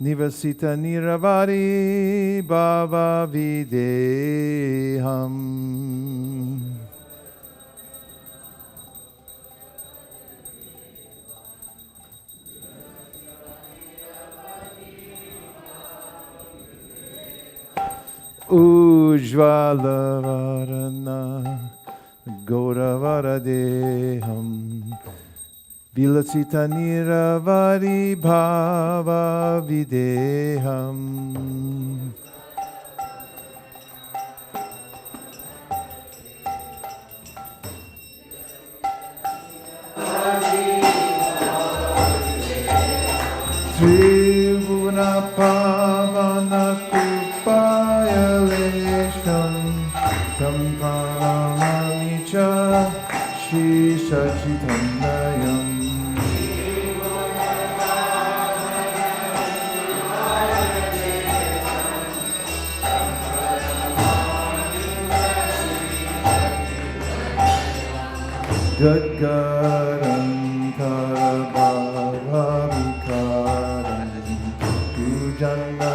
Nivasita Niravari Bhava Videham. Ujjvala Varana Gauravaradeham Vilasita Niravari Bhava Videham. Tribuna Pavana Kupaya Lesham Tam Pranamamicha Shri Sachitandayam. Gadgaram Tarabhavikaram Pujana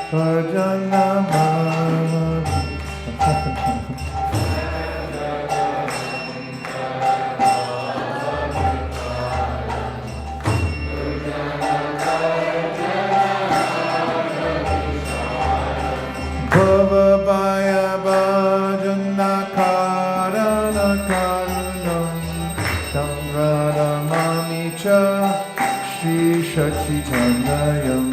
Parjana Bhavabhaya Bhajana Karana Karunam Tamradamamicha Shri Sachitandayam.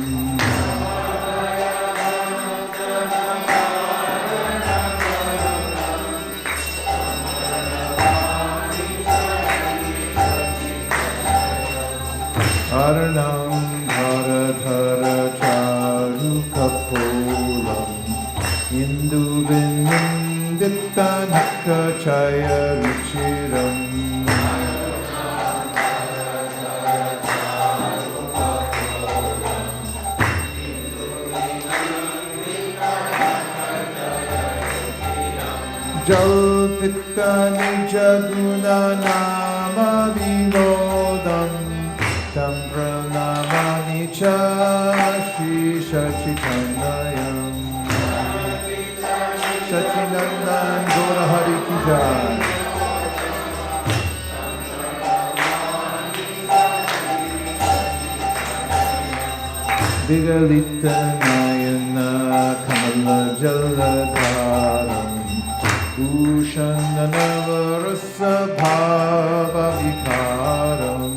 Aranam Bharadhara Charukapolam Indu Vinindita Nakachaya Ruchiram. Jalpita Nijaguna Nama Vinodam Tam Pranamami Cha Shri Sachitandayam. Sachinandan Gaura Hari Ki Jai. Vigalita Nayana Kamala Jaladharam Bhushan Navarasa Bhava Vikaram.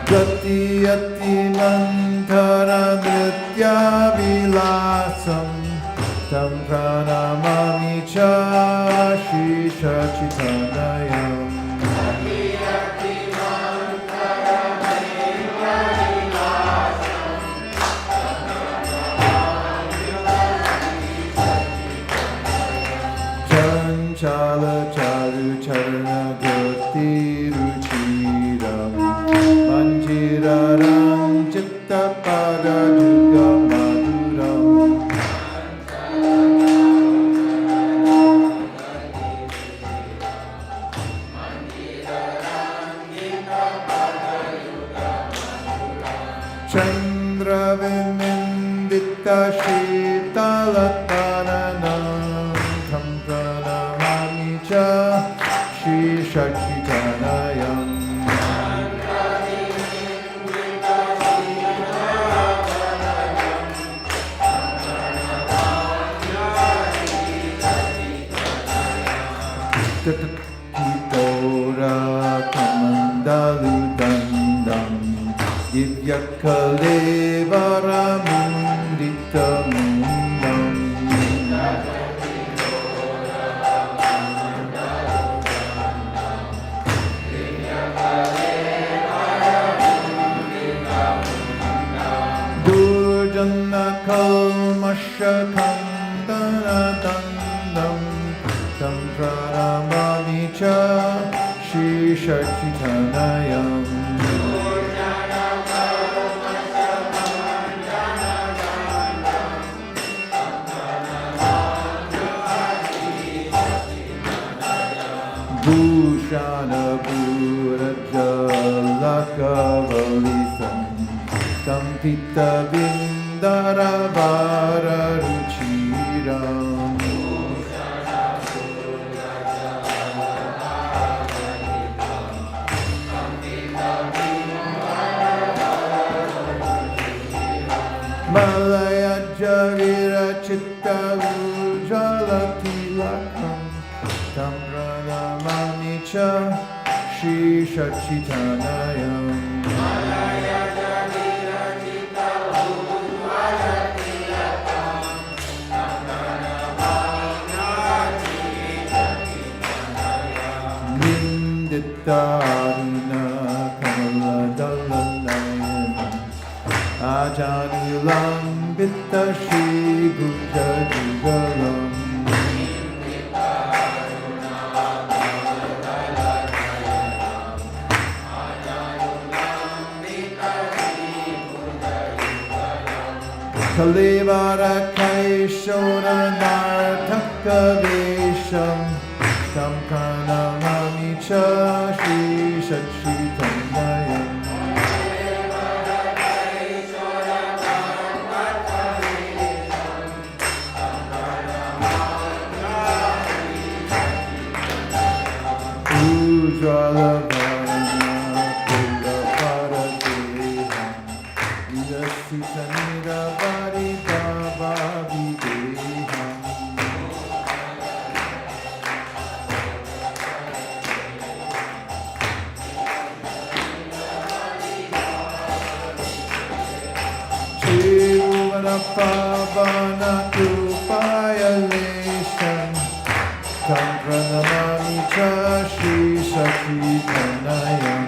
Gati Ati Mantara Nritya Vilasam Tam Pranamami Cha Shri Sachitandayam. Chanchala Charu Charana Gati Ruchiram Manjiraram Chitta Pada Juga Maduram. Chandra Vimindita Shitalatananam Tam Pranamami Cha Shri Sachitandayam. Titora Kamandalu Dandam Divyakalevara Mundita Mundam. Durjana Kalmasha Kandana Dandam Tam Pranamami Cha Shri Sachitandayam. Shana Pura Jalakavalitam Kampita Vindara Vara Ruchiram Malaya Javira Chitta Ujalati Lakam Tamranamani Cha Shri Shachitanayam Malaya Javira Chitta Ujalati Lakam Tamranamani Cha Shri Shachitanayam Vindittaruna Kamaladalanayanam Ajanulam Vitta Shri Bhuja Jugalam Kalivara Kaishora Nartaka Vesham Tam Pranamami Cha Shri Shachitanayam Ujjvala Varana Kula Paradeham Yasitanira Varita Bhavideham Chivana Pavana Krupaya Lesham Tam Pranamami Cha Shri Sachitanayam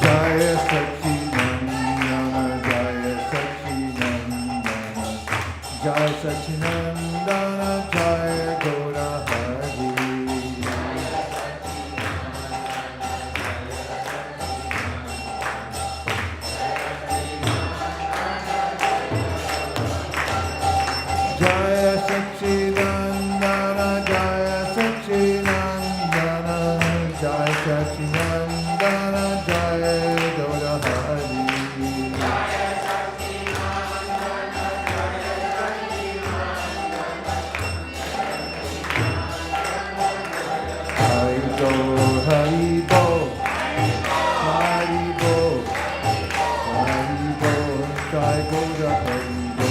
Jaya Sachinandana Jaya Sachinandana Jaya Sachinandana Jaya Gaura Hari Jaya Sachinandana Jaya Sachinandana Jaya Sachinandana Jaya Gaura Hari Hari Bo Hari Bo Hari Bo Hari Bo Jaya Gaura Hari Bo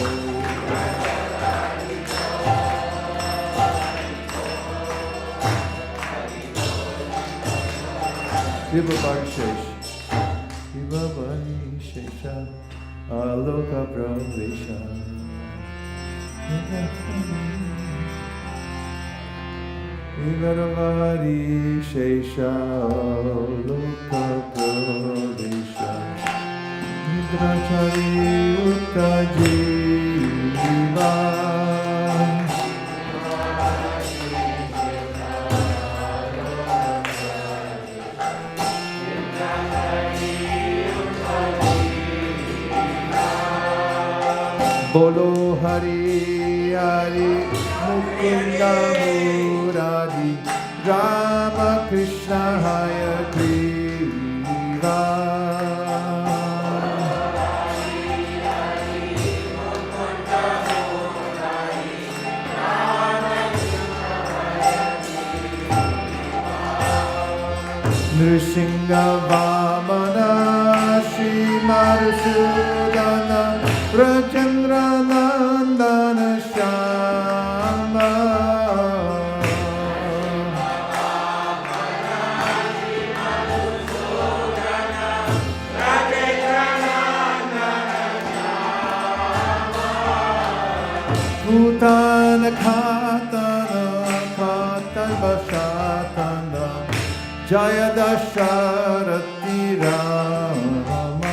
Viva Bhani Shesha Aloka Pravesha Viva Bhani Shesha Aloka Pravesha Nidrachari Uttajiva Bolo Hari Hari Mukunda Murari Rama Krishna Haya Kriva Nrsimha Vamana Shri Madhusudana Rajendra Nandana Shama Bhutana Katana Katana Vashatana Jaya Dasharati Rama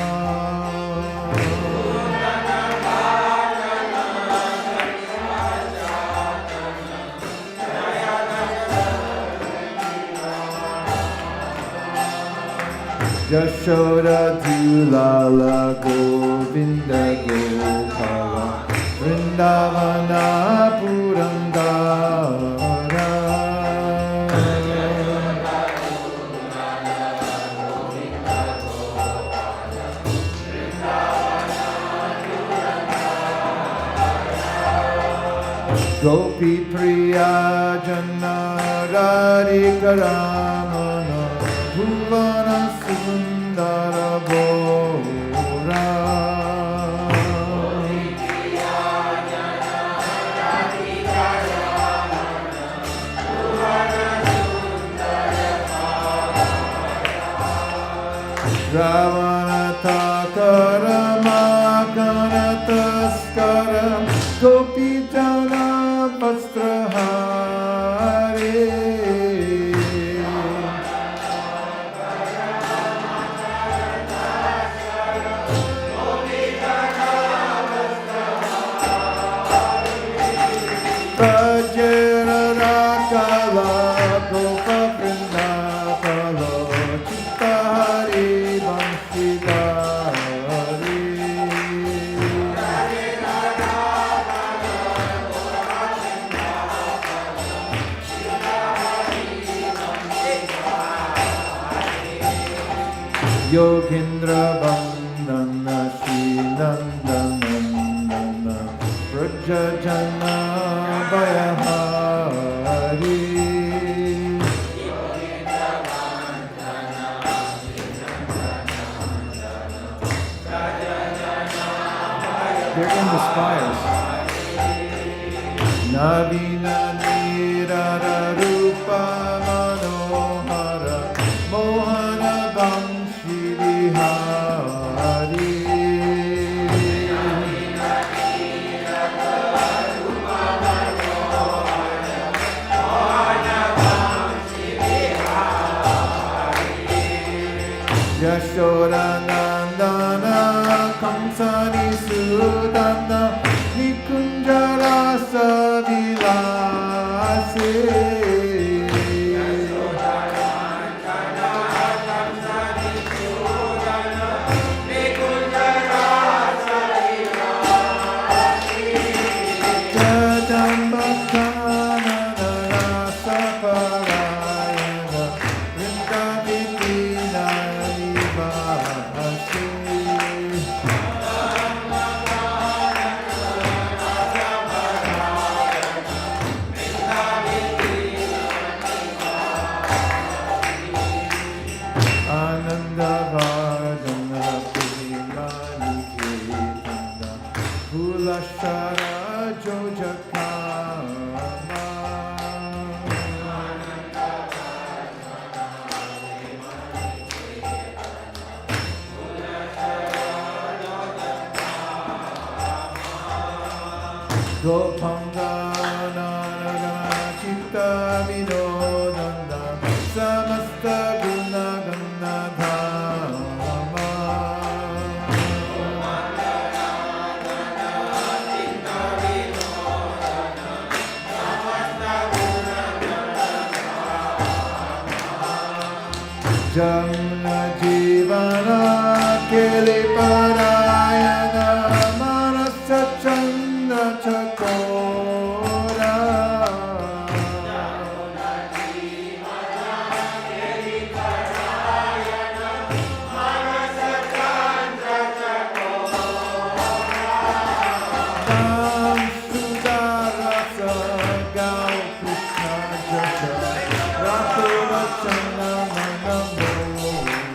Yashoda Dulala Govinda Gopala Vrindavana Purandara Gopi Priya Jana Radhika Ramana Bhuvana Sundara Bora Ravana Takara Makana Taskara Gopi Jana Vastrahare Vajra Rakala Gopa Vrindakala Chittahari Vanshidari Yogendra Vandana Shri Nandanandana Vrajajana Vayahari They're in the spires. Navina Nirara Rupa Manohara Mohana Vamshi Vihari Yashoda Nandana Kamsani Sudana Nikunjara Savilase Gopanga Naragana Chitta Vinodanda Samasta Guna Gana Dhamma Jamna Jivana Keli Parayana Manasa Chandra Chakora Tam Sudarasa Gau Krishna Jata Rathura Chandra Manamora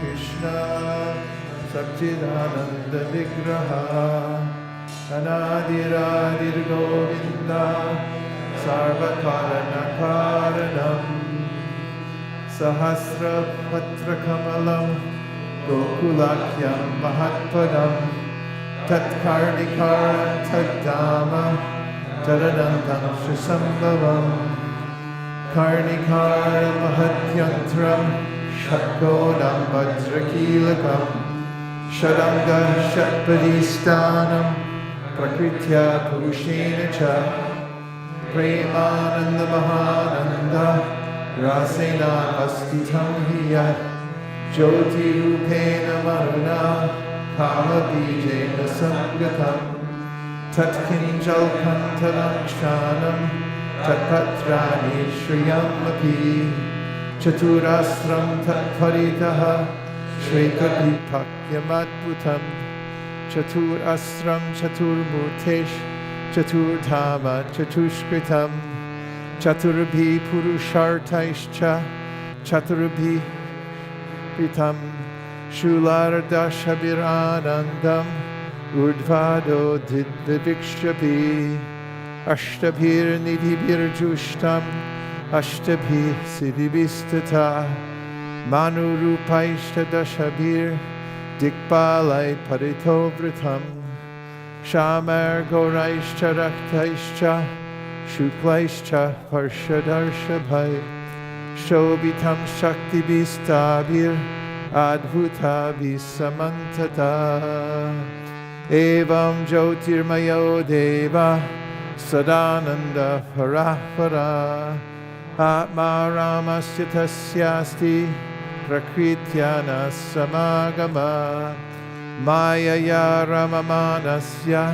Krishna Satchidananda Vigraha Anadiradir Govinda Sarvakarana Karanam Sahasra Patra Kamalam Gokulakyam Mahatpadam Tatkarnikaram Tadama Tadanantam Shrisambhavam Karnikaram Mahatyantram Shakkodam Vajrakilakam Shadanga Shatpadistanam Prakritya Purushena Cha Premananda Mahananda Rasena Astitam Hiyat Jyoti Rupena Maruna Kama Bijena Sangatam Tatkinjal Kantanam Kshanam Tatpatrani Shriyamapi Chaturastram Tatparitaha Shvetapipakyamad Chaturastram Chaturmurtesh Chaturdhama Chatushkritam Chaturabhi Purushartaischa Chaturabhi Pritam Shulardashabiranandam Urdvado Didvivikshapi Ashtabhir Nidhibhir Jushtam Ashtabhi Siddhibhistata Manurupaishta Dashabhir Dikbalai Paritovritam Shamar Goraishcha Raktaishcha Shuklaishcha Parshadarshabhai Shobhitam Shakti Bistabhir Adbhuta Bisamantata Evam Jyotirmayo Deva Sadananda Parahara Atma Ramasya Tasyasti Prakrityana Samagama Mayaya Ramamanasya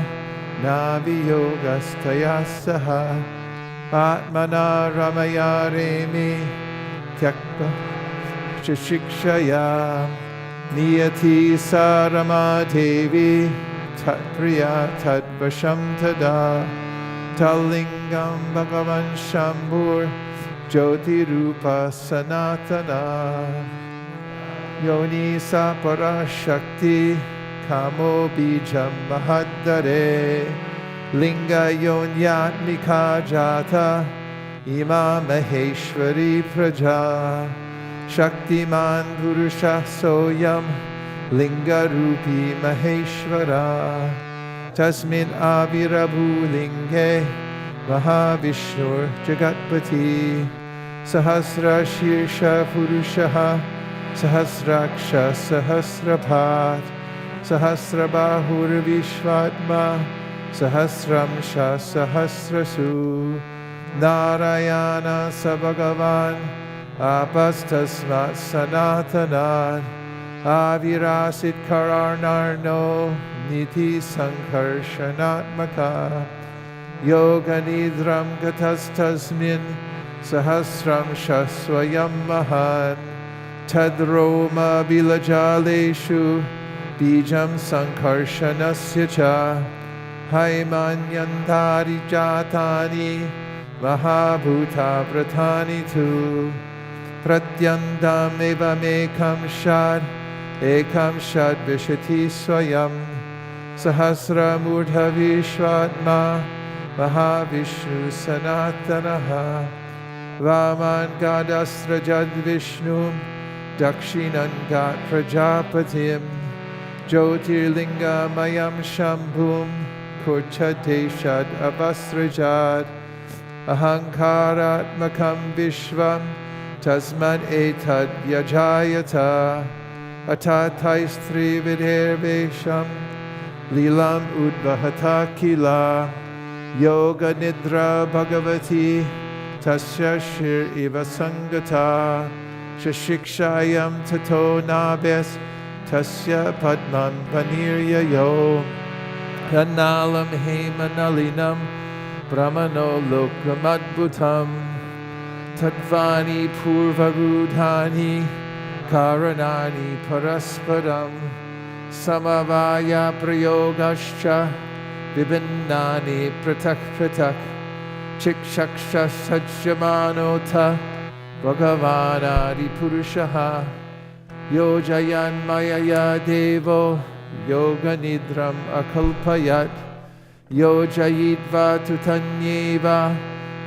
Naviyogastayasaha Atmana Ramaya Remi Tyakpa Shikshaya Niyati Sarama Devi Tatpriya Tadvasham Tada Talingam Bhagavan Shambhur Jyoti Rupa Sanatana Yoni Sapara Shakti Kamo Bijam Mahaddare Linga Yonyatmika Jata Ima Maheshwari Praja Shaktiman Purusha Soyam Linga Rupi Maheshwara Tasmin Avirabu Linge Mahavishnur Jagatpati Sahasra Shirsha Purushaha Sahasraksha Sahasrabhat Sahasrabahur Vishvatma Sahasramsha Sahasrasu Narayana Sabhagavan Apastasmat Sanatanat Avirasit Kararnarno Niti Sankarshanatmaka Yoga Nidram Gatastasmin Sahasram Shaswayam Mahan Tadroma Bilajaleshu Bijam Sankarshanasya Cha Haimanyantari Jatani Mahabhuta Vratani Tu Pratyandam Evam Ekam Shad Vishati Swayam Sahasra Murdha Vishvatma Mahavishnu Sanatanaha Vaman Gadasra Jad Vishnu Dakshinan Gat Prajapatim Jyotirlinga Mayam Shambhum Kurchate Shad Avasrajad Ahankaratmakam Vishvam Tasmad Etad Vyajayata Atataistri Vidhervesham Lilam Udvahata Kila Yoga Nidra Bhagavati Tasya Shir Iva Sangata Shashikshayam Tato Nabes Tasya Padman Panirya Yo Kanalam Hemanalinam Brahmano Lokamadbhutam Tatvani Purvarudhani Karanani Parasparam Samavaya Prayogascha Vibhinnani Pratak Pratak Chikshaksha Sajjamanota Bhagavanadi Purushaha Yojayan mayaya devo yoga nidram akalpayat Yojayidva tutanyeva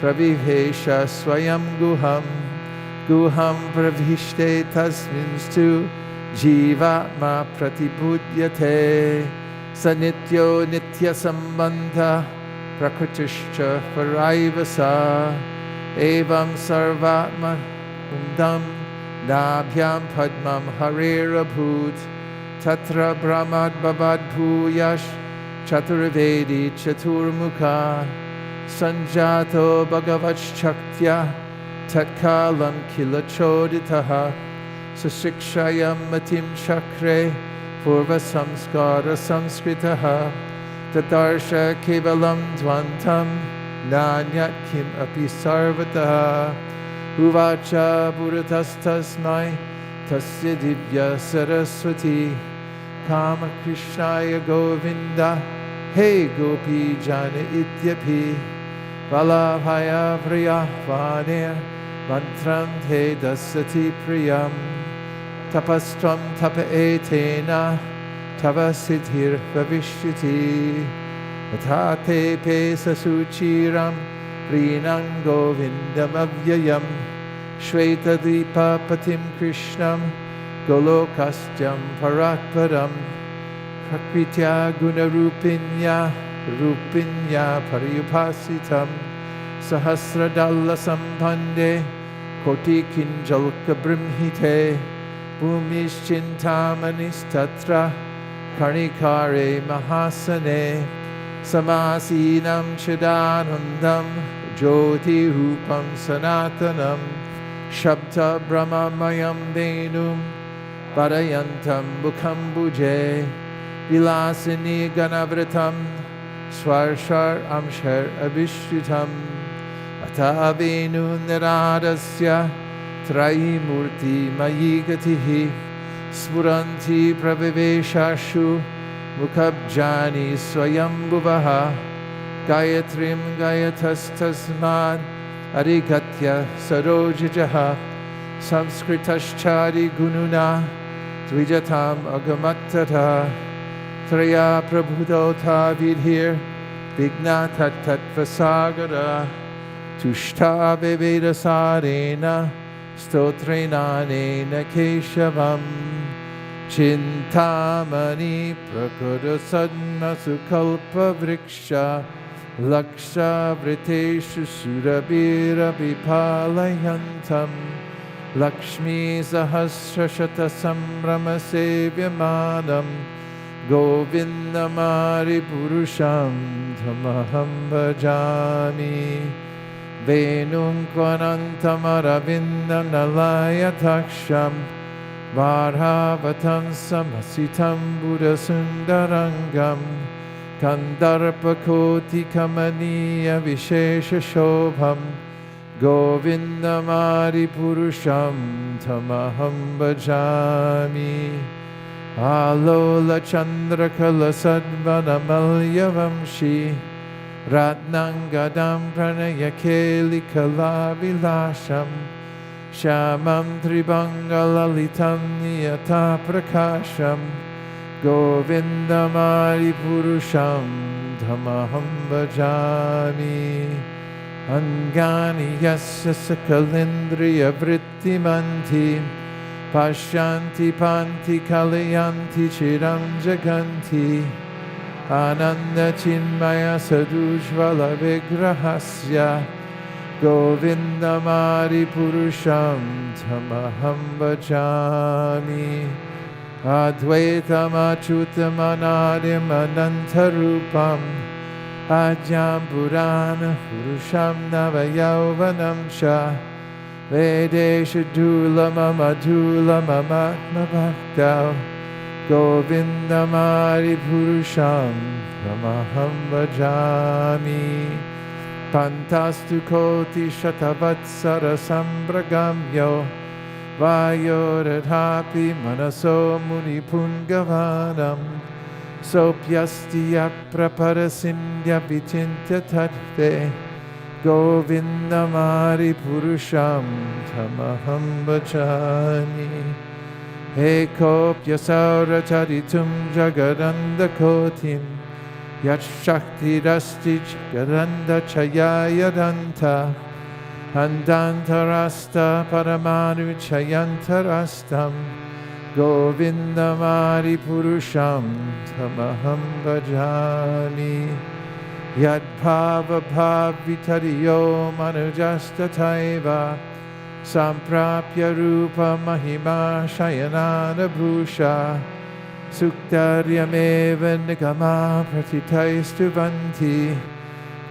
pravivesha swayam guham Guham pravishte tasminstu jiva ma pratibhudyate Sanityo nitya sambandha prakritischa paraivasa Evam sarvatma undam Nabhyam padmam harirabhut Tatra brahmad babad bhuyash Chaturvedi chaturmukha Sanjato bhagavat shaktya Tatkalam kila choditaha Sashikshayam matim chakre Purva samskara samskritaha Tadarsha kevalam dvantam Nanyat kim api sarvataha Uvacha Bhuratastasmai Tasya Divya Saraswati Kama Krishnaya Govinda Hey Gopi Jana Ityapi Valavaya Vriyahvanir Mantram Te Dasati Priyam Tapastram Tapa Etena Tava Siddhir Vavishyati Atate Pesa Suchiram Rinam Govindam Avyayam Shweta Dipa Patim Krishnam Golokastyam Parakparam Prakritya Gunarupinya Rupinya Pariyupasitam Sahasradalla Sampande Koti Kinjalka Brimhite Bhumischintamanis Tatra Karnikare Mahasane Samasinam Chidanandam Jyoti Rupam Sanatanam Shabda Brahmamayam Venum Padayantam Bukhambuje Vilasini Ganavritam Swarshar Amshar Abhishritam Atavenu Niradasya Traimurti Mayigatihi Spuranti Praviveshashu Mukhabjani Swayambhuvaha Gayatrim Gayatastasmad Arigatya Sarojajaha Samskritashchari Gununa Dvijatam Agamattata Traya Prabhudota Vidhir Vigna Tatvasagara Tushta Viveda Sarena Stotrenanena Keshavam Chintamani Prakuta Sadna Sukalpa Vriksha Laksha Vriteshu Surabira Vipalayantam Lakshmi Sahasra Shata Sambrama Sevyamanam Govindamari Purusham Tamaham Bhajami Venum Kvanantamaravinda Nalayataksham Varhavatam Samasitam Buddha Sundarangam Kandarpakoti Kamaniya Vishesha Shobham Govindamari Purusham Tamaham Bhajami Alola Chandrakala Sadvanamalya Vamshi Ratnangadam Pranaya Keli Kala Vilasham Shamam Tribangalalitam Niyata Prakasham Govindamari Purusham Dhamaham Bhajami Angani Yasya Sakalindriya Vrittimanti Pashyanti Panti Kalayanti Chiram Jaganti Ananda Chinmaya Sadujvala Vigrahasya Govindamari Purusham Tamaham Bhajami Advaitam Achutam Anadim Anantarupam Ajam Purana Purusham Navayauvanam Cha Vedesha Dhula Mamatma Bhaktau Govindamari Purusham Tamaham Bhajami Pantastu Koti Shatavatsara Sambragamyo Vayoradhapi Manaso Muni Pungavanam Sopyastya Praparasindya Vichintya Tattve Govindamari Purusham Tamaham Bhajami Ekopyasara charitum jagaranda kotim Yat shaktirasti jagaranda chayayadanta Andantarasta paramanu chayantarastam Govindamari purusham tamaham bhajami Yad bhava bhavitariyo manujastataiva Samprapya rupa mahima shayanana bhusha Suktaryameva nikama pratitaistuvanti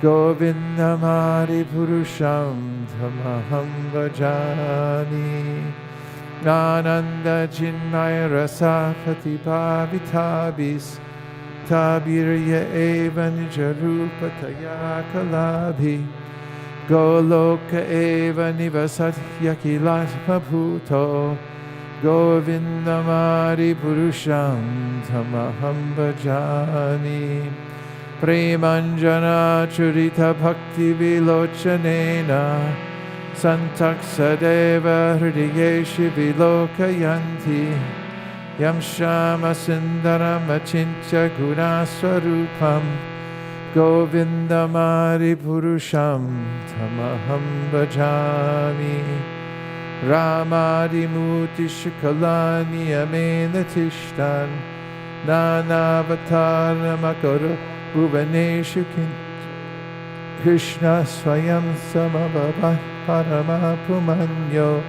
Govindamari purusham tamaham bhajami Ananda chinmaya rasa patipavitabis Tabirya eva nijarupataya kalabhi Goloka eva nivasat yakilatma bhuto Govindamari purusham tamaham bhajami Premanjana churita bhakti vilochanena Santaksadeva hridiyeshi vilokayanti Yam shama sundaram achincha gunaswarupam Govindamari purusham tamaham bhajami Ramadi muti shukalani amena tishtan Nanavatar makara bhuvaneshu Krishna swayam samabhava parama pumanyo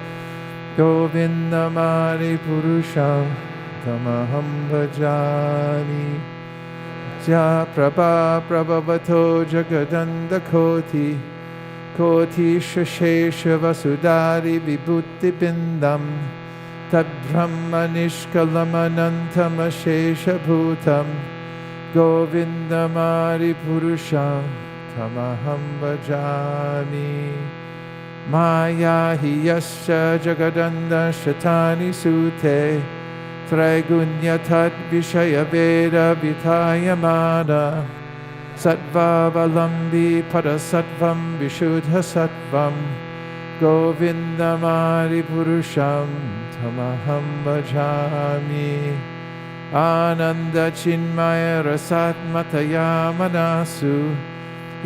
Govindamari purusham tamaham bhajami Jya prabha prabhavato jagadanda koti Koti shashesha vasudari vibhuti bindam Tad brahma nishkalam anantam ashesha bhutam Govindamari purusham tamaham bhajami Maya hi yasya jagadanda shatani sute Traigunya tad vishaya veda vitayamana Sattva-valambi padasatvam vishuddha sattvam Govindamari purusham tamaham bhajami Ananda chinmaya rasatmataya manasu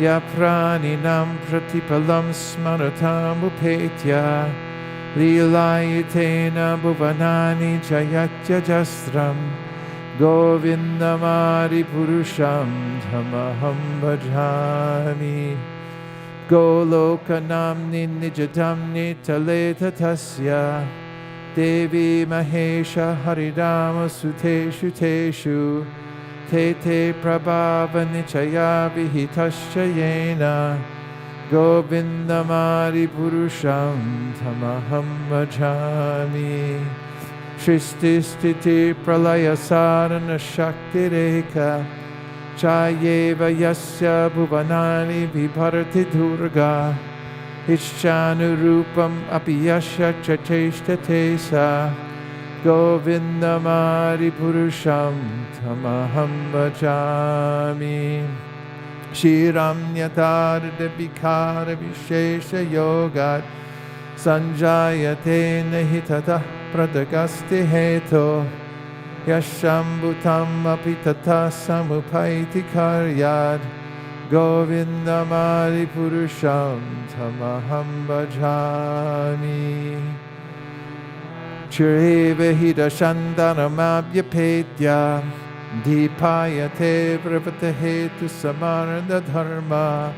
Ya praninam pratipalam smaratam upetya Lilayitena bhuvanani jayatya jasram Govindamari purusham tamaham bhajami Golokanamni nijadamni taleta tasya Devi mahesha haridama suteshu teshu Te prabhava nichaya vihitasya yena Govindamari purusham tamaham bhajami Shristi stiti pralaya sarana shakti reka Chayeva yasya bhuvanani vibharati durga Ishchanurupam api yasya chateshtate sa Govindamari purusham tamaham bhajami Shiramnyatarda vikara vishesha yogat Sanjayate nahitata pradagasti heto Yashambhutam apitata samupaiti karyad Govindamari purusham tamaham bhajami Chireva hita shandaramabhyapetya Dipayate pravata hetu samarana dharma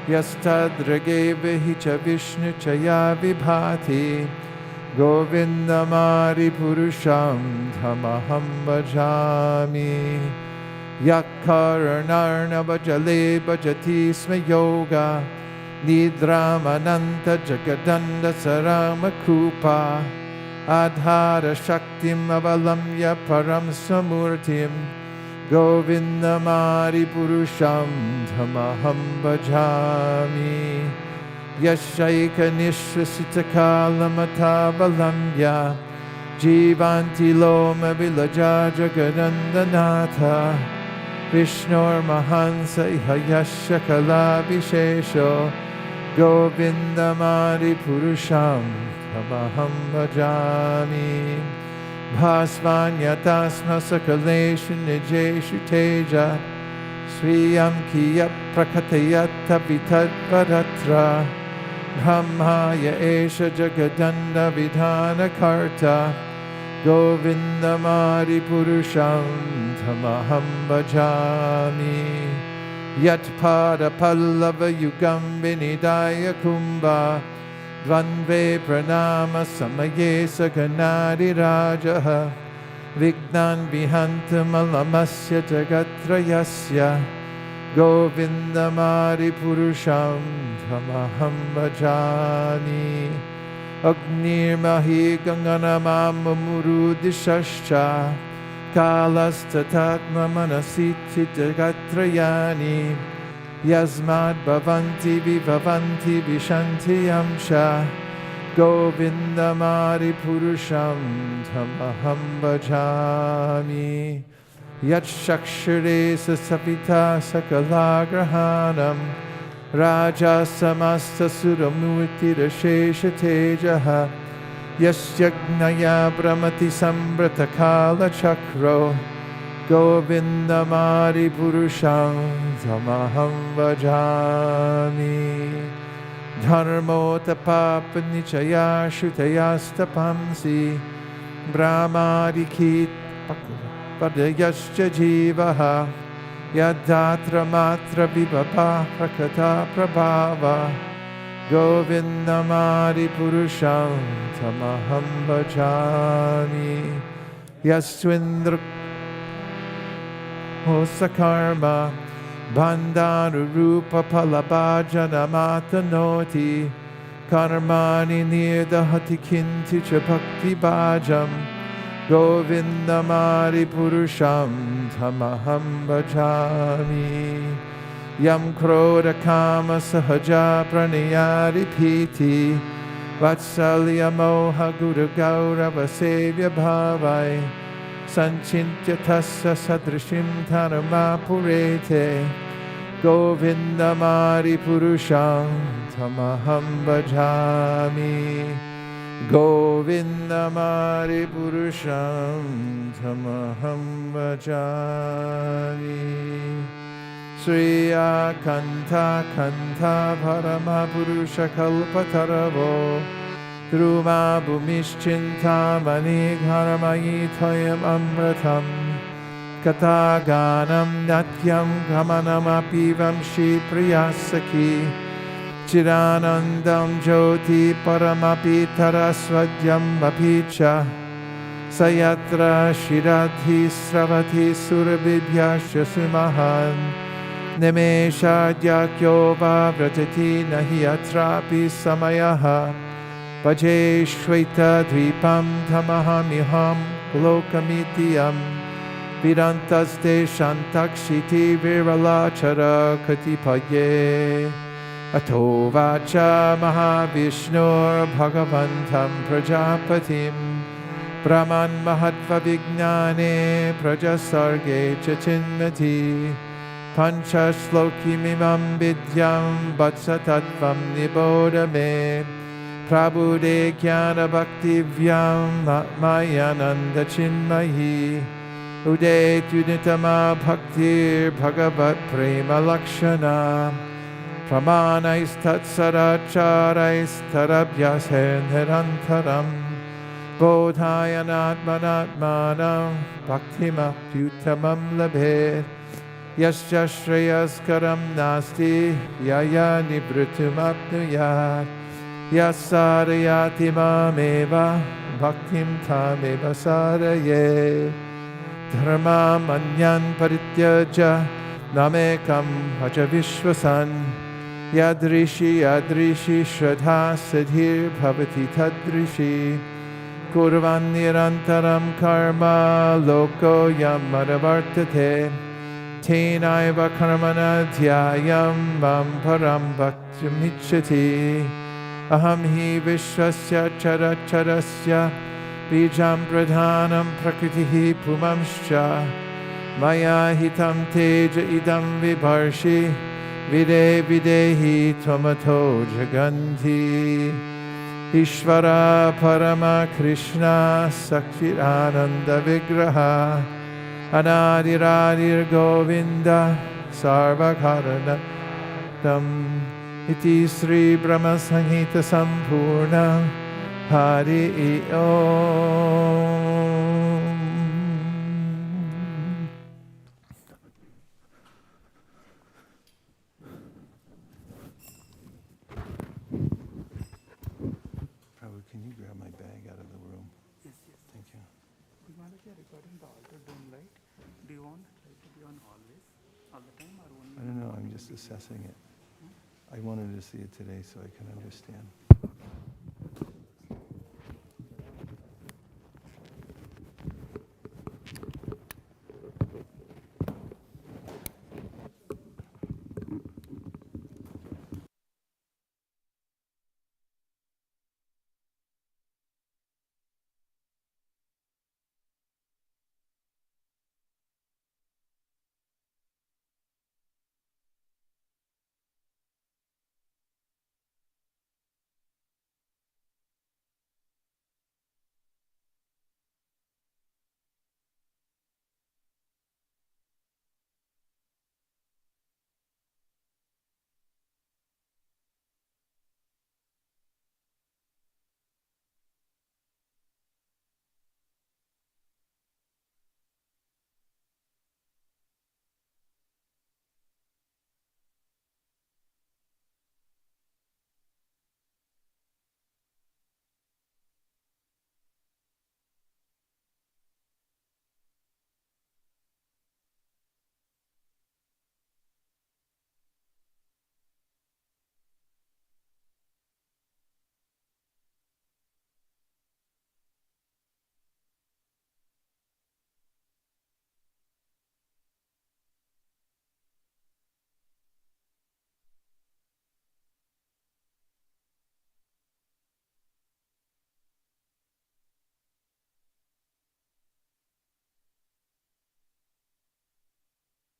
Yastadrageva hicha vishnu chaya vibhati Govindamari purusham tamaham bhajami Yakkaranarnava jale bhajati sma yoga Nidramananta jagadanda sarama krupa Adhara shaktim avalamya param samurtim Govindamari purusham tamaham bhajami Yashaika nishvasita kalamata valamya Jivanti loma vilaja jagadandanatha Vishnur mahansa iha yasya kala vishesho Govindamari purusham tamaham bhajami Bhasvanyatasma sakaleshu nijeshu teja Sriyam kiya prakatayata vitadvaratra Brahmaya esha jagadanda vidhana karta Govindamari purusham tamaham bhajami Yat pada pallava yugam vinidaya kumbha Dvanve pranama samaye saganadi rajaha Vignan vihantam alamasya jagatrayasya Govindamari purusham tamaham bhajami Agnirmahi ganganamamamurudishascha Kalastatatma manasiti jagatrayani Yasmad bhavanti vibhavanti vishanti yamsha Govindamari purusham tamaham bhajami Yat shakshare sasapita sakalagrahanam Raja samasta suramurti rashesha tejaha Yasyagnaya brahmati sambrata kala chakro Govindamari purusham tamaham bhajami Dharmo tapapa nichaya shutayastapamsi Brahmadikit padayascha jivaha Yadatra matra vibhava prakata prabhava Govindamari purusham tamaham bhajami Yaswindra Osakarma Bandhanu rupa palabhajana matanoti Karmani nirdahati kinti cha bhakti bhajam Govindamari purusham tamaham bhajami Yam krodha kama sahaja pranayari piti Vatsalya moha guru gaurava sevya bhavai Sanchintya tassa sadrishim dharma purete Govindamari purusham tamaham bhajami Govindamari purusham tamaham bhajami Sriya kanta kanta parama purusha kalpataravo Druma bhumischinta mani gharamayi toyam amratam Katha ganam natyam gamanam apivam shri priyasaki Chiranandam jyoti paramapi tarasvadyam apicha Sayatra shiradhi sravati surabhibhyasya sumahan Nimesha dyakyo vavrajati nahi atrapi samayaha Paje shveta dvipam tamahamiham lokamitiyam Vidantaste shantakshiti viralachara katipaye Ato vacha mahavishnur bhagavantam prajapatim Brahman mahatva vijnane prajasarge chachinmati Pancha shloki mimam vidyam vatsatatvam nibodame Prabhude jnana bhakti vyam mayananda chinmahi Ude tunitama bhaktir bhagavat prema lakshana Pramanais tatsaracharais tarabhyashen nirantaram Bodhayanatmanatmanam bhaktimapyutamam labhet Yasya shreyaskaram nasti yaya nivritumapnuyat Yasarayati mameva bhaktim tameva saraye Dharma manyan parityaja namekam bhaja vishwasan Yadrishi yadrishi shraddha siddhir bhavati tadrishi Kurvan nirantaram karma loko yamadavartate Tenaiva karmana dhyayam mam param bhaktyamicchati Aham hi vishwasya characharasya bijam pradhanam prakritihi pumamscha Maya hitam teja idam vibharshi Vide videhi tvamato jaganti Ishvara Parama Krishna Sakhirananda Vigraha Anadiradir Govinda Sarvakaranam Iti Sri Brahma Sanghita Sampurna Hari Om. Prabhu, can you grab my bag out of the room? Yes, yes. Thank you. Manager, recording the altar dome light. Do you want it to be on always, all the time, or only? I don't know, I'm just assessing it. I wanted to see it today so I can understand.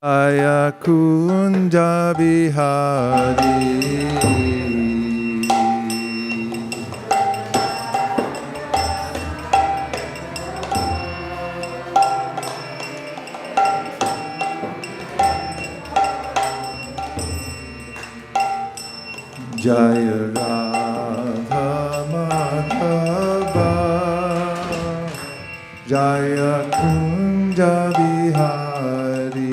Jaya Kunja Bihari Jaya Radha Madhava Jaya Kunja Bihari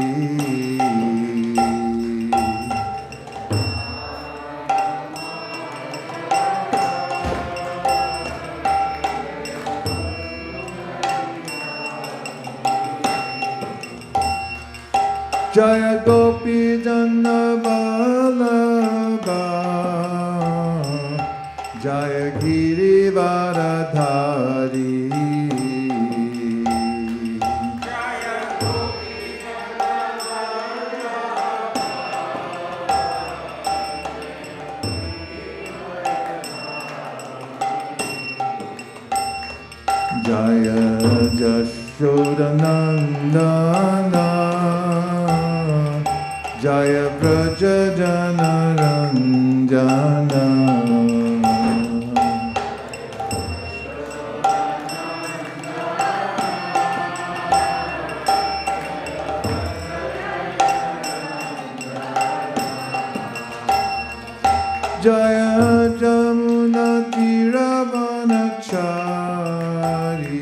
Jaya Gopi Janna Vallabha Jaya Girivaradhari Jaya Gopi Janna Vallabha Jaya Jashodanandana Jaya Braja Jana Ranjana Jaya Jamuna Tiravanachari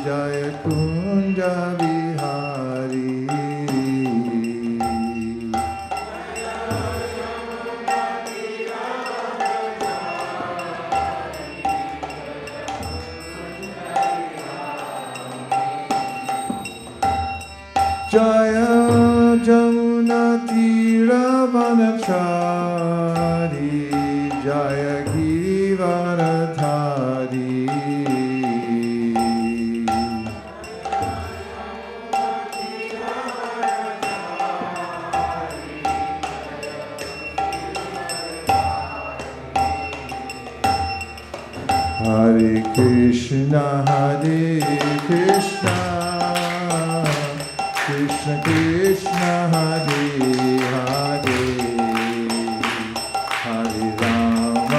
Jaya Kunja Bihari Jaya Jamuna Tiravanachari Jaya Girivaradhari Hare Krishna Krishna Krishna Hare Hare Hare Rama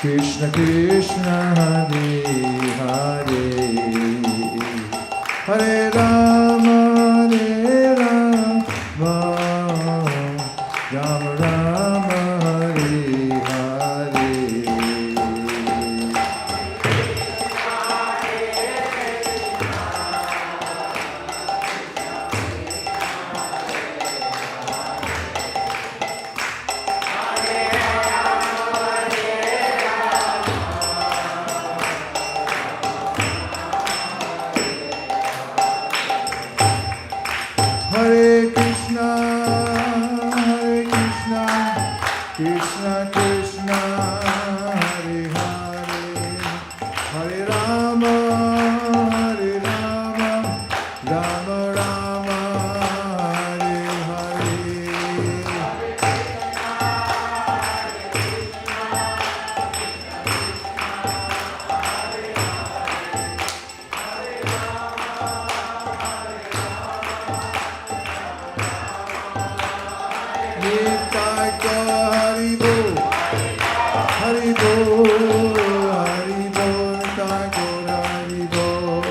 Krishna Krishna Hare Hare, Hare Rama Rama, Rama Rama Hare Hare. Hare Krishna, Krishna Krishna, Hare Hare, Hare Rama, Rama Rama, Hare Hare. Nitai Gaur Hari Bol, Hari Bol, Nitai Gaur Hari Bol.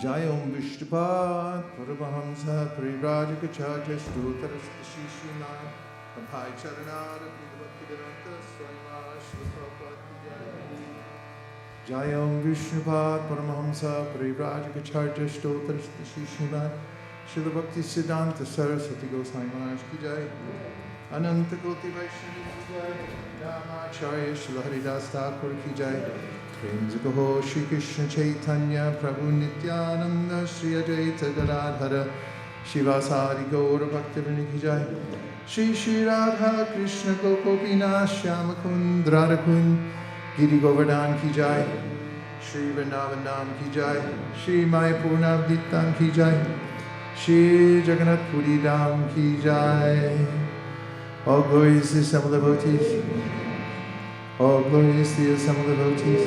Jayam Vishnupad Paramahamsa Parivrajaka Stotarasta Shishunam Abhay Charanara Bhaktivedanta Swayama Shri Jayam Vishnupad Paramahamsa Parivrajaka Stotarasta Shishunam Shri Bhakti Siddhanta Saraswati Goswami Maharaj Ki Jai, Ananta Koti Vaishnavi Ki Jai, Ramacharya Shri Haridas Thakur Ki Jai, Premjakaho Shri Krishna Chaitanya Prabhu Nityananda Shri Advaita Gadadhara Shivasari Gaura Bhaktivinoda Ki Jai, Shri Shri Radha Krishna Gopina Shyama Kund Radhakund Giri Govardhan Ki Jai, Shri Vrindavan Ki Jai, Shri Mayapur Navnitam Ki Jai, Shri Jagannath Puri Dham Ki Jai. All glories to the assembled devotees. All glories to the assembled devotees.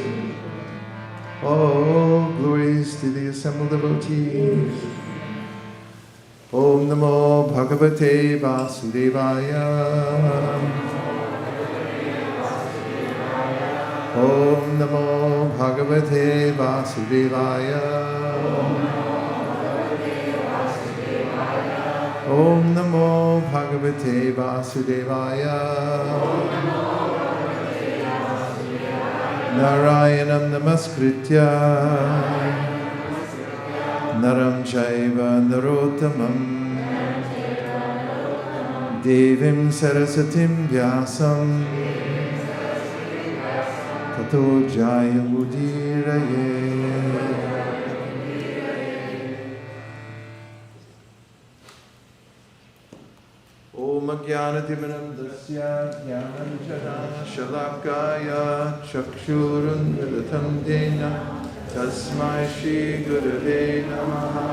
All glories to the assembled devotees. Om Namo Bhagavate Vasudevaya. Om Namo Bhagavate Vasudevaya. Om Namo Bhagavate Vasudevaya. Narayanam Namaskritya Naram Chaiva Narottamam Devim Sarasatim Vyasam Tato Jaya Mudiraye. Om Jnanatimanam Dasya Jnananjana Shalakaya Chakshurun Vidatam Dena Tasmai Shri Gurave Namaha.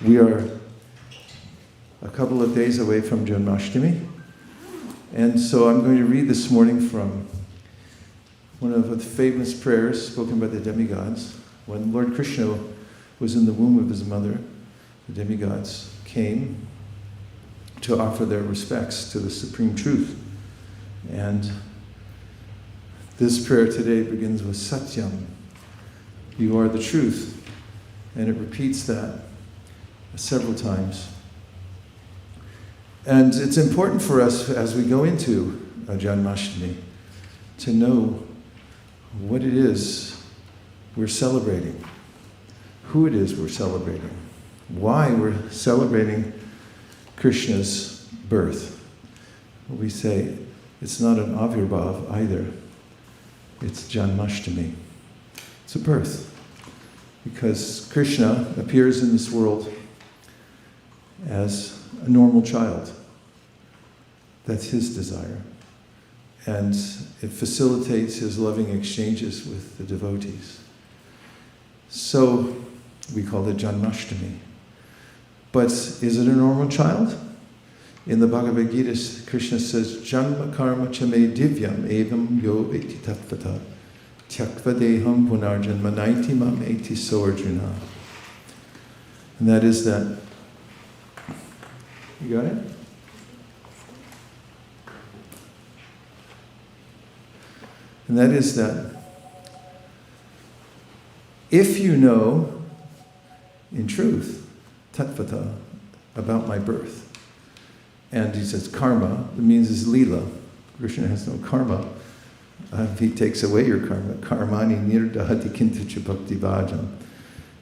We are a couple of days away from Janmashtami, and so I'm going to read this morning from one of the famous prayers spoken by the demigods. When Lord Krishna was in the womb of his mother, the demigods came to offer their respects to the Supreme Truth. And this prayer today begins with Satyam. You are the truth. And it repeats that several times. And it's important for us as we go into Janmashtami to know what it is we're celebrating, who it is we're celebrating, why we're celebrating Krishna's birth. We say it's not an Avirbhav either, it's Janmashtami. It's a birth, because Krishna appears in this world as a normal child. That's his desire. And it facilitates his loving exchanges with the devotees. So we call it Janmashtami. But is it a normal child? In the Bhagavad Gita, Krishna says, Janma karma chame divyam evam yo eti tattvata tyakva deham punarjanma naiti mam eti so Arjuna. And that is that. You got it? And that is that if you know in truth, tattvata, about my birth, and he says karma, it means is lila. Krishna has no karma. He takes away your karma. Karmani nirdahati kintucha bhakti vajam.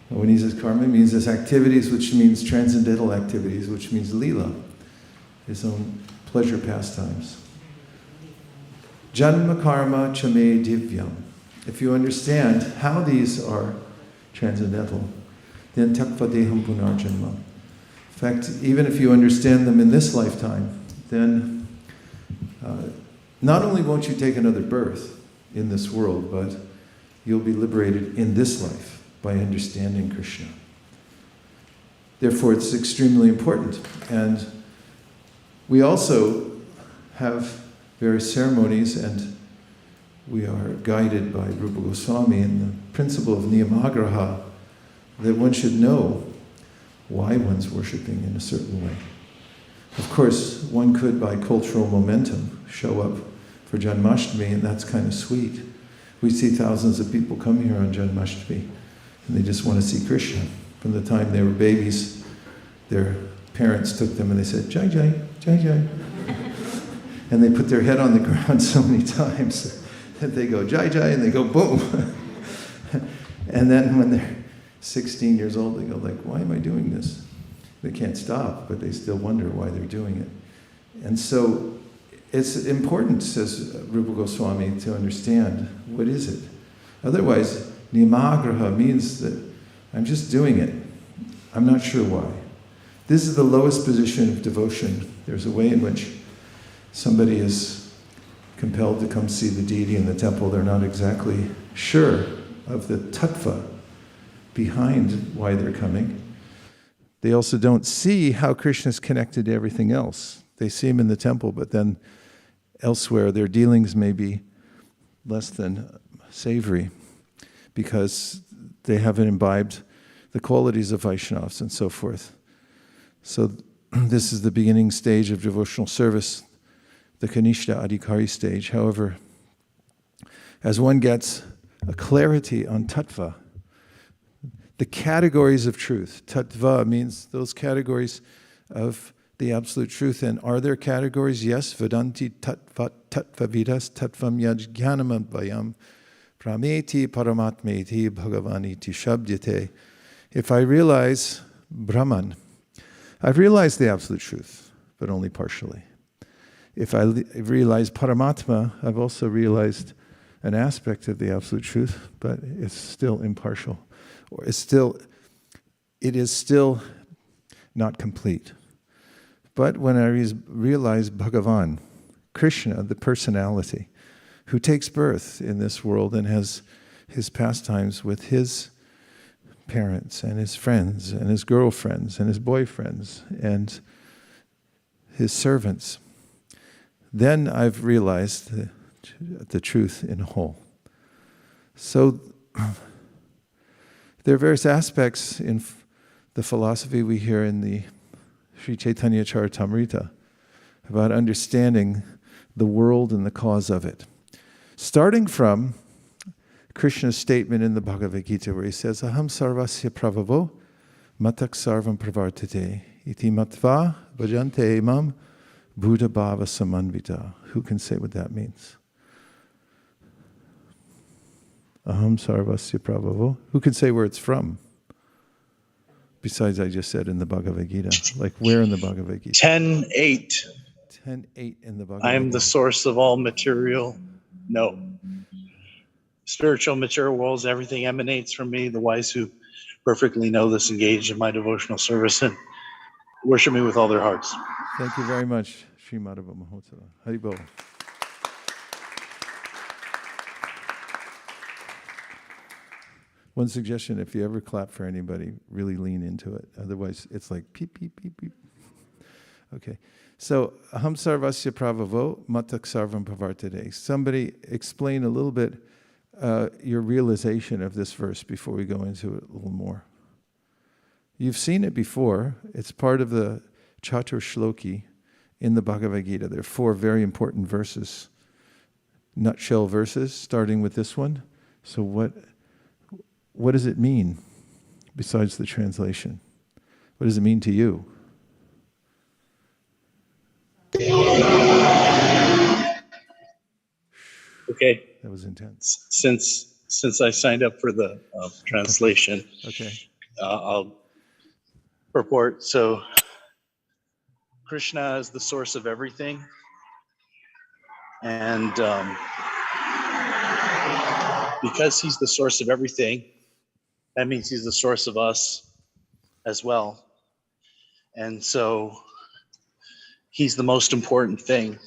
When he says karma, it means his activities, which means transcendental activities, which means lila, his own pleasure pastimes. Janma karma chame divyam. If you understand how these are transcendental, then takva deham punarjanma. In fact, even if you understand them in this lifetime, then not only won't you take another birth in this world, but you'll be liberated in this life by understanding Krishna. Therefore, it's extremely important. And we also have various ceremonies, and we are guided by Rupa Goswami in the principle of niyamagraha, that one should know why one's worshipping in a certain way. Of course, one could, by cultural momentum, show up for Janmashtami, and that's kind of sweet. We see thousands of people come here on Janmashtami, and they just want to see Krishna. From the time they were babies, their parents took them and they said, Jai Jai, Jai Jai. And they put their head on the ground so many times that they go Jai Jai, and they go boom. And then when they're 16 years old, they go like, why am I doing this? They can't stop, but they still wonder why they're doing it. And so it's important, says Rupa Goswami, to understand what is it. Otherwise, niyamagraha means that I'm just doing it. I'm not sure why. This is the lowest position of devotion. There's a way in which somebody is compelled to come see the deity in the temple. They're not exactly sure of the tattva behind why they're coming. They also don't see how Krishna is connected to everything else. They see him in the temple, but then elsewhere their dealings may be less than savory because they haven't imbibed the qualities of Vaishnavas and so forth. So this is the beginning stage of devotional service, the Kanishta Adhikari stage. However, as one gets a clarity on tattva, the categories of truth. Tattva means those categories of the absolute truth. And are there categories? Yes. Vedanti tattvavidas tattvam yajnanam advayam prameti paramatmeti bhagavaniti shabdyate. If I realize Brahman, I've realized the absolute truth, but only partially. If I realize Paramatma, I've also realized an aspect of the absolute truth, but it's still impartial. Or it is still not complete. But when I realize Bhagavan, Krishna, the personality, who takes birth in this world and has his pastimes with his parents and his friends and his girlfriends and his boyfriends and his servants, then I've realized the truth in whole. So there are various aspects in the philosophy we hear in the Sri Chaitanya Charitamrita about understanding the world and the cause of it. Starting from Krishna's statement in the Bhagavad Gita where he says, Aham Sarvasya pravavo matak sarvam pravartate iti matva bhajante imam buddha bhava samanvita. Who can say what that means? Aham Sarvasya pravavo. Who can say where it's from? Besides I just said in the Bhagavad Gita. Like where in the Bhagavad Gita? 10:8. 10:8 in the Bhagavad Gita. I am the source of all material. No. Spiritual, material worlds, everything emanates from me. The wise who perfectly know this engage in my devotional service and worship me with all their hearts. Thank you very much, Sri Madhava Mahotsava. Haribol. One suggestion, if you ever clap for anybody, really lean into it. Otherwise, it's like peep, peep, peep, peep. Okay. So, Aham Sarvasya pravavo matak sarvam pravartade. Somebody explain a little bit your realization of this verse before we go into it a little more. You've seen it before. It's part of the Chatur Shloki in the Bhagavad Gita. There are 4 very important verses, nutshell verses, starting with this one. So what does it mean besides the translation? What does it mean to you? Okay. That was intense. Since I signed up for the translation, Okay. I'll purport. So, Krishna is the source of everything, and because he's the source of everything, that means he's the source of us as well. And so, he's the most important thing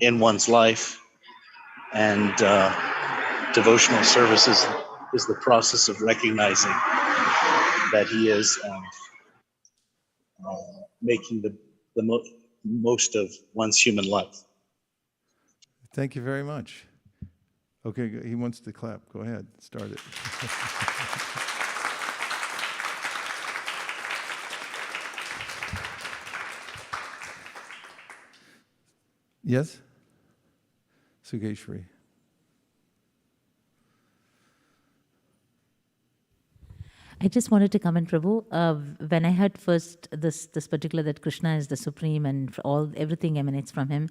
in one's life, and devotional service is the process of recognizing that he is making the most of one's human life. Thank you very much. Okay, he wants to clap. Go ahead, start it. Yes? Sugeshwari. I just wanted to comment, Prabhu. When I heard first this particular that Krishna is the supreme and everything emanates from him,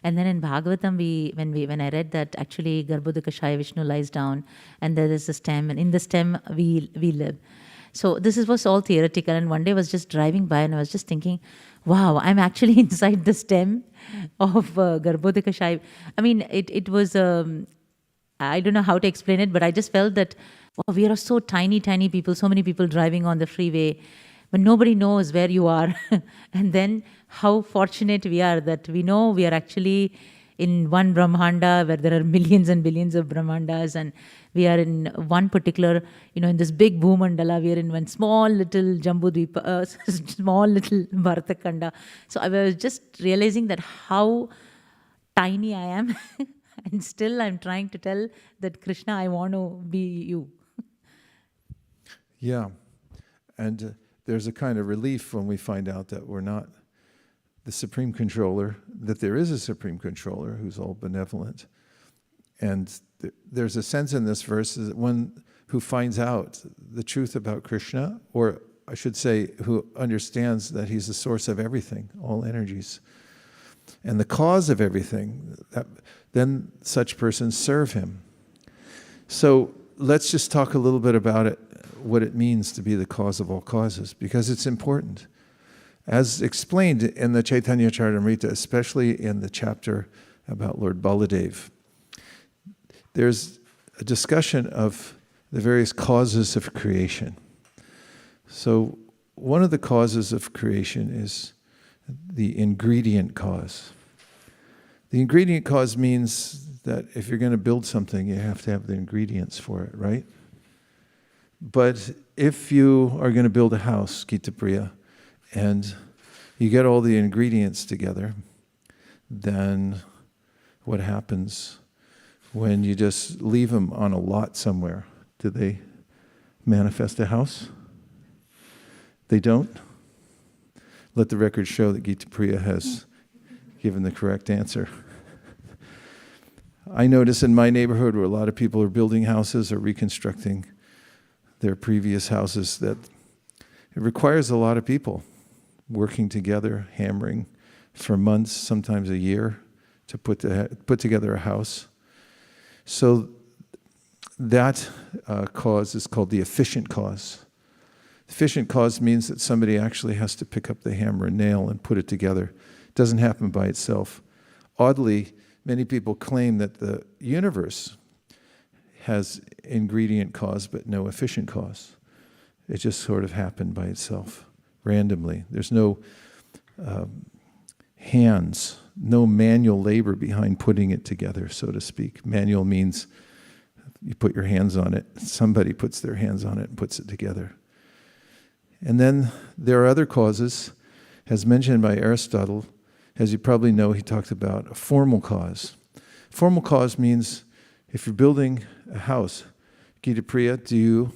and then in Bhagavatam when I read that actually Garbhodakashaya Vishnu lies down and there is a stem, and in the stem we live. So this was all theoretical, and one day I was just driving by and I was just thinking, wow, I'm actually inside the stem of Garbhodakashaya. I mean, it was. I don't know how to explain it, but I just felt that we are so tiny people, so many people driving on the freeway, but nobody knows where you are. And then how fortunate we are that we know we are actually in one Brahmanda where there are millions and billions of Brahmandas, and we are in one particular, in this big Bhumandala, we are in one small little Jambudvipa, small little Bharatakanda. So I was just realizing that how tiny I am. And still I'm trying to tell that Krishna, I want to be you. Yeah. And there's a kind of relief when we find out that we're not the Supreme Controller, that there is a Supreme Controller who's all benevolent. And there's a sense in this verse that one who finds out the truth about Krishna, or I should say, who understands that he's the source of everything, all energies, and the cause of everything, then such persons serve him. So let's just talk a little bit about it, what it means to be the cause of all causes, because it's important. As explained in the Chaitanya Charitamrita, especially in the chapter about Lord Baladev, there's a discussion of the various causes of creation. So one of the causes of creation is the ingredient cause. The ingredient cause means that if you're going to build something, you have to have the ingredients for it, right? But if you are going to build a house, Gita Priya, and you get all the ingredients together, then what happens when you just leave them on a lot somewhere? Do they manifest a house? They don't? Let the record show that Gita Priya has given the correct answer. I notice in my neighborhood where a lot of people are building houses or reconstructing their previous houses that it requires a lot of people working together, hammering for months, sometimes a year, to put together a house. So that cause is called the efficient cause. Efficient cause means that somebody actually has to pick up the hammer and nail and put it together. It doesn't happen by itself. Oddly, many people claim that the universe has ingredient cause but no efficient cause. It just sort of happened by itself, randomly. There's no hands, no manual labor behind putting it together, so to speak. Manual means you put your hands on it, somebody puts their hands on it and puts it together. And then there are other causes, as mentioned by Aristotle, As you probably know, he talked about a formal cause. Formal cause means if you're building a house, Gita Priya, do you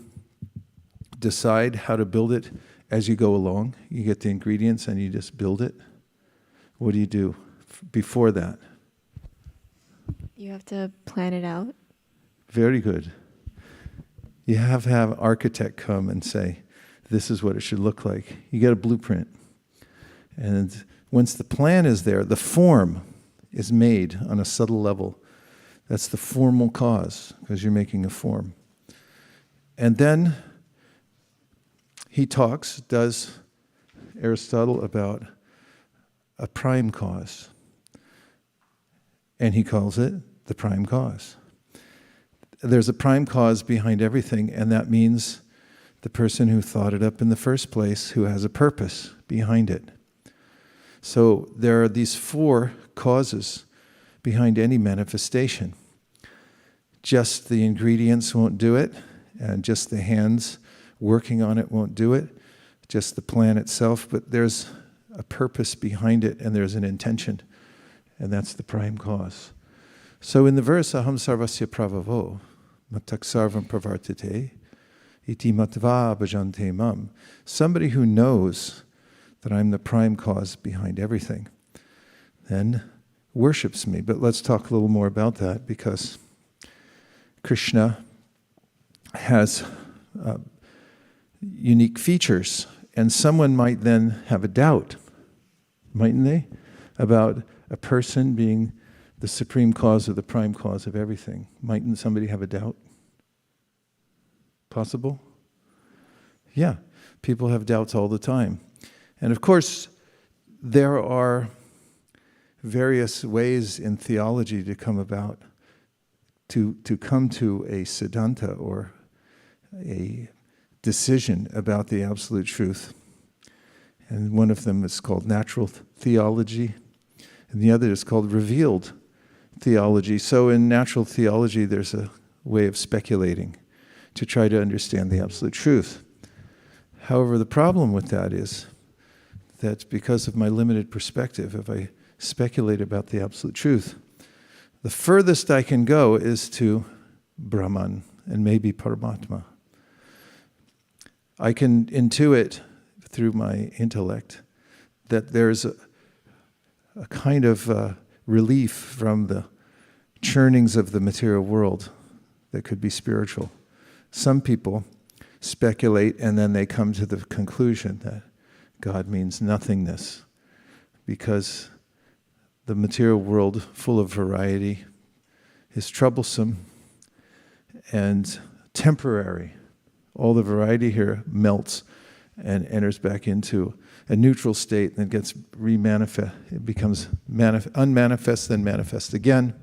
decide how to build it as you go along? You get the ingredients and you just build it? What do you do before that? You have to plan it out. Very good. You have to have an architect come and say, this is what it should look like. You get a blueprint. And once the plan is there, the form is made on a subtle level. That's the formal cause, because you're making a form. And then he does Aristotle, about a prime cause. And he calls it the prime cause. There's a prime cause behind everything, and that means the person who thought it up in the first place, who has a purpose behind it. So there are these 4 causes behind any manifestation. Just the ingredients won't do it, and just the hands working on it won't do it, just the plan itself, but there's a purpose behind it, and there's an intention, and that's the prime cause. So in the verse, Aham Sarvasya pravavo, matak sarvam pravartate, iti matva bhajante mam, somebody who knows that I'm the prime cause behind everything, then worships me. But let's talk a little more about that, because Krishna has unique features, and someone might then have a doubt, mightn't they, about a person being the supreme cause or the prime cause of everything. Mightn't somebody have a doubt? Possible? Yeah, people have doubts all the time. And of course, there are various ways in theology to come about, to come to a siddhanta, or a decision about the absolute truth. And one of them is called natural theology, and the other is called revealed theology. So in natural theology, there's a way of speculating to try to understand the absolute truth. However, the problem with that is that because of my limited perspective, if I speculate about the absolute truth, the furthest I can go is to Brahman and maybe Paramatma. I can intuit through my intellect that there's a kind of relief from the churnings of the material world that could be spiritual. Some people speculate and then they come to the conclusion that God means nothingness, because the material world, full of variety, is troublesome and temporary. All the variety here melts and enters back into a neutral state, and gets remanifest. It becomes unmanifest, then manifest again.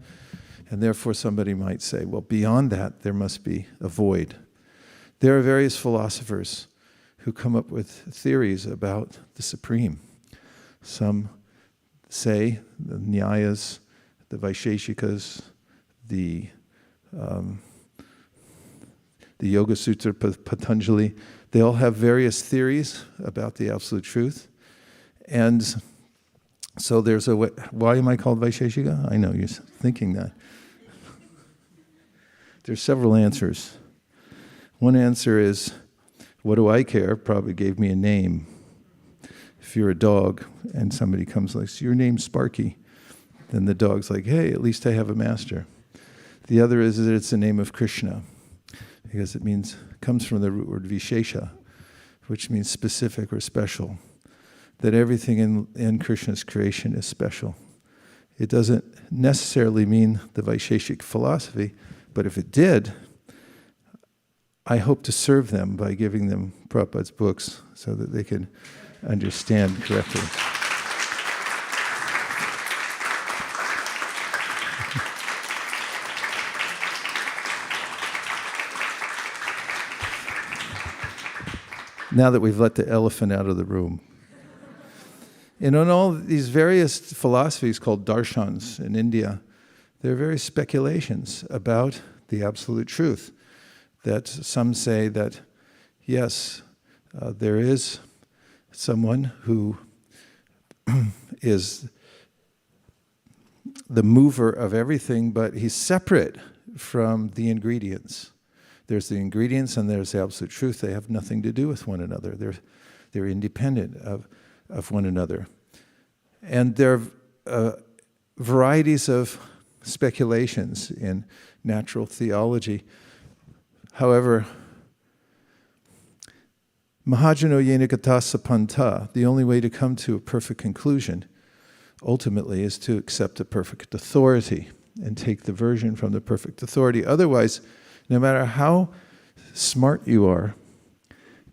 And therefore somebody might say, well, beyond that, there must be a void. There are various philosophers who come up with theories about the Supreme. Some say, the Nyayas, the Vaisesikas, the Yoga Sutra, Patanjali, they all have various theories about the absolute truth. And so there's a way. Why am I called Vaisesika? I know you're thinking that. There's several answers. One answer is, what do I care? Probably gave me a name. If you're a dog and somebody comes like, your name's Sparky, then the dog's like, hey, at least I have a master. The other is that it's the name of Krishna, because it comes from the root word vishesha, which means specific or special. That everything in Krishna's creation is special. It doesn't necessarily mean the Vaisheshik philosophy, but if it did, I hope to serve them by giving them Prabhupada's books so that they can understand correctly. Now that we've let the elephant out of the room. And on all these various philosophies called darshans in India, there are various speculations about the absolute truth. That some say that, yes, there is someone who is the mover of everything, but he's separate from the ingredients. There's the ingredients and there's the absolute truth. They have nothing to do with one another. They're independent of one another. And there are varieties of speculations in natural theology. However, Mahajano yena Katha sapanta, the only way to come to a perfect conclusion, ultimately, is to accept a perfect authority and take the version from the perfect authority. Otherwise, no matter how smart you are,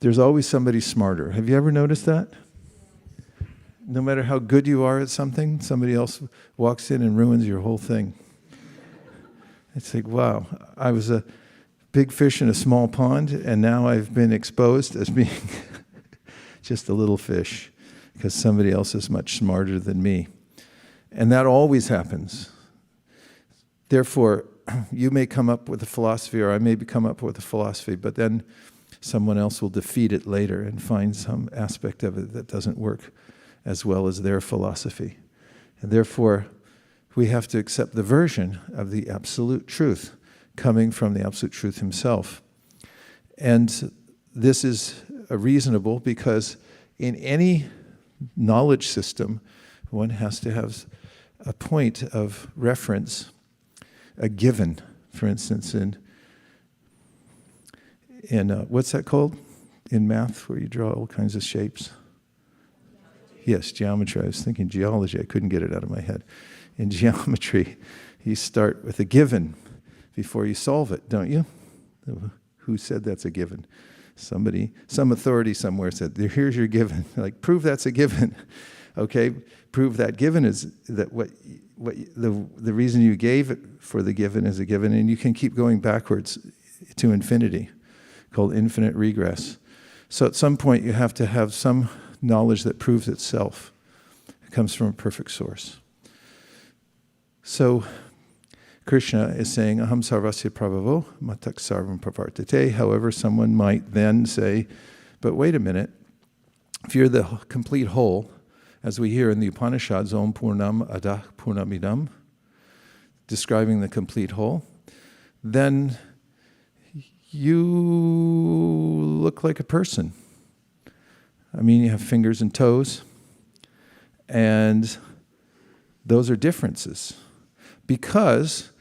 there's always somebody smarter. Have you ever noticed that? No matter how good you are at something, somebody else walks in and ruins your whole thing. It's like, wow, I was a big fish in a small pond, and now I've been exposed as being just a little fish because somebody else is much smarter than me. And that always happens. Therefore, you may come up with a philosophy, or I may come up with a philosophy, but then someone else will defeat it later and find some aspect of it that doesn't work as well as their philosophy. And therefore, we have to accept the version of the absolute truth coming from the absolute truth himself. And this is reasonable because in any knowledge system, one has to have a point of reference, a given. For instance, in what's that called in math, where you draw all kinds of shapes? Yes, geometry. I was thinking geology. I couldn't get it out of my head. In geometry, you start with a given before you solve it, don't you? Who said that's a given? Somebody, some authority somewhere said, here's your given. Like, prove that's a given. Okay, prove that given is that what the reason you gave it for the given is a given, and you can keep going backwards to infinity, called infinite regress. So at some point you have to have some knowledge that proves itself. It comes from a perfect source. So Krishna is saying, Aham Sarvasya prabhavo matak sarvam pravartate. However, someone might then say, but wait a minute, if you're the complete whole, as we hear in the Upanishads, Om Purnam Adah Purnamidam, describing the complete whole, then you look like a person. I mean, you have fingers and toes, and those are differences. Because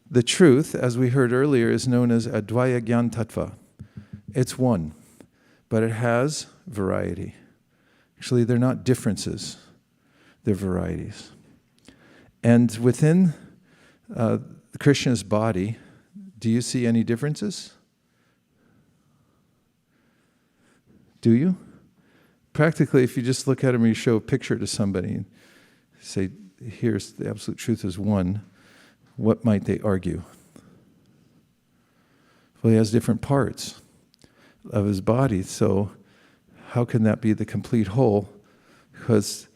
the truth, as we heard earlier, is known as Advaya Gyan Tattva. It's one, but it has variety. Actually, they're not differences, they're varieties. And within Krishna's body, do you see any differences? Do you? Practically, if you just look at him and you show a picture to somebody and say, here's the absolute truth is one, what might they argue? Well, he has different parts of his body, so how can that be the complete whole? Because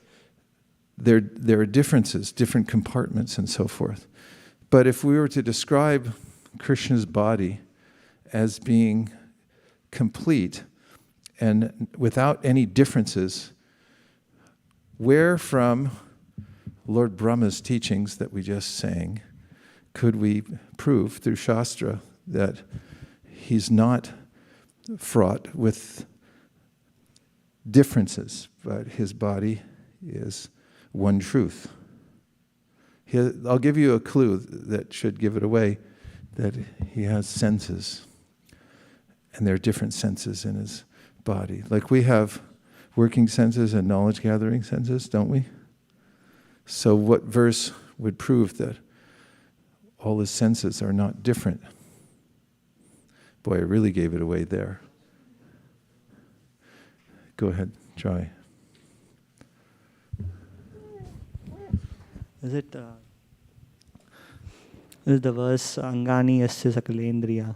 there are differences, different compartments and so forth. But if we were to describe Krishna's body as being complete and without any differences, where from Lord Brahma's teachings that we just sang could we prove through Shastra that he's not fraught with differences, but his body is one truth? I'll give you a clue that should give it away, that he has senses, and there are different senses in his body. Like we have working senses and knowledge-gathering senses, don't we? So what verse would prove that all his senses are not different? Boy, I really gave it away there. Go ahead, try. Is it the verse Angani Yasya Sakalendriya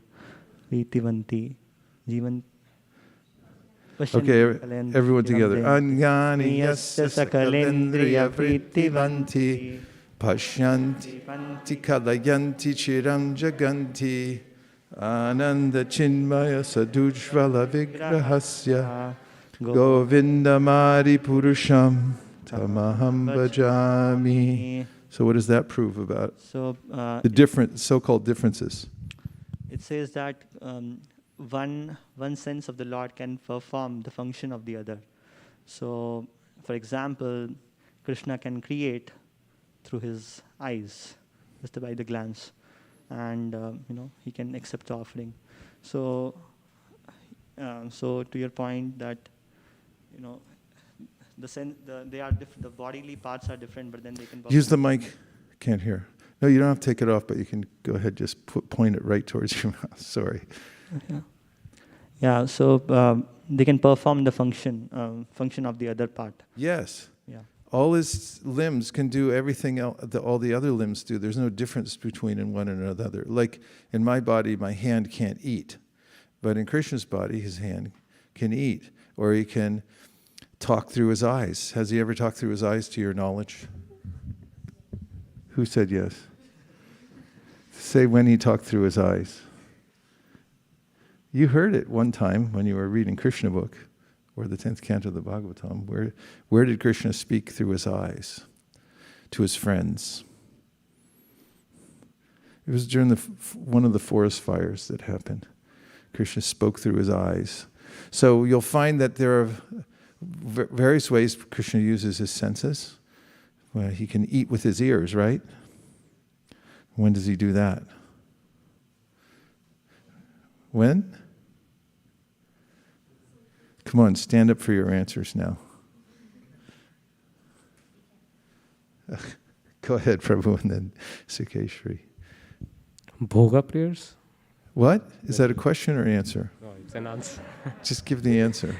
Pritivanti Jivan? Okay, everyone together. Angani yasya sakalendriya pritivanti pashyanti kalayanti chiram jaganti ananda chinmaya sadujvala vigrahasya govindamari purusham tamaham bhajami. So what does that prove about So the different so-called differences? it says that one sense of the Lord can perform the function of the other. So, for example, Krishna can create through his eyes, just by the glance, and he can accept the offering. So, so to your point that the bodily parts are different, but then they can Use the mic. Can't hear. No, you don't have to take it off, but you can go ahead. Just point it right towards your mouth. Sorry. Yeah. So they can perform the function of the other part. Yes. Yeah. All his limbs can do everything all the other limbs do. There's no difference between one and another. Like in my body, my hand can't eat. But in Krishna's body, his hand can eat. Or he can talk through his eyes. Has he ever talked through his eyes to your knowledge? Who said yes? Say when he talked through his eyes. You heard it one time when you were reading Krishna book, or the 10th canto of the Bhagavatam. Where did Krishna speak through his eyes to his friends? It was during one of the forest fires that happened. Krishna spoke through his eyes. So you'll find that there are various ways Krishna uses his senses. Well, he can eat with his ears, right? When does he do that? When? Come on, stand up for your answers now. Go ahead, Prabhu, and then Sukeshri. Bhoga prayers? What? Is that a question or an answer? No, it's an answer. Just give the answer.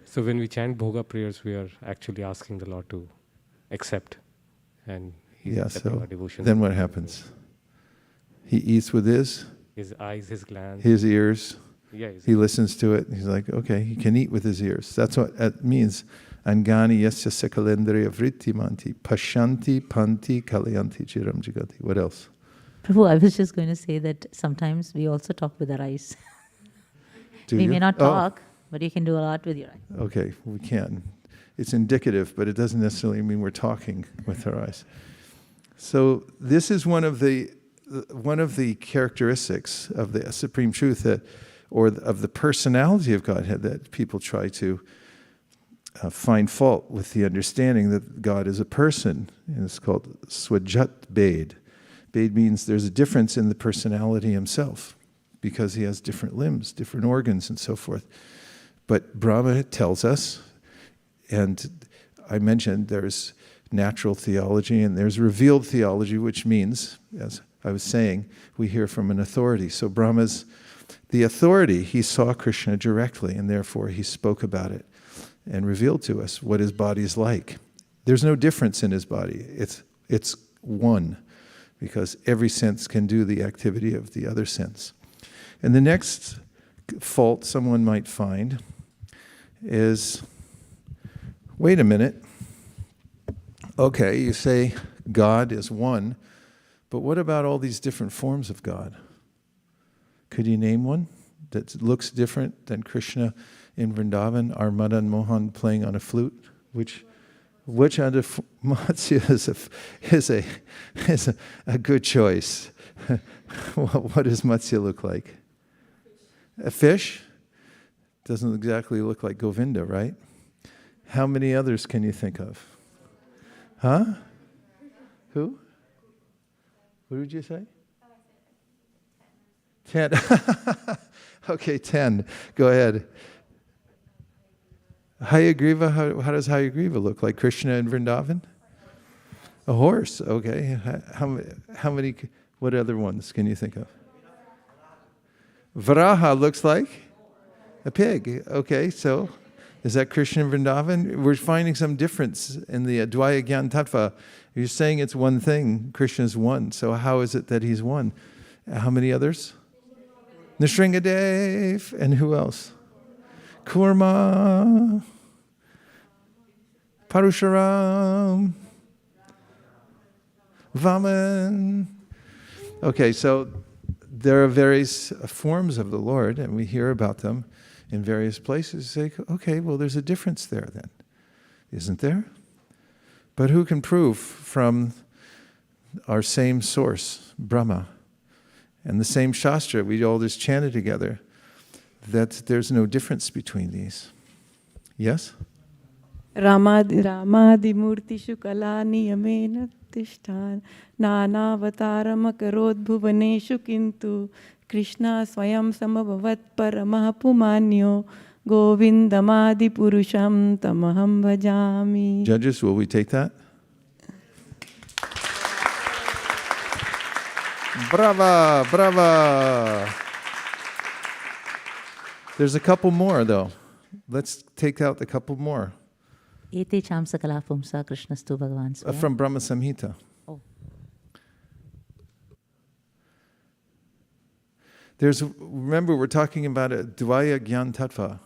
So when we chant Bhoga prayers, we are actually asking the Lord to accept. And He's accepting our devotion. Then what happens? He eats with his eyes, his glands, his ears. Yeah, he listens to it. He's like, okay, he can eat with his ears. That's what it means. Angani yasya sakalendriya vritti manti pashanti panti kalayanti chiram jagati. What else? Prabhu, I was just going to say that sometimes we also talk with our eyes. We may not talk, but you can do a lot with your eyes. Okay, we can. It's indicative, but it doesn't necessarily mean we're talking with our eyes. So this is one of the characteristics of the Supreme Truth of the personality of Godhead that people try to find fault with the understanding that God is a person. And it's called Swajat Bhed. Bhed means there's a difference in the personality himself because he has different limbs, different organs, and so forth. But Brahma tells us, and I mentioned there's natural theology and there's revealed theology, which means, as I was saying, we hear from an authority. So Brahma's the authority. He saw Krishna directly, and therefore he spoke about it and revealed to us what his body is like. There's no difference in his body. It's one, because every sense can do the activity of the other sense. And the next fault someone might find is, wait a minute, okay, you say God is one, but what about all these different forms of God? Could you name one that looks different than Krishna in Vrindavan, or Madan Mohan playing on a flute? Which under Matsya is a good choice? What does Matsya look like? A fish? Doesn't exactly look like Govinda, right? How many others can you think of? Huh? Who? What did you say? 10. Okay, 10. Go ahead. Hayagriva, how does Hayagriva look like? Krishna in Vrindavan? A horse, okay. How many, what other ones can you think of? Varaha looks like a pig. Okay, so is that Krishna in Vrindavan? We're finding some difference in the Advaya Gyan Tattva. You're saying it's one thing, Krishna's one. So how is it that he's one? How many others? Nrsingadev, and who else? Kurma, Parusharam, Vaman. Okay, so there are various forms of the Lord, and we hear about them in various places. Say, okay, well, there's a difference there then, isn't there? But who can prove from our same source, Brahma, and the same Shastra, we all just chanted together, that there's no difference between these? Yes? Ramadi murtishu kala niyamena tishtan nanavataram akarod bhuvaneshu kintu Krishna swayam samabhavat paramah pumanyo govindamadi purusham tamaham bhajami. Judges, will we take that? Brava, brava. There's a couple more, though. Let's take out a couple more. Ete cham sakala pumsa Krishnastu Bhagavan Swayam. From Brahma Samhita. Oh. Remember, we're talking about a Dvaya Gyan Tattva.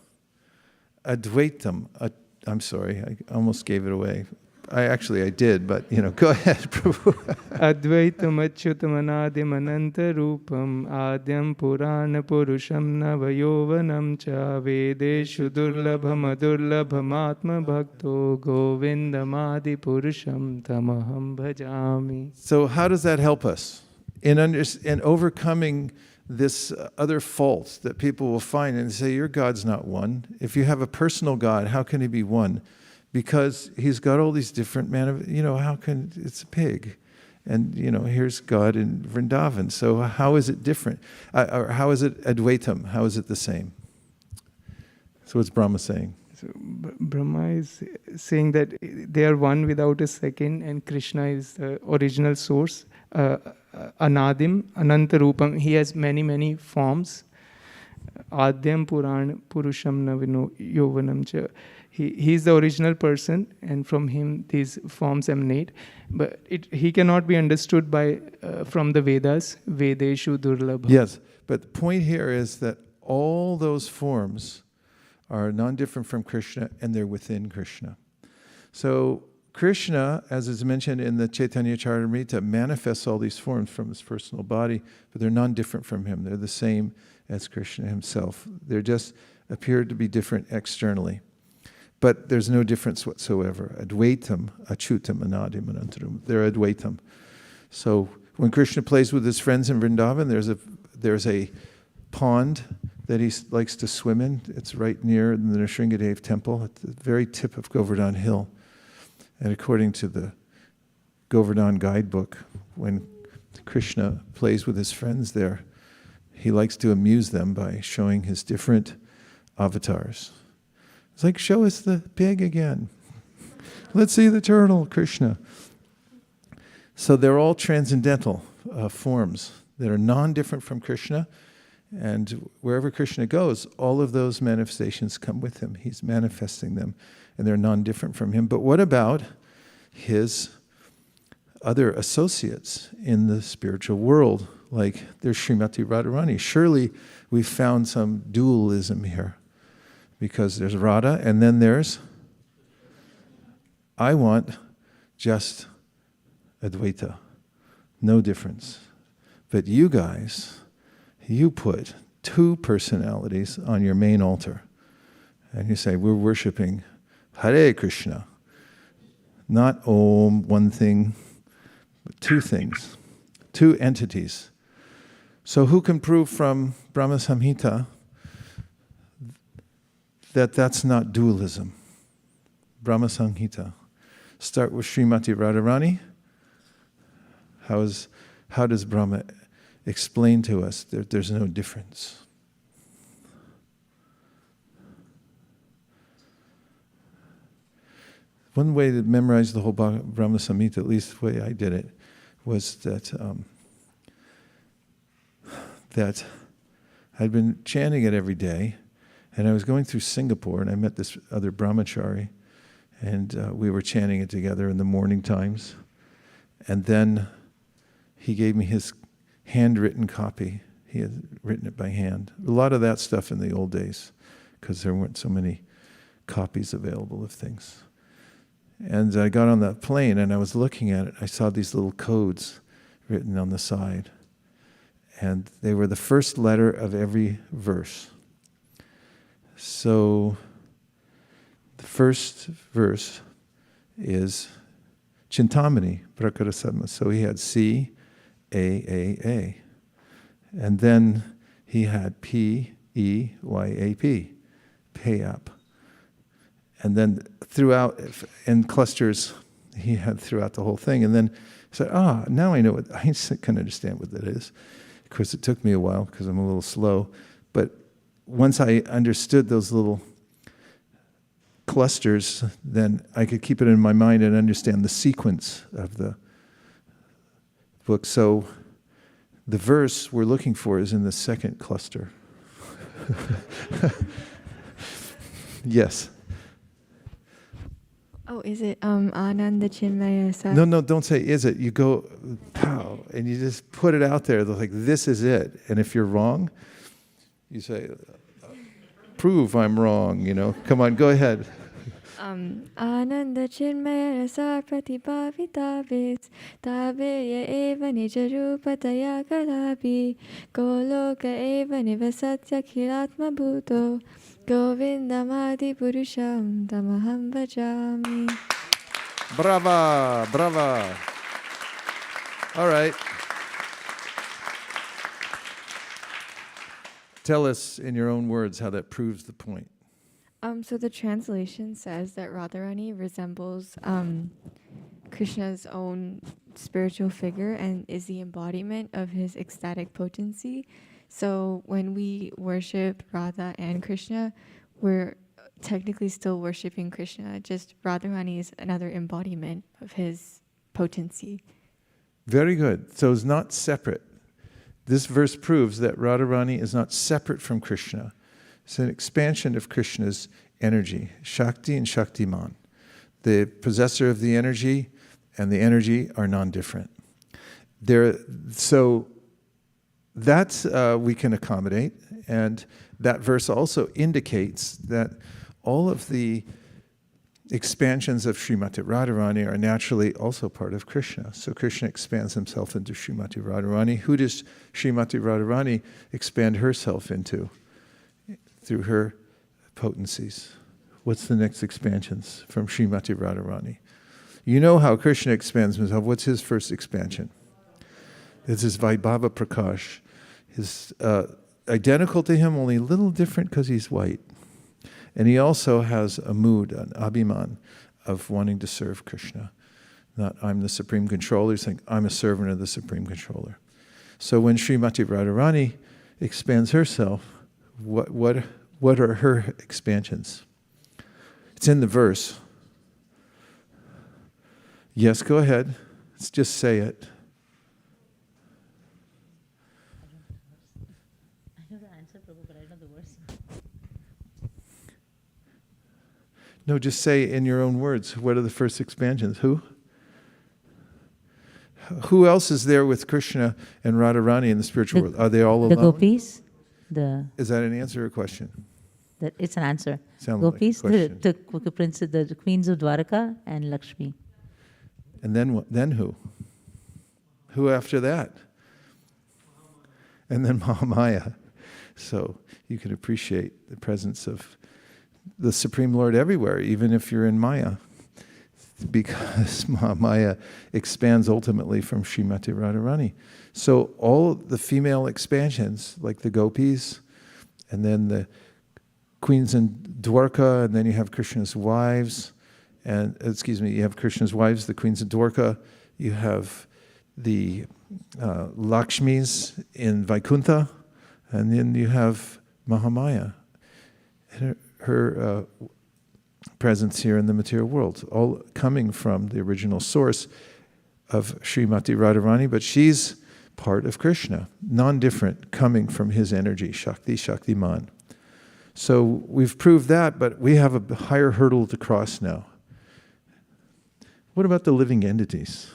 Advaitam. I'm sorry, I almost gave it away. I did, but go ahead, Prabhu. Advaitam achyutam anadim ananta rupam adyam purana purusham navayovanam cha vedeshu durlabham adurlabham atma bhakto govindamadi purusham tamaham bhajami. So how does that help us in overcoming this other fault that people will find and say, your God's not one? If you have a personal God, how can he be one? Because he's got all these different it's a pig. And, here's God in Vrindavan. So how is it different? Or how is it Advaitam? How is it the same? So what's Brahma saying? So Brahma is saying that they are one without a second, and Krishna is the original source. Anadim, Anantarupam, he has many, many forms. Adyam Puran Purusham Navino Yovanam cha. He is the original person, and from him these forms emanate. But he cannot be understood from the Vedas. Vedeshu Durlabha. Yes, but the point here is that all those forms are non-different from Krishna, and they're within Krishna. So Krishna, as is mentioned in the Chaitanya Charitamrita, manifests all these forms from his personal body, but they're non-different from him. They're the same as Krishna himself. They just appear to be different externally. But there's no difference whatsoever. Advaitam, Achyutam, Anadim, Anantaram. They're Advaitam. So when Krishna plays with his friends in Vrindavan, there's a pond that he likes to swim in. It's right near the Nrsingadev temple at the very tip of Govardhan Hill. And according to the Govardhan guidebook, when Krishna plays with his friends there, he likes to amuse them by showing his different avatars. It's like, show us the pig again. Let's see the turtle, Krishna. So they're all transcendental forms that are non-different from Krishna. And wherever Krishna goes, all of those manifestations come with him. He's manifesting them, and they're non-different from him. But what about his other associates in the spiritual world? Like there's Srimati Radharani. Surely we've found some dualism here. Because there's Radha, and then there's, I want just Advaita. No difference. But you guys, you put two personalities on your main altar. And you say, we're worshiping Hare Krishna. Not Om, one thing, but two things. Two entities. So who can prove from Brahma Samhita that that's not dualism? Brahma Samhita. Start with Srimati Radharani. How does Brahma explain to us that there's no difference? One way to memorize the whole Brahma Samhita, at least the way I did it, was that that I'd been chanting it every day. And I was going through Singapore, and I met this other brahmachari, and we were chanting it together in the morning times. And then he gave me his handwritten copy. He had written it by hand. A lot of that stuff in the old days, because there weren't so many copies available of things. And I got on that plane, and I was looking at it. I saw these little codes written on the side. And they were the first letter of every verse. So the first verse is Chintamani, Prakarasamma. So he had C, A. And then he had P, E, Y, A, P, pay up. And then throughout, in clusters, he had throughout the whole thing. And then he said, now I know what, I can understand what that is. Of course, it took me a while because I'm a little slow. But once I understood those little clusters, then I could keep it in my mind and understand the sequence of the book. So the verse we're looking for is in the second cluster. Yes. Oh, is it Ananda Chinmaya Sat? No, don't say is it. You go, pow, and you just put it out there. They're like, this is it. And if you're wrong, you say, prove I'm wrong, Come on, go ahead. Ananda Chinmaya Rasa Pratibhavita Vis Taveya Eva Nijarupataya Kalapi Goloka Eva Nivasatya Khilatma Bhuto Govindamadi Purusham Tamaham Bhajami. Brava. All right. Tell us in your own words how that proves the point. So the translation says that Radharani resembles Krishna's own spiritual figure and is the embodiment of his ecstatic potency. So when we worship Radha and Krishna, we're technically still worshiping Krishna. Just Radharani is another embodiment of his potency. Very good. So it's not separate. This verse proves that Radharani is not separate from Krishna. It's an expansion of Krishna's energy, Shakti and Shaktiman. The possessor of the energy and the energy are non-different. So that's we can accommodate, and that verse also indicates that all of the expansions of Srimati Radharani are naturally also part of Krishna. So Krishna expands himself into Srimati Radharani. Who does Srimati Radharani expand herself into? Through her potencies. What's the next expansions from Srimati Radharani? You know how Krishna expands himself. What's his first expansion? It's his Vaibhava Prakash. His identical to him, only a little different because he's white. And he also has a mood, an abhiman, of wanting to serve Krishna. Not I'm the Supreme Controller, he's saying I'm a servant of the Supreme Controller. So when Srimati Radharani expands herself, what are her expansions? It's in the verse. Yes, go ahead. Let's just say it. I know the answer, Prabhu, but I know the verse. No, just say in your own words. What are the first expansions? Who? Who else is there with Krishna and Radharani in the spiritual world? Are they all alone? The gopis. Is that an answer or a question? It's an answer. Sounds Gopis, like a the queens of Dwaraka and Lakshmi. And then who? Who after that? And then Mahamaya. So you can appreciate the presence of the Supreme Lord everywhere, even if you're in Maya, because Mahamaya expands ultimately from Srimati Radharani. So all the female expansions, like the gopis, and then the queens in Dwarka, and then you have Krishna's wives, you have Krishna's wives, the queens in Dwarka, you have the Lakshmis in Vaikuntha, and then you have Mahamaya, and her presence here in the material world, all coming from the original source of Srimati Radharani, but she's part of Krishna, non-different, coming from his energy, Shakti, Shaktiman. So we've proved that, but we have a higher hurdle to cross now. What about the living entities?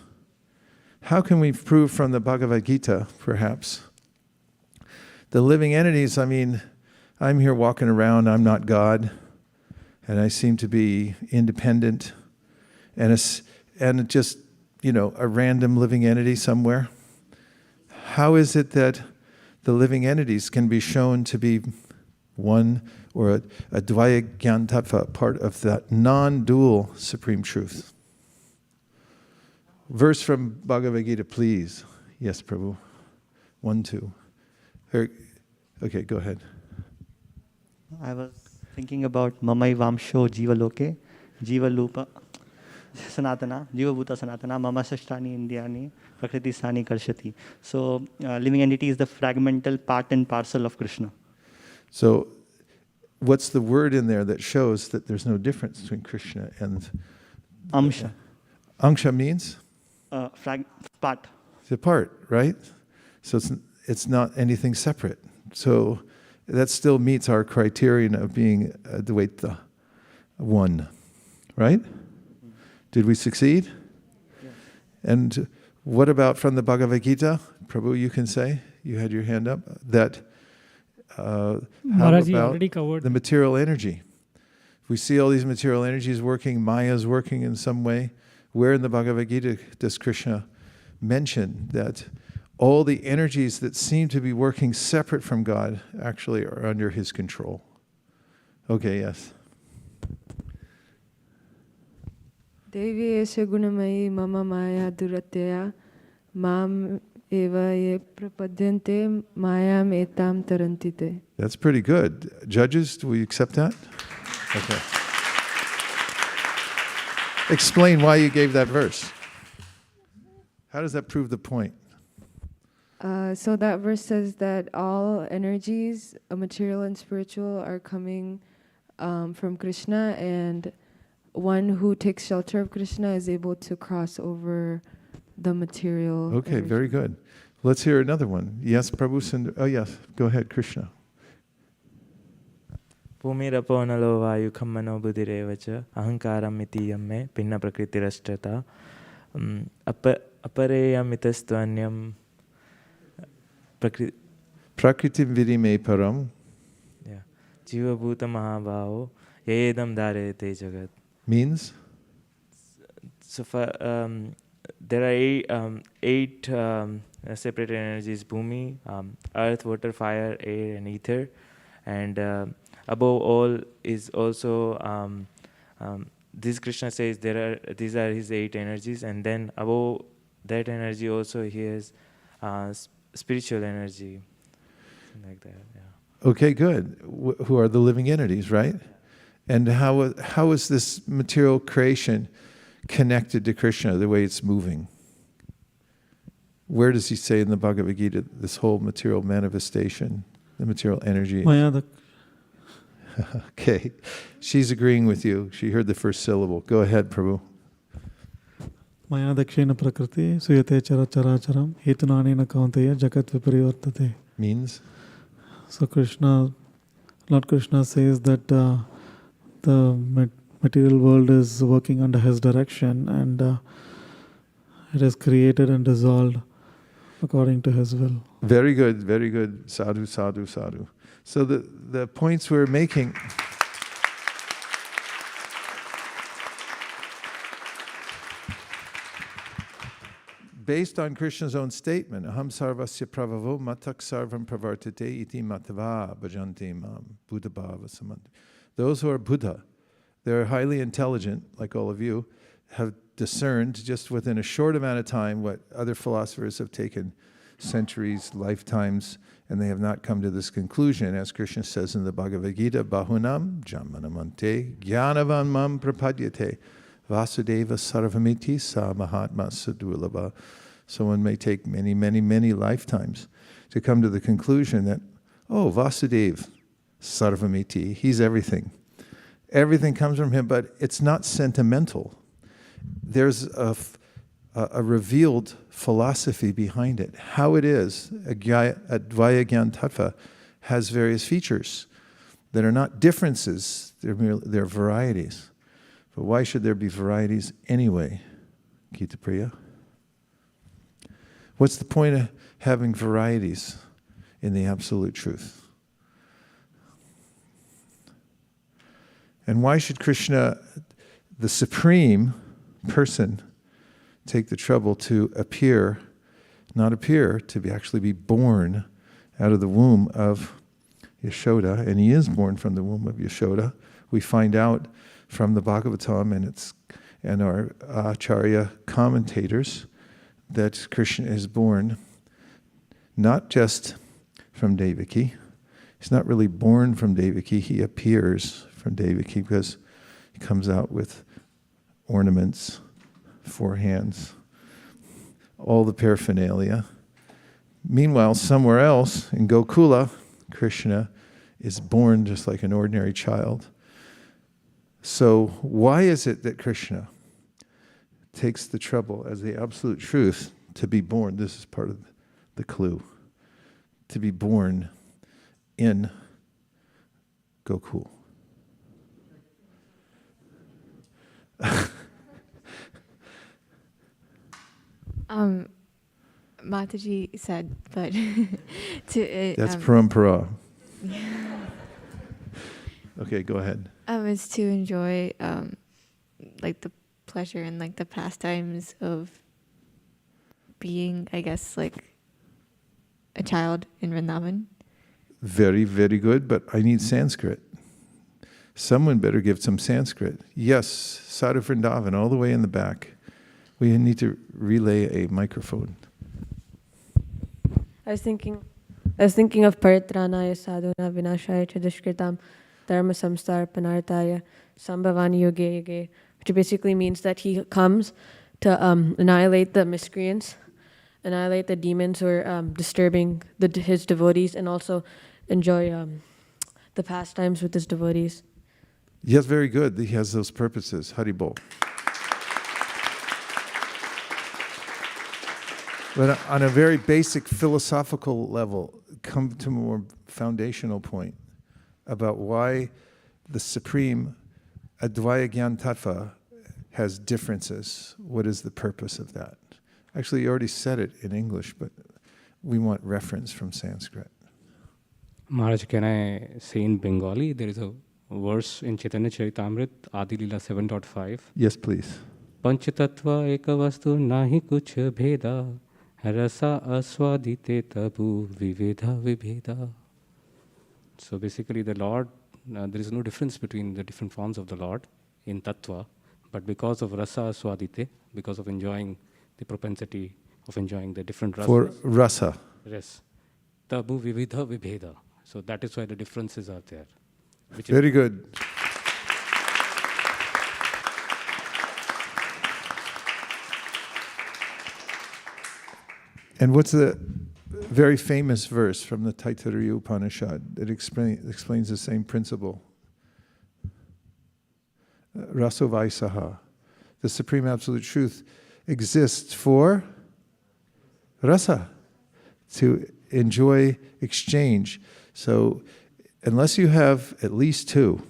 How can we prove from the Bhagavad Gita, perhaps? The living entities, I'm here walking around, I'm not God, and I seem to be independent, and just, a random living entity somewhere. How is it that the living entities can be shown to be one or a Dvaya Gyan Tattva, part of that non-dual supreme truth? Verse from Bhagavad Gita, please. Yes, Prabhu. 1, 2. Okay, go ahead. I was thinking about Mamai Vamsho Jiva Loke, Jiva Lupa Sanatana, Jiva Bhuta Sanatana, Mama Sashtani Indiani, Prakriti Sani Karshati. So, living entity is the fragmental part and parcel of Krishna. So, what's the word in there that shows that there's no difference between Krishna and Amsha? Amsha means? Part. It's a part, right? So it's not anything separate. So that still meets our criterion of being Advaita, one, right? Did we succeed? Yes. And what about from the Bhagavad Gita? Prabhu, you can say, you had your hand up, that how Maharaji about already covered the material energy? If we see all these material energies working, Maya is working in some way, where in the Bhagavad Gita does Krishna mention that all the energies that seem to be working separate from God actually are under His control? Okay, yes. Devi esha gunamayi mama maya duratya mam eva ye prapadyante mayam etam tarantite. That's pretty good. Judges, do we accept that? Okay. Explain why you gave that verse. How does that prove the point? So that verse says that all energies, material and spiritual, are coming from Krishna, and one who takes shelter of Krishna is able to cross over the material. Okay, energy. very good. Let's hear another one. Yes, Prabhu Sundar. Oh, yes. Go ahead, Krishna. Pumirappo nalo vayu kammano buddhirevacha ahankaram iti yamme pinna prakritirashtata apareyam itastvanyam Prakritim vidime param. Yeah. Jiva bhuta mahabhavo yayedam dharete jagat. Means? So there are eight separate energies: Bhumi, earth, water, fire, air, and ether. And above all is also this Krishna says these are his 8 energies, and then above that energy also he has spiritual energy, like that. Yeah. Okay, good. Who are the living entities, right? And how is this material creation connected to Krishna, the way it's moving? Where does he say in the Bhagavad Gita this whole material manifestation, the material energy? Okay, she's agreeing with you. She heard the first syllable. Go ahead, Prabhu. Maya dakshena prakriti suyate chara characharam hetunanena kaunteya jagat viparivartate. Means? So Lord Krishna says that the material world is working under his direction, and it is created and dissolved according to his will. Very good, very good. Sadhu, sadhu, sadhu. So the points we're making... based on Krishna's own statement, Aham Sarvasya pravavo matak sarvam pravartate iti matava bhajanti mam Buddha bhava samant. Those who are Buddha, they're highly intelligent, like all of you, have discerned just within a short amount of time what other philosophers have taken centuries, lifetimes, and they have not come to this conclusion. As Krishna says in the Bhagavad Gita, Bahunam Janmanamante Jnanavan Mam Prapadyate Vasudeva Sarvamiti Sa Mahatma Sadulabha. Someone may take many, many, many lifetimes to come to the conclusion that, oh, Vasudeva Sarvamiti, he's everything. Everything comes from him, but it's not sentimental. There's a revealed philosophy behind it. How it is, Advaya Gyan Tattva has various features that are not differences, they're varieties. But why should there be varieties anyway, Gita Priya? What's the point of having varieties in the absolute truth? And why should Krishna, the supreme person, take the trouble to actually be born out of the womb of Yashoda? And he is born from the womb of Yashoda. We find out from the Bhagavatam, and and our Acharya commentators that Krishna is born not just from Devaki. He's not really born from Devaki. He appears from Devaki because he comes out with ornaments, 4 hands, all the paraphernalia. Meanwhile, somewhere else in Gokula, Krishna is born just like an ordinary child. So why is it that Krishna takes the trouble as the absolute truth to be born? This is part of the clue. To be born in Gokul. Mataji said, but that's parampara. Okay, go ahead. Is to enjoy like the pleasure and like the pastimes of being, I guess, like a child in Vrindavan. Very, very good, but I need Sanskrit. Someone better give some Sanskrit. Yes, Sadhu Vrindavan, all the way in the back. We need to relay a microphone. I was thinking of Paritranaya Sadhuna Vinashaya Chadushkritam Dharma Samstar Panartaya Sambhavani Yoge Yoge, which basically means that he comes to annihilate the miscreants, annihilate the demons who are disturbing his devotees, and also enjoy the pastimes with his devotees. Yes, very good. He has those purposes. Haribol. But on a very basic philosophical level, come to a more foundational point about why the Supreme Advaya Gyan Tattva has differences. What is the purpose of that? Actually, you already said it in English, but we want reference from Sanskrit. Maharaj, can I say in Bengali? There is a verse in Chaitanya Charitamrit, Adi Lila 7.5. Yes, please. Panchatattva ekavastu nahi kuch bheda rasa aswadite tabu vivedha vibheda. So basically the Lord, there is no difference between the different forms of the Lord in tattva, but because of rasa aswadite, because of enjoying the propensity of enjoying the different rasas. For rasa. Yes. Tabu vividha vibheda. So that is why the differences are there. Very good. And what's the very famous verse from the Taittiriya Upanishad that explains the same principle? Raso Vaisaha. The Supreme Absolute Truth exists for rasa, to enjoy exchange. So unless you have at least 2,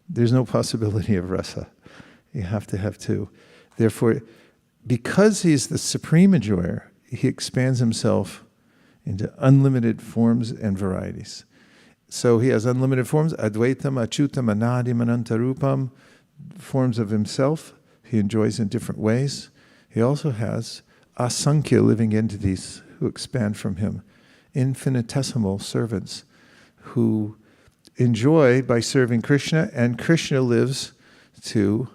there's no possibility of rasa. You have to have 2. Therefore, because he's the supreme enjoyer, he expands himself into unlimited forms and varieties. So he has unlimited forms, Advaitam, Achutam, Anadim, Anantarupam, forms of himself he enjoys in different ways. He also has asankhya living entities who expand from him, infinitesimal servants who enjoy by serving Krishna, and Krishna lives to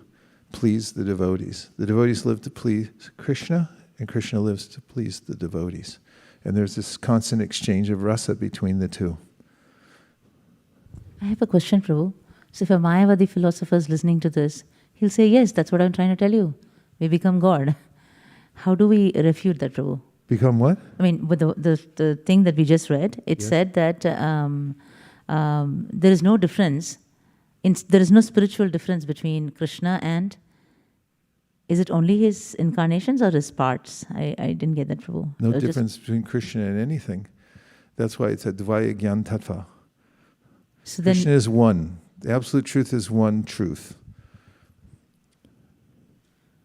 please the devotees. The devotees live to please Krishna, and Krishna lives to please the devotees. And there's this constant exchange of rasa between the two. I have a question, Prabhu. So if a Mayavadi philosopher is listening to this, he'll say, yes, that's what I'm trying to tell you. We become God. How do we refute that, Prabhu? Become what? I mean, with the thing that we just read, it said that there is no difference, there is no spiritual difference between Krishna and, is it only his incarnations or his parts? I didn't get that, Prabhu. No difference between Krishna and anything. That's why it's a Dvaya Gyan Tattva. So Krishna is one. The absolute truth is one truth.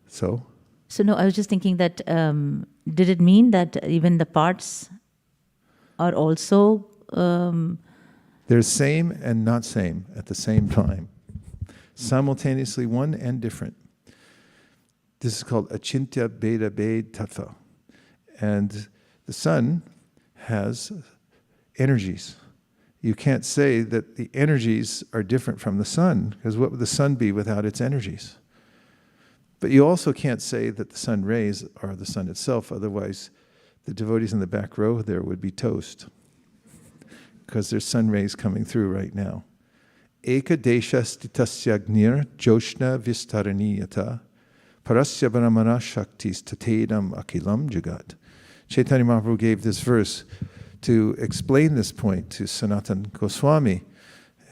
So no, I was just thinking that, did it mean that even the parts are also... they're same and not same at the same time. Simultaneously one and different. This is called Achintya Beda Bed Tattva. And the sun has energies. You can't say that the energies are different from the sun, because what would the sun be without its energies? But you also can't say that the sun rays are the sun itself, otherwise the devotees in the back row there would be toast, because there's sun rays coming through right now. Eka desha stitasyagner joshna vistaraniyata parasya brahmana shaktis tatedam akilam jagat. Chaitanya Mahaprabhu gave this verse to explain this point to Sanatana Goswami,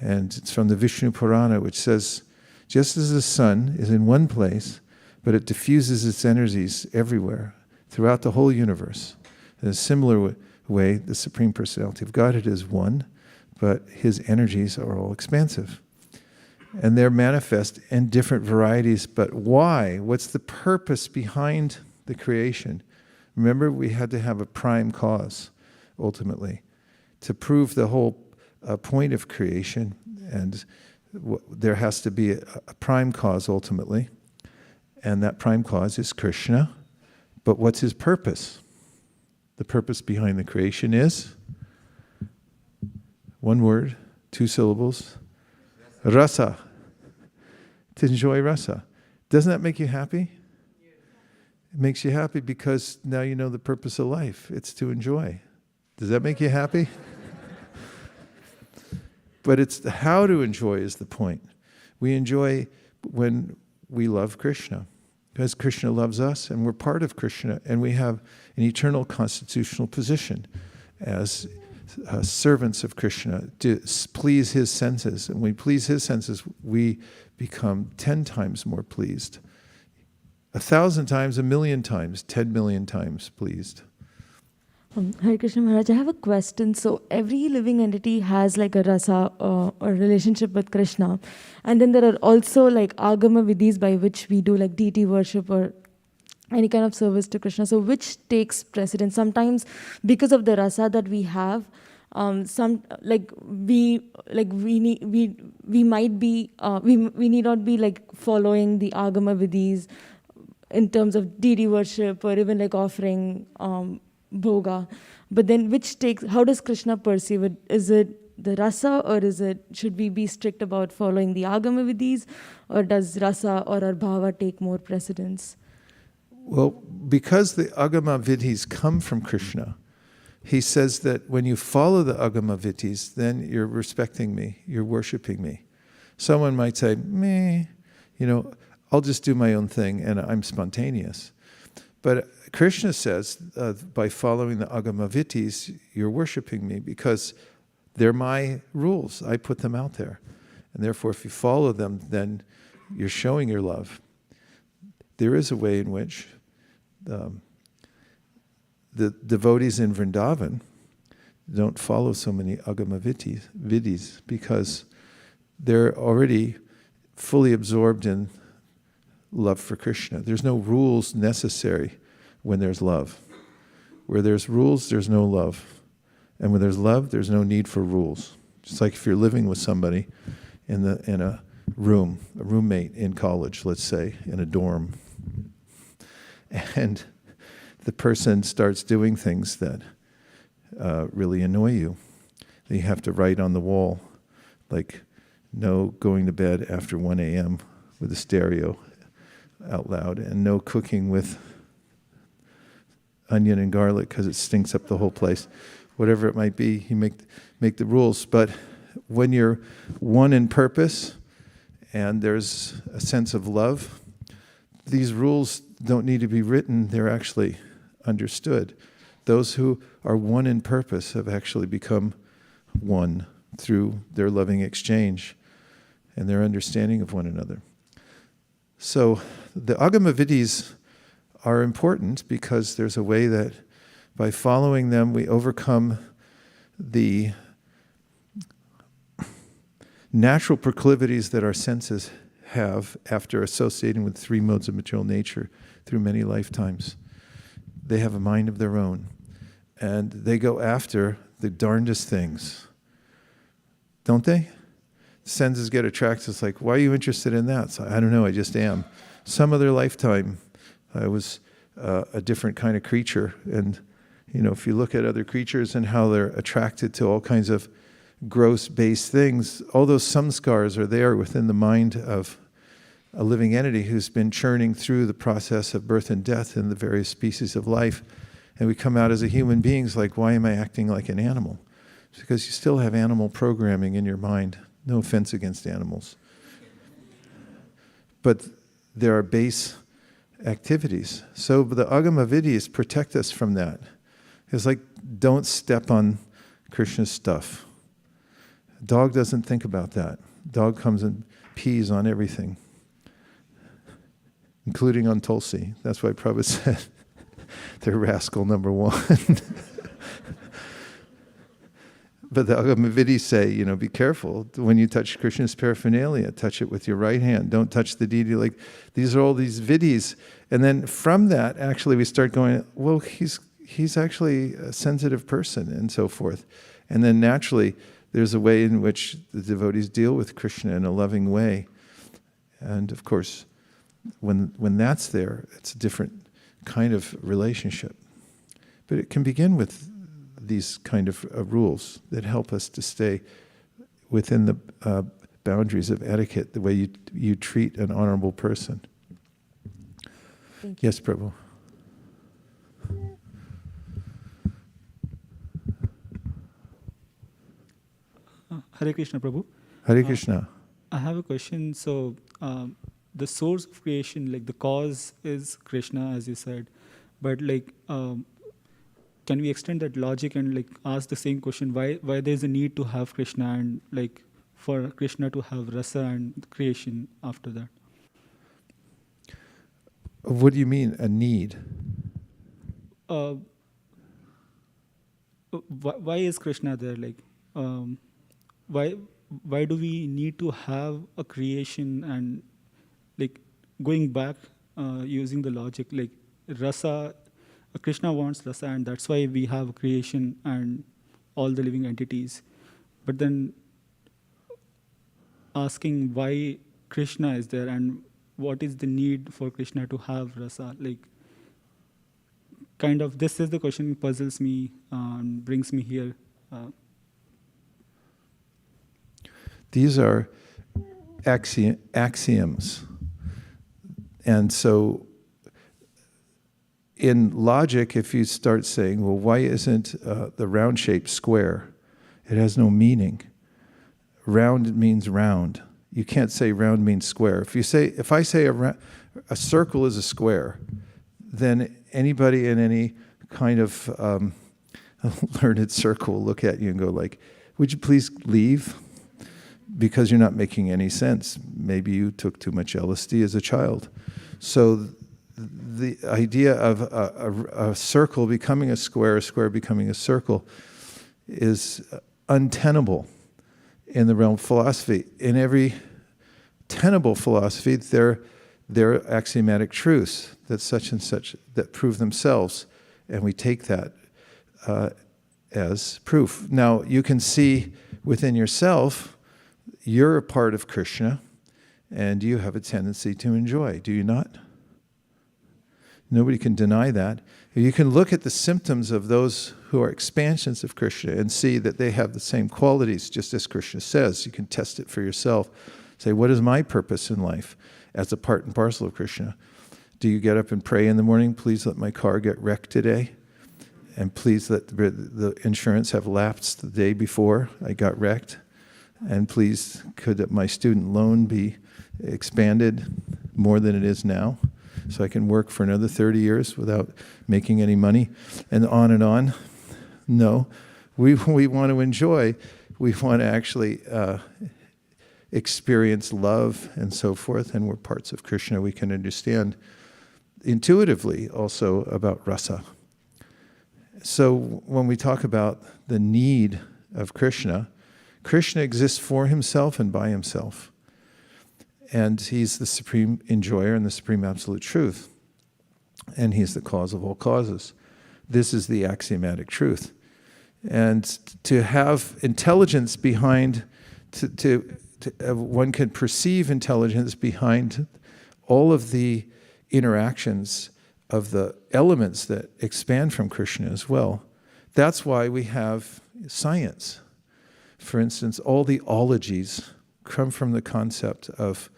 and it's from the Vishnu Purana, which says, just as the sun is in one place, but it diffuses its energies everywhere, throughout the whole universe. In a similar way, the Supreme Personality of Godhead is one, but His energies are all expansive. And they're manifest in different varieties, but why? What's the purpose behind the creation? Remember, we had to have a prime cause, ultimately, to prove the whole point of creation, and there has to be a prime cause, ultimately, and that prime cause is Krishna. But what's His purpose? The purpose behind the creation is one word, 2 syllables, rasa. To enjoy rasa. Doesn't that make you happy? It makes you happy because now you know the purpose of life. It's to enjoy. Does that make you happy? But it's how to enjoy is the point. We enjoy when we love Krishna, because Krishna loves us and we're part of Krishna, and we have an eternal constitutional position as servants of Krishna to please His senses. And when we please His senses, we become 10 times more pleased. 1,000 times, 1,000,000 times, 10 million times pleased. Hare Krishna Maharaj, I have a question. So every living entity has like a rasa or relationship with Krishna. And then there are also like agama vidhis by which we do like deity worship or any kind of service to Krishna. So which takes precedence? Sometimes because of the rasa that we have, we need not be like following the agama vidhis in terms of deity worship or even like offering bhoga. But then how does Krishna perceive it? Is it the rasa, or should we be strict about following the agama vidhis, or does rasa or our bhava take more precedence? Well, because the agama vidhis come from Krishna, He says that when you follow the agama vidhis, then you're respecting me, you're worshiping me. Someone might say, I'll just do my own thing and I'm spontaneous. But Krishna says, by following the agama vidhis, you're worshiping me because they're my rules. I put them out there. And therefore, if you follow them, then you're showing your love. There is a way in which the devotees in Vrindavan don't follow so many agama vidhis because they're already fully absorbed in love for Krishna. There's no rules necessary when there's love. Where there's rules, there's no love. And when there's love, there's no need for rules. Just like if you're living with somebody in a room, a roommate in college, let's say, in a dorm, and the person starts doing things that really annoy you. Then you have to write on the wall, like, no going to bed after 1 a.m. with a stereo out loud, and no cooking with onion and garlic because it stinks up the whole place. Whatever it might be, you make the rules. But when you're one in purpose and there's a sense of love, these rules don't need to be written, they're actually understood. Those who are one in purpose have actually become one through their loving exchange and their understanding of one another. So the agama vidhis are important because there's a way that by following them we overcome the natural proclivities that our senses have after associating with 3 modes of material nature through many lifetimes. They have a mind of their own, and they go after the darndest things, don't they? Senses get attracted. It's like, why are you interested in that? So, I don't know, I just am. Some other lifetime, I was a different kind of creature. And, if you look at other creatures and how they're attracted to all kinds of gross, base things, all those samskars are there within the mind of a living entity who's been churning through the process of birth and death in the various species of life. And we come out as a human beings like, why am I acting like an animal? It's because you still have animal programming in your mind. No offense against animals. But there are base activities. So the Agama Vidyas protect us from that. It's like, don't step on Krishna's stuff. Dog doesn't think about that. Dog comes and pees on everything, including on Tulsi. That's why Prabhupada said they're rascal number one. But the Agama Vidyas say, be careful. When you touch Krishna's paraphernalia, touch it with your right hand. Don't touch the deity. Like, these are all these Vidyas. And then from that, actually, we start going, well, he's actually a sensitive person, and so forth. And then naturally, there's a way in which the devotees deal with Krishna in a loving way. And of course, when that's there, it's a different kind of relationship. But it can begin with these kind of rules that help us to stay within the boundaries of etiquette, the way you treat an honorable person. Yes, Prabhu. Hare Krishna, Prabhu. Hare Krishna. I have a question. So, the source of creation, like the cause is Krishna, as you said. But can we extend that logic and ask the same question? Why there's a need to have Krishna and for Krishna to have rasa and creation after that? What do you mean, a need? Why is Krishna there? Why do we need to have a creation and going back using the logic rasa? Krishna wants rasa, and that's why we have creation and all the living entities. But then asking why Krishna is there and what is the need for Krishna to have rasa? This is the question puzzles me and brings me here. These are axioms. And so in logic, if you start saying, well, why isn't the round shape square? It has no meaning. Round means round. You can't say round means square. If I say a circle is a square, then anybody in any kind of learned circle will look at you and go would you please leave? Because you're not making any sense. Maybe you took too much LSD as a child. So the idea of a circle becoming a square becoming a circle, is untenable in the realm of philosophy. In every tenable philosophy, there are axiomatic truths that such and such that prove themselves, and we take that as proof. Now, you can see within yourself, you're a part of Krishna, and you have a tendency to enjoy, do you not? Nobody can deny that. You can look at the symptoms of those who are expansions of Krishna and see that they have the same qualities, just as Krishna says. You can test it for yourself. Say, what is my purpose in life as a part and parcel of Krishna? Do you get up and pray in the morning, please let my car get wrecked today? And please let the insurance have lapsed the day before I got wrecked? And please, could my student loan be expanded more than it is now, so I can work for another 30 years without making any money, and on and on? No. We want to enjoy. We want to actually experience love and so forth, and we're parts of Krishna. We can understand intuitively also about rasa. So when we talk about the need of Krishna, Krishna exists for himself and by himself. And he's the supreme enjoyer and the supreme absolute truth. And he's the cause of all causes. This is the axiomatic truth. And to have intelligence behind, one can perceive intelligence behind all of the interactions of the elements that expand from Krishna as well. That's why we have science. For instance, all the ologies come from the concept of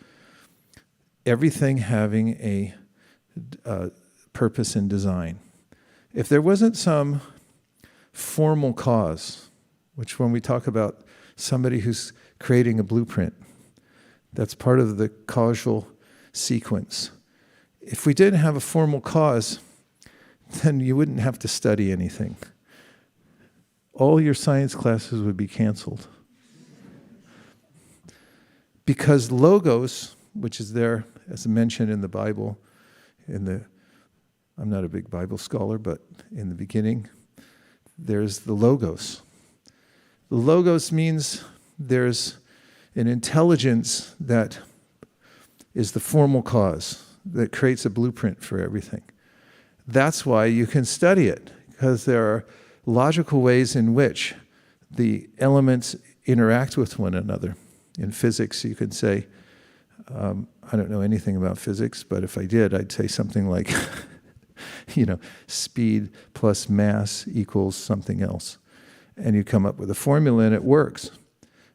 everything having a purpose and design. If there wasn't some formal cause, which when we talk about somebody who's creating a blueprint, that's part of the causal sequence. If we didn't have a formal cause, then you wouldn't have to study anything. All your science classes would be canceled. Because logos, which is there as mentioned in the Bible, I'm not a big Bible scholar, but in the beginning, there's the logos. The logos means there's an intelligence that is the formal cause, that creates a blueprint for everything. That's why you can study it, because there are logical ways in which the elements interact with one another. In physics, you can say, I don't know anything about physics, but if I did, I'd say something like, speed plus mass equals something else. And you come up with a formula and it works,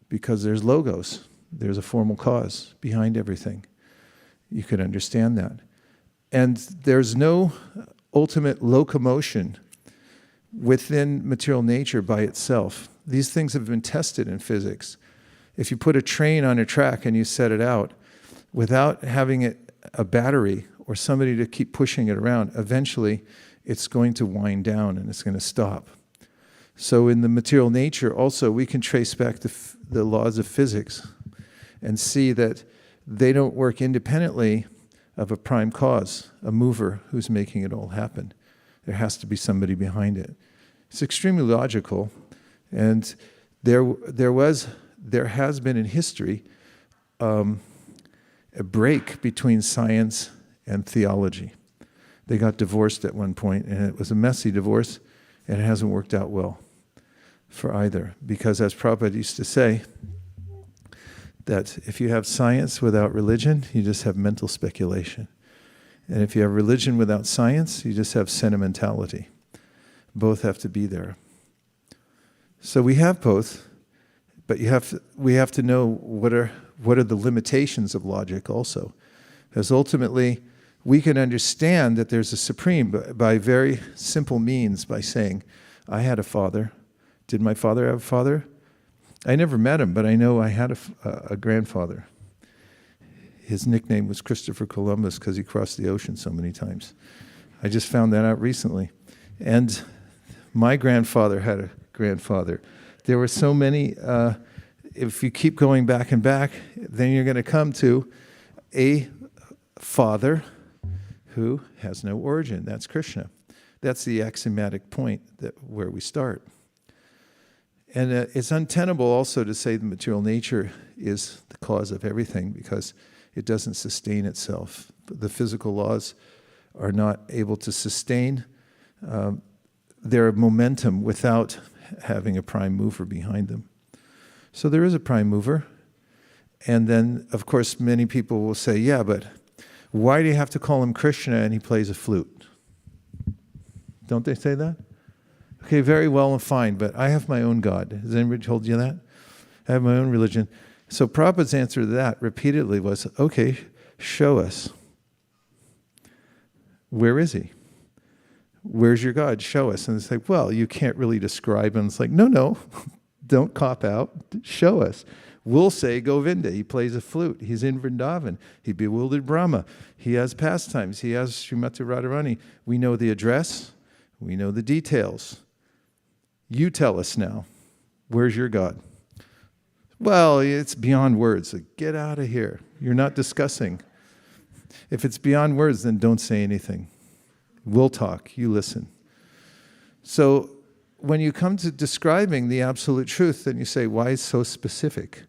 because there's logos. There's a formal cause behind everything. You can understand that. And there's no ultimate locomotion within material nature by itself. These things have been tested in physics. If you put a train on a track and you set it out, without having a battery or somebody to keep pushing it around, eventually it's going to wind down and it's going to stop. So in the material nature also, we can trace back the laws of physics and see that they don't work independently of a prime cause, a mover who's making it all happen. There has to be somebody behind it. It's extremely logical, and there has been in history a break between science and theology. They got divorced at one point, and it was a messy divorce, and it hasn't worked out well for either. Because as Prabhupada used to say, that if you have science without religion, you just have mental speculation. And if you have religion without science, you just have sentimentality. Both have to be there. So we have both, but we have to know what are the limitations of logic also. Because ultimately, we can understand that there's a supreme by very simple means, by saying, I had a father. Did my father have a father? I never met him, but I know I had a grandfather. His nickname was Christopher Columbus because he crossed the ocean so many times. I just found that out recently. And my grandfather had a grandfather. There were so many, if you keep going back and back, then you're going to come to a father who has no origin. That's Krishna. That's the axiomatic point where we start. And it's untenable also to say the material nature is the cause of everything, because it doesn't sustain itself. The physical laws are not able to sustain their momentum without having a prime mover behind them. So there is a prime mover. And then, of course, many people will say, yeah, but why do you have to call him Krishna and he plays a flute? Don't they say that? Okay, very well and fine, but I have my own God. Has anybody told you that? I have my own religion. So Prabhupada's answer to that repeatedly was, okay, show us. Where is he? Where's your God? Show us. And it's like, well, you can't really describe him. It's like, no, don't cop out. Show us. We'll say Govinda. He plays a flute. He's in Vrindavan. He bewildered Brahma. He has pastimes. He has Srimati Radharani. We know the address. We know the details. You tell us now, where's your God? Well, it's beyond words. Like, get out of here. You're not discussing. If it's beyond words, then don't say anything. We'll talk. You listen. So when you come to describing the absolute truth, then you say, why is it so specific?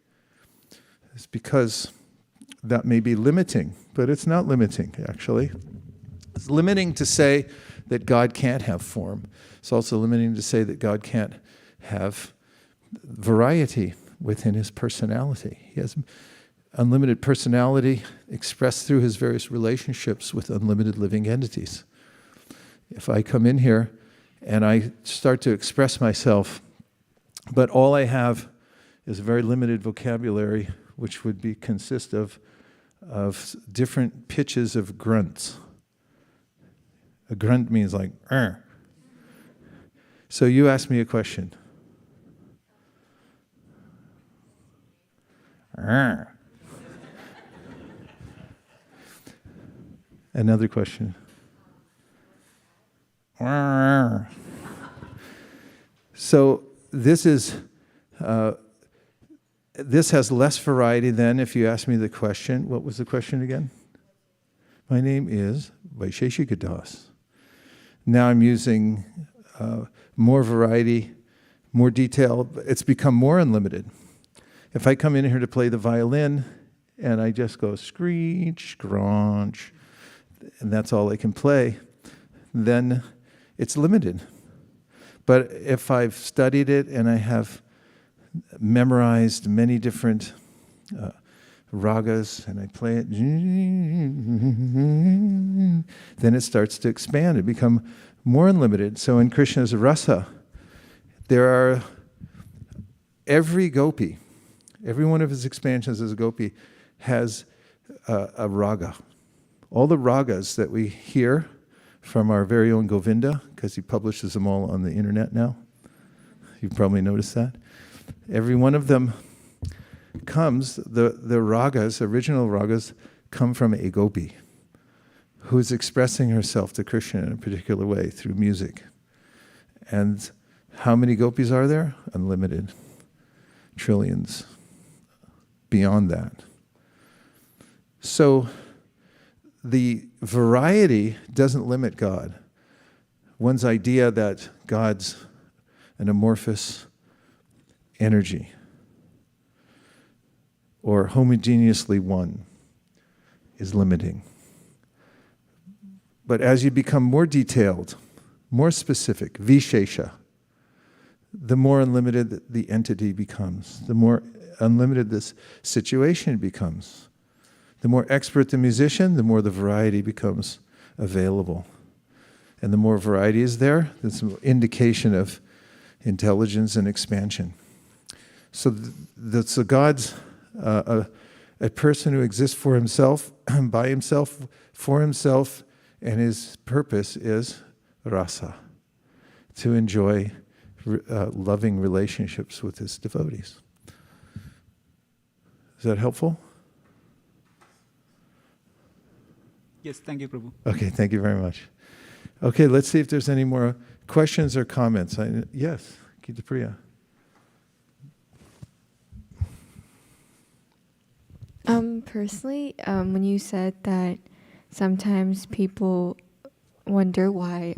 It's because that may be limiting, but it's not limiting, actually. It's limiting to say that God can't have form. It's also limiting to say that God can't have variety within his personality. He has unlimited personality expressed through his various relationships with unlimited living entities. If I come in here and I start to express myself, but all I have is a very limited vocabulary, which would consist of of different pitches of grunts. A grunt means like, "Arr." So you ask me a question. Arr. Another question. Arr. So this has less variety than if you ask me the question. What was the question again? My name is Vaisesika Dasa. Now I'm using more variety, more detail. It's become more unlimited. If I come in here to play the violin and I just go screech, scrunch, and that's all I can play, then it's limited. But if I've studied it and I have memorized many different ragas and I play it, then it starts to expand and become more unlimited. So in Krishna's rasa, there are every gopi, every one of his expansions as a gopi has a raga. All the ragas that we hear from our very own Govinda, because he publishes them all on the internet now. You've probably noticed that. Every one of them comes, the ragas, original ragas, come from a gopi who is expressing herself to Krishna in a particular way through music. And how many gopis are there? Unlimited. Trillions. Beyond that. So the variety doesn't limit God. One's idea that God's an amorphous energy or homogeneously one is limiting. But as you become more detailed, more specific, Vishesha, the more unlimited the entity becomes, the more unlimited this situation becomes. The more expert the musician, the more the variety becomes available. And the more variety is there, that's an indication of intelligence and expansion. So that's God's a person who exists for himself, by himself, for himself, and his purpose is rasa, to enjoy loving relationships with his devotees. Is that helpful? Yes, thank you, Prabhu. Okay, thank you very much. Okay, let's see if there's any more questions or comments. Yes, Gita Priya. Personally, when you said that sometimes people wonder why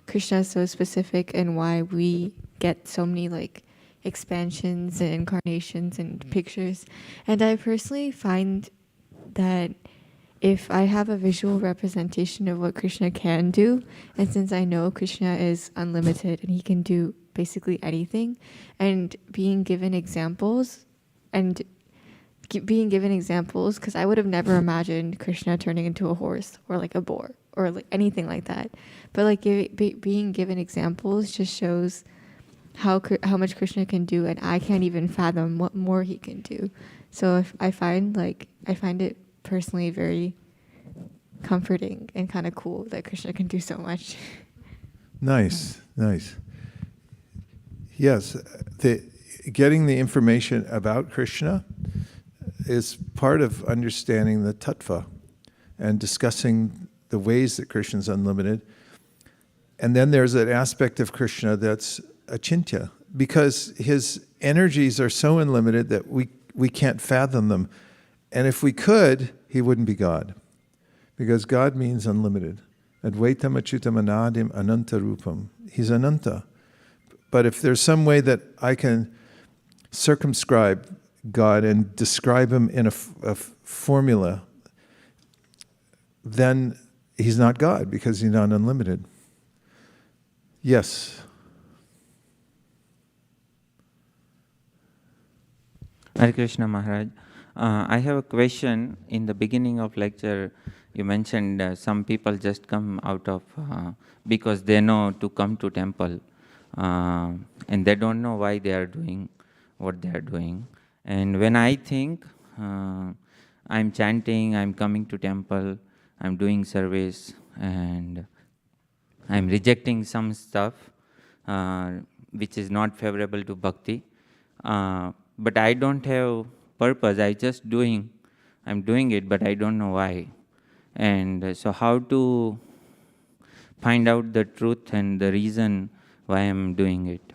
Krishna is so specific and why we get so many like expansions and incarnations and pictures, and I personally find that if I have a visual representation of what Krishna can do, and since I know Krishna is unlimited and he can do basically anything, and being given examples, because I would have never imagined Krishna turning into a horse or like a boar or like anything like that. But like being given examples just shows how much Krishna can do, and I can't even fathom what more he can do. So I find it personally very comforting and kind of cool that Krishna can do so much. Nice, nice. Yes, getting the information about Krishna is part of understanding the tattva and discussing the ways that Krishna is unlimited. And then there's an aspect of Krishna that's achintya, because his energies are so unlimited that we can't fathom them. And if we could, he wouldn't be God, because God means unlimited. Advaitam achyutam anadim ananta rupam. He's ananta. But if there's some way that I can circumscribe God and describe him in a formula, then he's not God, because he's not unlimited. Yes. Hare Krishna Maharaj. I have a question. In the beginning of lecture, you mentioned some people just come out of because they know to come to temple, and they don't know why they are doing what they are doing. And when I think, I'm chanting, I'm coming to temple, I'm doing service, and I'm rejecting some stuff which is not favorable to bhakti. But I don't have purpose. I'm doing it, but I don't know why. And so how to find out the truth and the reason why I'm doing it?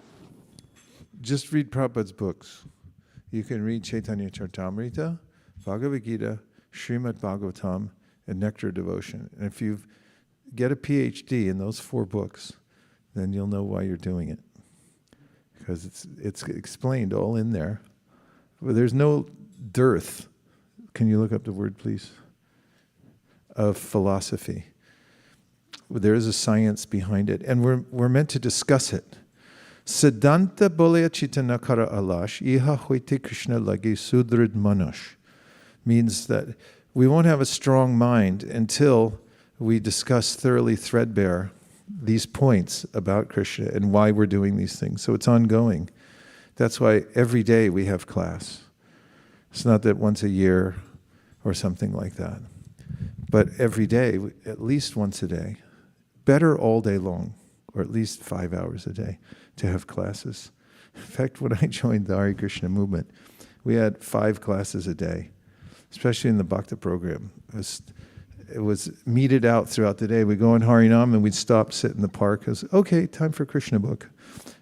Just read Prabhupada's books. You can read Chaitanya Charitamrita, Bhagavad Gita, Srimad Bhagavatam, and Nectar Devotion. And if you get a PhD in those 4 books, then you'll know why you're doing it. Because it's explained all in there. But there's no dearth. Can you look up the word, please? Of philosophy. There is a science behind it, and we're meant to discuss it. Siddhanta bolaya chitanakara alash, iha hoite Krishna lagi sudrid manosh, means that we won't have a strong mind until we discuss thoroughly threadbare these points about Krishna and why we're doing these things. So it's ongoing. That's why every day we have class. It's not that once a year or something like that. But every day, at least once a day. Better all day long, or at least 5 hours a day to have classes. In fact, when I joined the Hare Krishna movement, we had 5 classes a day, especially in the Bhakti program. It was meted out throughout the day. We'd go in Harinam and we'd stop, sit in the park. It was, okay, time for Krishna book.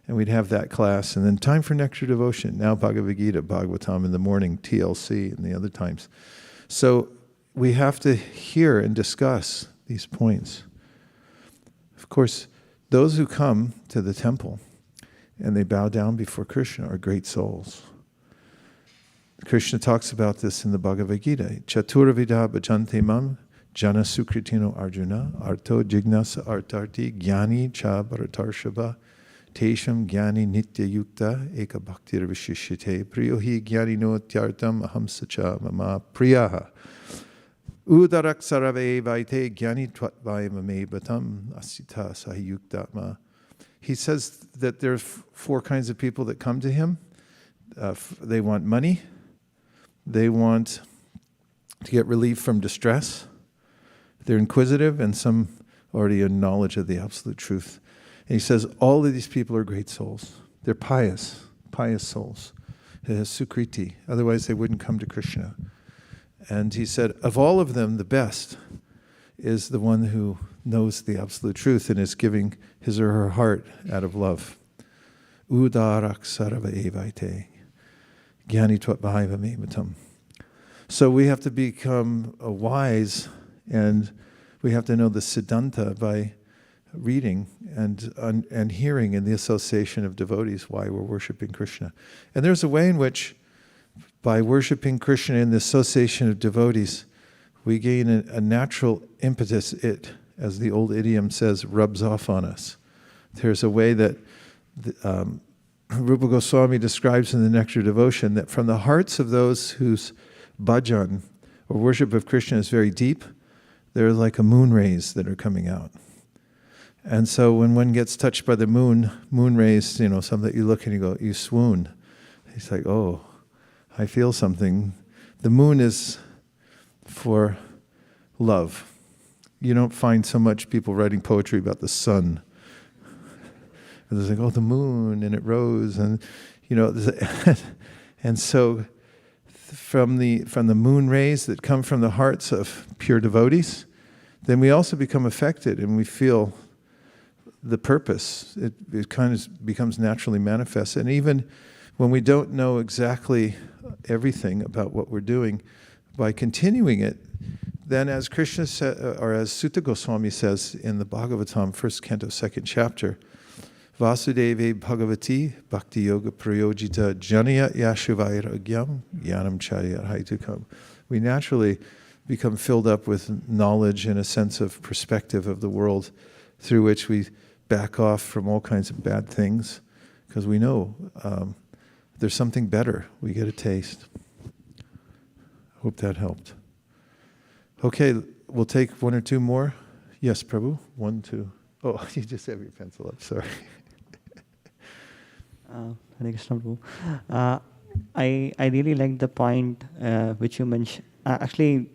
And we'd have that class. And then time for Nectar Devotion. Now Bhagavad Gita, Bhagavatam in the morning, TLC and the other times. So we have to hear and discuss these points. Of course, those who come to the temple and they bow down before Krishna are great souls. Krishna talks about this in the Bhagavad Gita. Chaturvidha bhajante mam jana sukritino arjuna arto jignasa artarti jnani cha bharatarshava tesham jnani nitya yukta eka bhaktir vishishyate priyohi jnani no tyartam aham sacha mama priyaha udarak sarave vaite jnani tvatvaya mame batam asita sahiyuktatma. He says that there's 4 kinds of people that come to him. They want money. They want to get relief from distress. They're inquisitive, and some already have knowledge of the absolute truth. And he says all of these people are great souls. They're pious souls. It has sukriti. Otherwise they wouldn't come to Krishna. And he said, of all of them, the best is the one who knows the absolute truth and is giving his or her heart out of love. Udarak sarava evaite. Jnani tvatvaya mamatam. So we have to become wise, and we have to know the Siddhanta by reading and hearing in the association of devotees why we're worshiping Krishna. And there's a way in which, by worshiping Krishna in the association of devotees, we gain a natural impetus. It, as the old idiom says, rubs off on us. There's a way that Rupa Goswami describes in the Nectar Devotion that from the hearts of those whose bhajan or worship of Krishna is very deep, there are like a moon rays that are coming out. And so when one gets touched by the moon rays, something that you look and you go, you swoon. It's like, oh, I feel something. The moon is for love. You don't find so much people writing poetry about the sun. It's like, oh, the moon, and it rose, and and so from the moon rays that come from the hearts of pure devotees, then we also become affected, and we feel the purpose. It kind of becomes naturally manifest, and even when we don't know exactly everything about what we're doing, by continuing it, then as Krishna or as Sutta Goswami says in the Bhagavatam, 1st canto, 2nd chapter, Vasudeve Bhagavati Bhakti Yoga Prayojita Janaya Yashuvairagyam Yanam Chaya Haitukam. We naturally become filled up with knowledge and a sense of perspective of the world through which we back off from all kinds of bad things because we know there's something better. We get a taste. Hope that helped. Okay, we'll take 1 or 2 more. Yes, Prabhu? 1, 2. Oh, you just have your pencil up, sorry. Hare Krishna Prabhu. I really like the point which you mentioned. actually,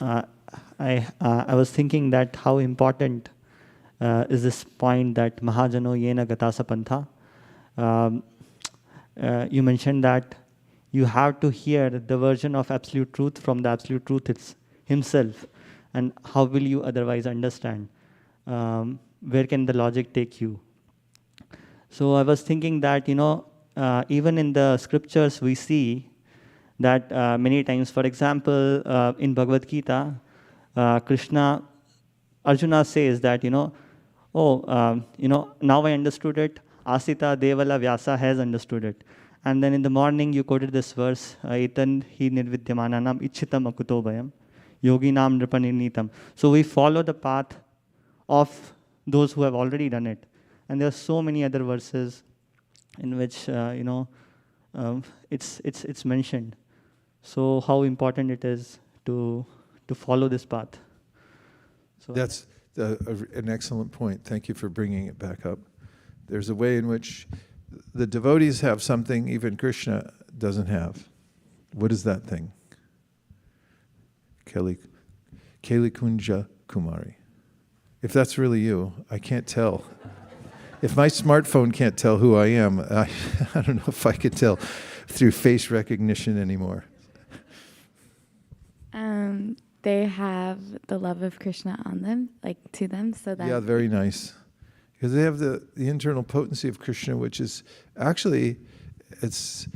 I was thinking that how important is this point that Mahajano Yena Gatasa Pantha. You mentioned that you have to hear the version of absolute truth from the absolute truth himself, and how will you otherwise understand? Where can the logic take you? So I was thinking that, even in the scriptures we see that many times, for example, in Bhagavad Gita, Arjuna says that, now I understood it, Asita Devala Vyasa has understood it. And then in the morning you quoted this verse, Etan hi nirvidyamananam ichhitam akuto bhayam, yoginam nripanirnitam. So we follow the path of those who have already done it. And there are so many other verses in which, it's mentioned. So how important it is to follow this path. So that's an excellent point. Thank you for bringing it back up. There's a way in which the devotees have something even Krishna doesn't have. What is that thing? Keli Kunja Kumari. If that's really you, I can't tell. If my smartphone can't tell who I am, I don't know if I could tell through face recognition anymore. They have the love of Krishna on them, to them, so that... Yeah, very nice. Because they have the internal potency of Krishna, which is actually, it's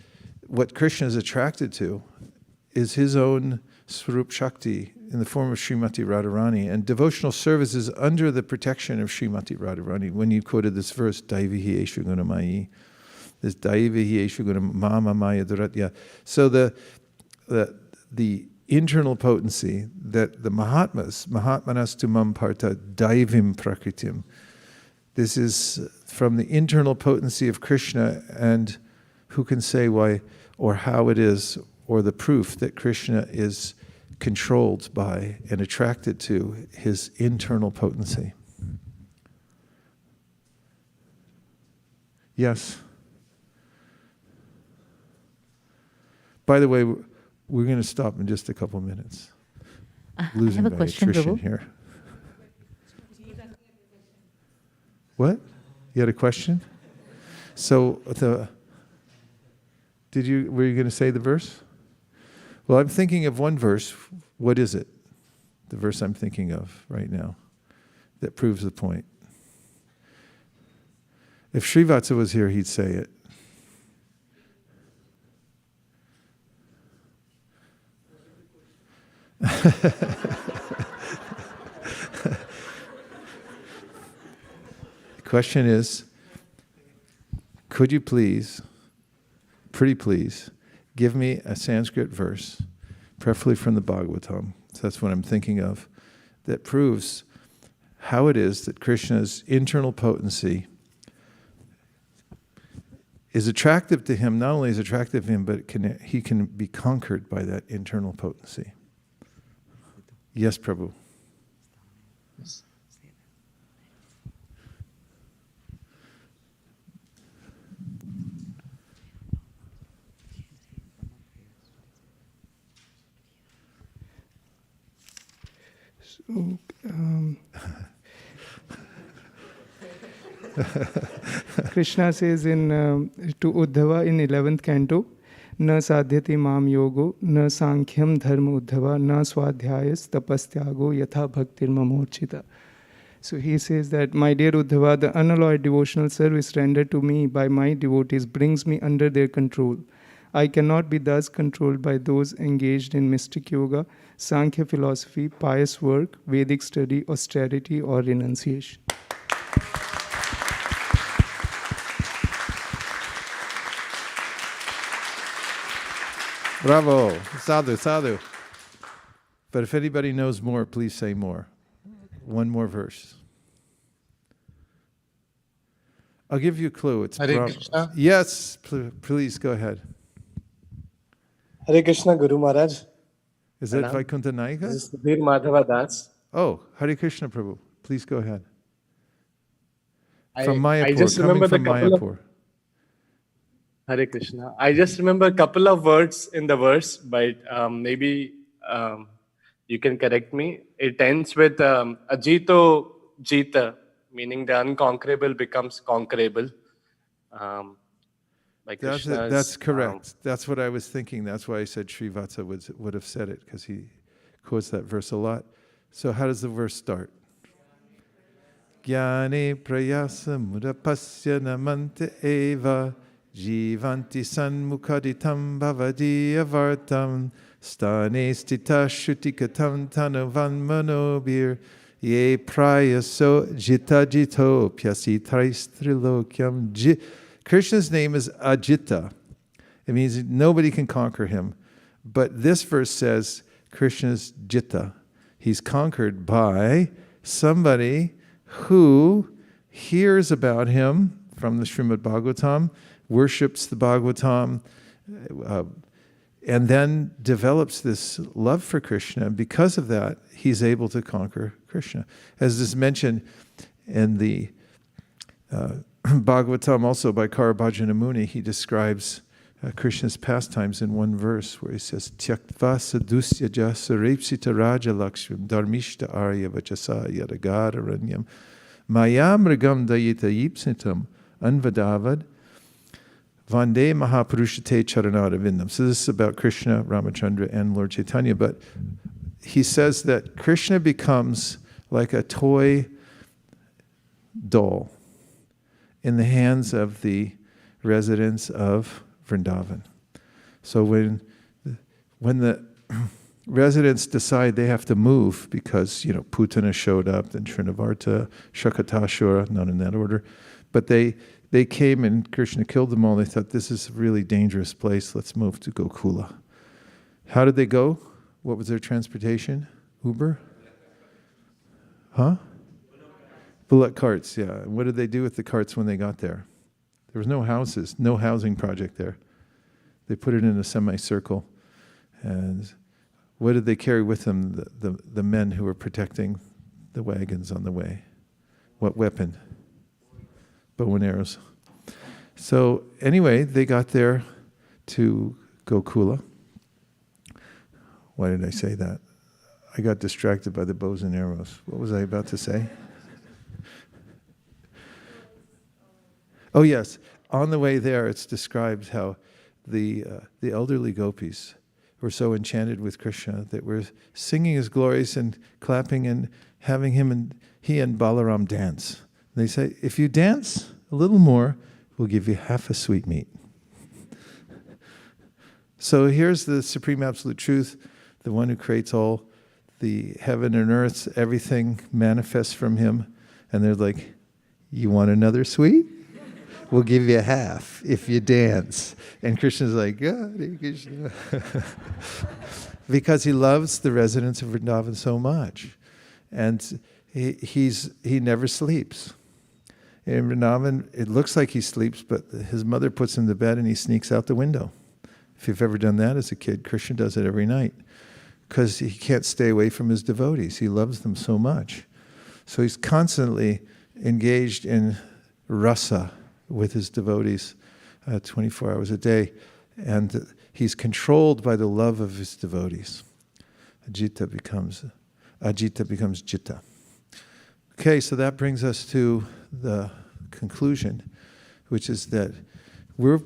what Krishna is attracted to, is his own Swarup Shakti in the form of Srimati Radharani. And devotional service is under the protection of Srimati Radharani. When you quoted this verse, Daivihi Eshu Gunamayi, this Daivihi Eshu Gunam Mama Maya Duratya. So the internal potency that the Mahatmas, Mahatmanas Tumam Parta Daivim Prakritim, this is from the internal potency of Krishna, and who can say why or how it is, or the proof that Krishna is controlled by and attracted to his internal potency. Yes. By the way, we're going to stop in just a couple minutes. Losing I have a question, attrition Prabhu. here. What? You had a question? So were you going to say the verse? Well, I'm thinking of one verse. What is it? The verse I'm thinking of right now that proves the point. If Srivatsa was here, he'd say it. The question is, could you please, pretty please, give me a Sanskrit verse, preferably from the Bhagavatam, so that's what I'm thinking of, that proves how it is that Krishna's internal potency is attractive to him. Not only is attractive to him, but he can be conquered by that internal potency. Yes, Prabhu. Yes. So, Krishna says to Uddhava in 11th canto, Na sadhyati mam yogo, na sankhyam dharma uddhava, na swadhyayas tapastyago yatha bhaktir mamorchita. So he says that, my dear Uddhava, the unalloyed devotional service rendered to me by my devotees brings me under their control. I cannot be thus controlled by those engaged in mystic yoga, Sankhya philosophy, pious work, Vedic study, austerity, or renunciation. Bravo, sadhu, sadhu. But if anybody knows more, please say more. One more verse. I'll give you a clue. It's Hare Krishna. Yes, please go ahead. Hare Krishna, Guru Maharaj. Is that Vaikuntha Naika? This is Subir Madhava Das. Oh, Hare Krishna, Prabhu. Please go ahead. I Mayapur, just remember the from couple Mayapur. Hare Krishna. I just remember a couple of words in the verse, but maybe you can correct me. It ends with Ajito Jita, meaning the unconquerable becomes conquerable. By Krishna's, That's correct. That's what I was thinking. That's why I said Srivatsa would have said it, because he quotes that verse a lot. So how does the verse start? Jnane prayasa mudapasya namante eva jivanti sanmukaditam bhavadiya vartam stane stita shutikatam tanavan manobir ye prayaso jita jito pyasi trilokyam. Krishna's name is Ajita. It means nobody can conquer him. But this verse says Krishna's Jita. He's conquered by somebody who hears about him from the Srimad Bhagavatam, worships the Bhagavatam, and then develops this love for Krishna. And because of that, he's able to conquer Krishna. As is mentioned in the Bhagavatam, also by Karabhajana Muni, he describes Krishna's pastimes in one verse where he says, Tyaktva sadusya jasa repsita raja lakshmim dharmishta arya vachasa yadagararanyam mayam ragam dayita yipsitam anvadavad vande mahapurushate charanadavindam. So this is about Krishna, Ramachandra, and Lord Chaitanya. But he says that Krishna becomes like a toy doll in the hands of the residents of Vrindavan. So when the residents decide they have to move because, Putana showed up, then Trinavarta, Shakatashura, not in that order, but they came and Krishna killed them all. They thought, this is a really dangerous place, let's move to Gokula. How did they go? What was their transportation? Uber? Huh? Bullock carts, yeah. And what did they do with the carts when they got there? There was no houses, no housing project there. They put it in a semicircle. And what did they carry with them, the men who were protecting the wagons on the way? What weapon? Bow and arrows. So anyway, they got there to Gokula. Why did I say that? I got distracted by the bows and arrows. What was I about to say? Oh yes, on the way there it's described how the elderly gopis were so enchanted with Krishna that were singing his glories and clapping and having he and Balaram dance. They say, if you dance a little more, we'll give you half a sweetmeat. So here's the Supreme Absolute Truth, the one who creates all the heaven and earth, everything manifests from him. And they're like, you want another sweet? We'll give you half if you dance. And Krishna's like, Hare Krishna. Because he loves the residents of Vrindavan so much. And he never sleeps. In Vrindavan, it looks like he sleeps, but his mother puts him to bed and he sneaks out the window. If you've ever done that as a kid, Krishna does it every night. Because he can't stay away from his devotees. He loves them so much. So he's constantly engaged in rasa with his devotees 24 hours a day. And he's controlled by the love of his devotees. Ajita becomes Jita. Okay, so that brings us to the conclusion, which is that we're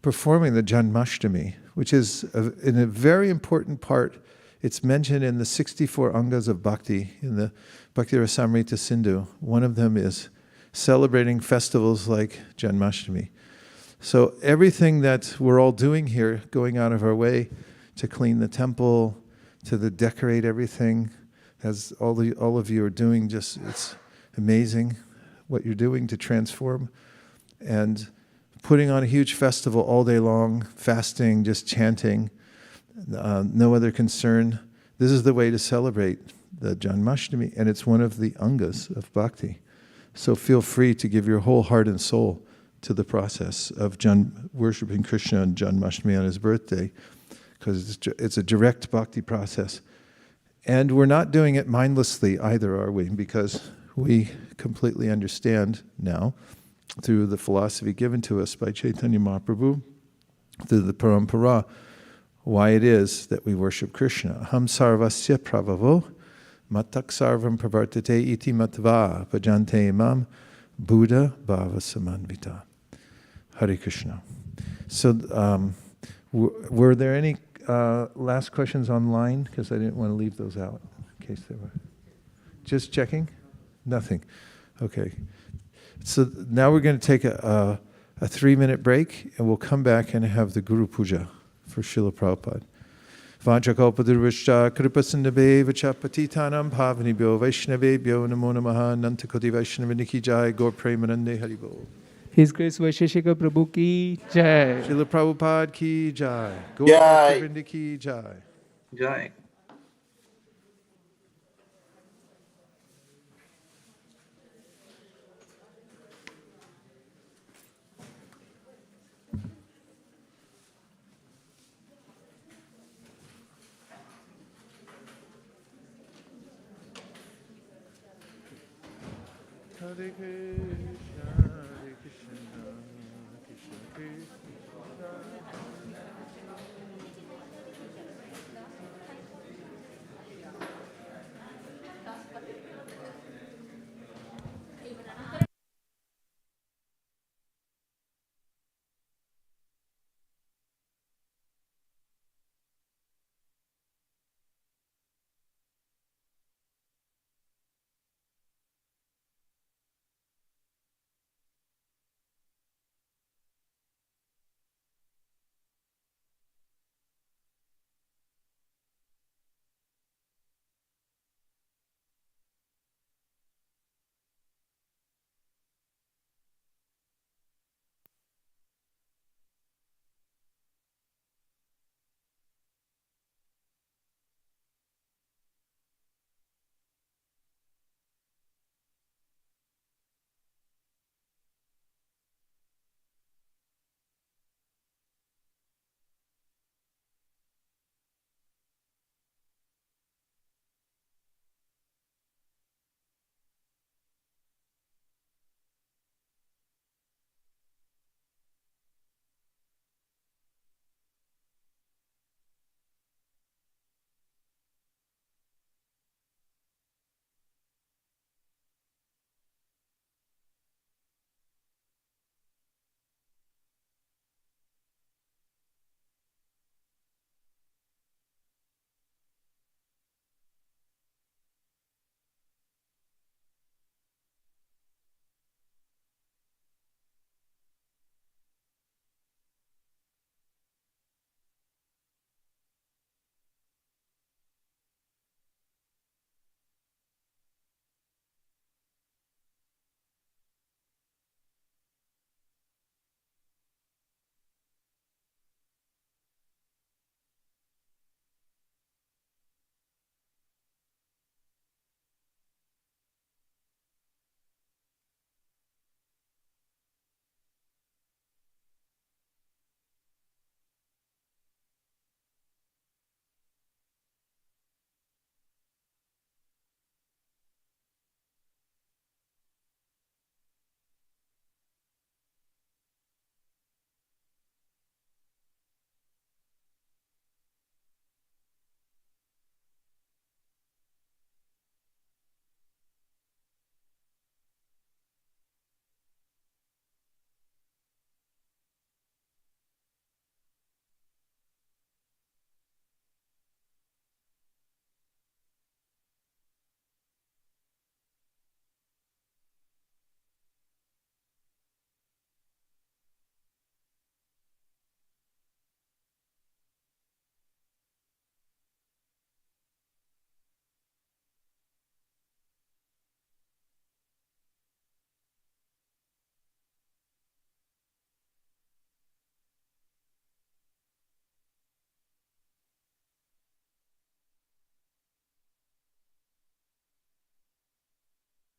performing the Janmashtami, which is in a very important part. It's mentioned in the 64 angas of bhakti, in the Bhakti Rasamrita Sindhu. One of them is celebrating festivals like Janmashtami. So everything that we're all doing here, going out of our way to clean the temple, to decorate everything, as all of you are doing, it's amazing what you're doing to transform. And putting on a huge festival all day long, fasting, just chanting, no other concern. This is the way to celebrate the Janmashtami, and it's one of the angas of bhakti. So feel free to give your whole heart and soul to the process of worshipping Krishna on Janmashtami on his birthday, because it's a direct bhakti process. And we're not doing it mindlessly either, are we? Because we completely understand now, through the philosophy given to us by Chaitanya Mahaprabhu, through the parampara, why it is that we worship Krishna. Aham Sarvasya Prabhavo Matak Sarvam Pravartate Iti Matva Bhajante Imam Buddha Bhava Samanvita. Hare Krishna. So, were there any last questions online? Because I didn't want to leave those out in case there were. Just checking? Nothing. Okay. So now we're going to take a 3-minute break, and we'll come back and have the Guru Puja for Srila Prabhupada. Vanchakalpadurvishcha kripasindabe vachapatitanam bhavanibhyo vaishnavebhyo namo namaha nantakoti vaishnavaniki jai gaur premanande haribol. His Grace Vaisesika Prabhu ki jai. Srila Prabhupada ki jai. Gaur Jai. Bhaktivinoda ki jai. Jai. Hare Krishna, Hare Krishna, Krishna Krishna.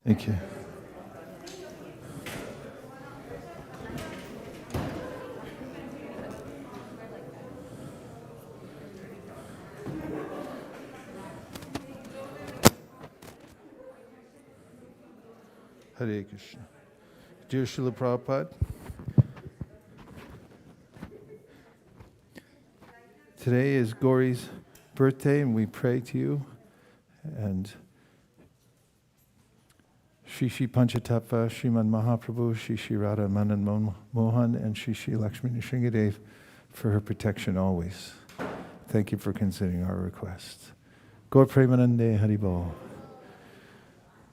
Thank you. Hare Krishna. Dear Srila Prabhupada, Today is Gauri's birthday, and we pray to you. And Shri Shri Panchatattva, Sriman Mahaprabhu, Shri Shri Radha Manan Mohan, and Shri Shri Lakshmi Nrsingadev for her protection always. Thank you for considering our requests. Gaur Premanande Haribol.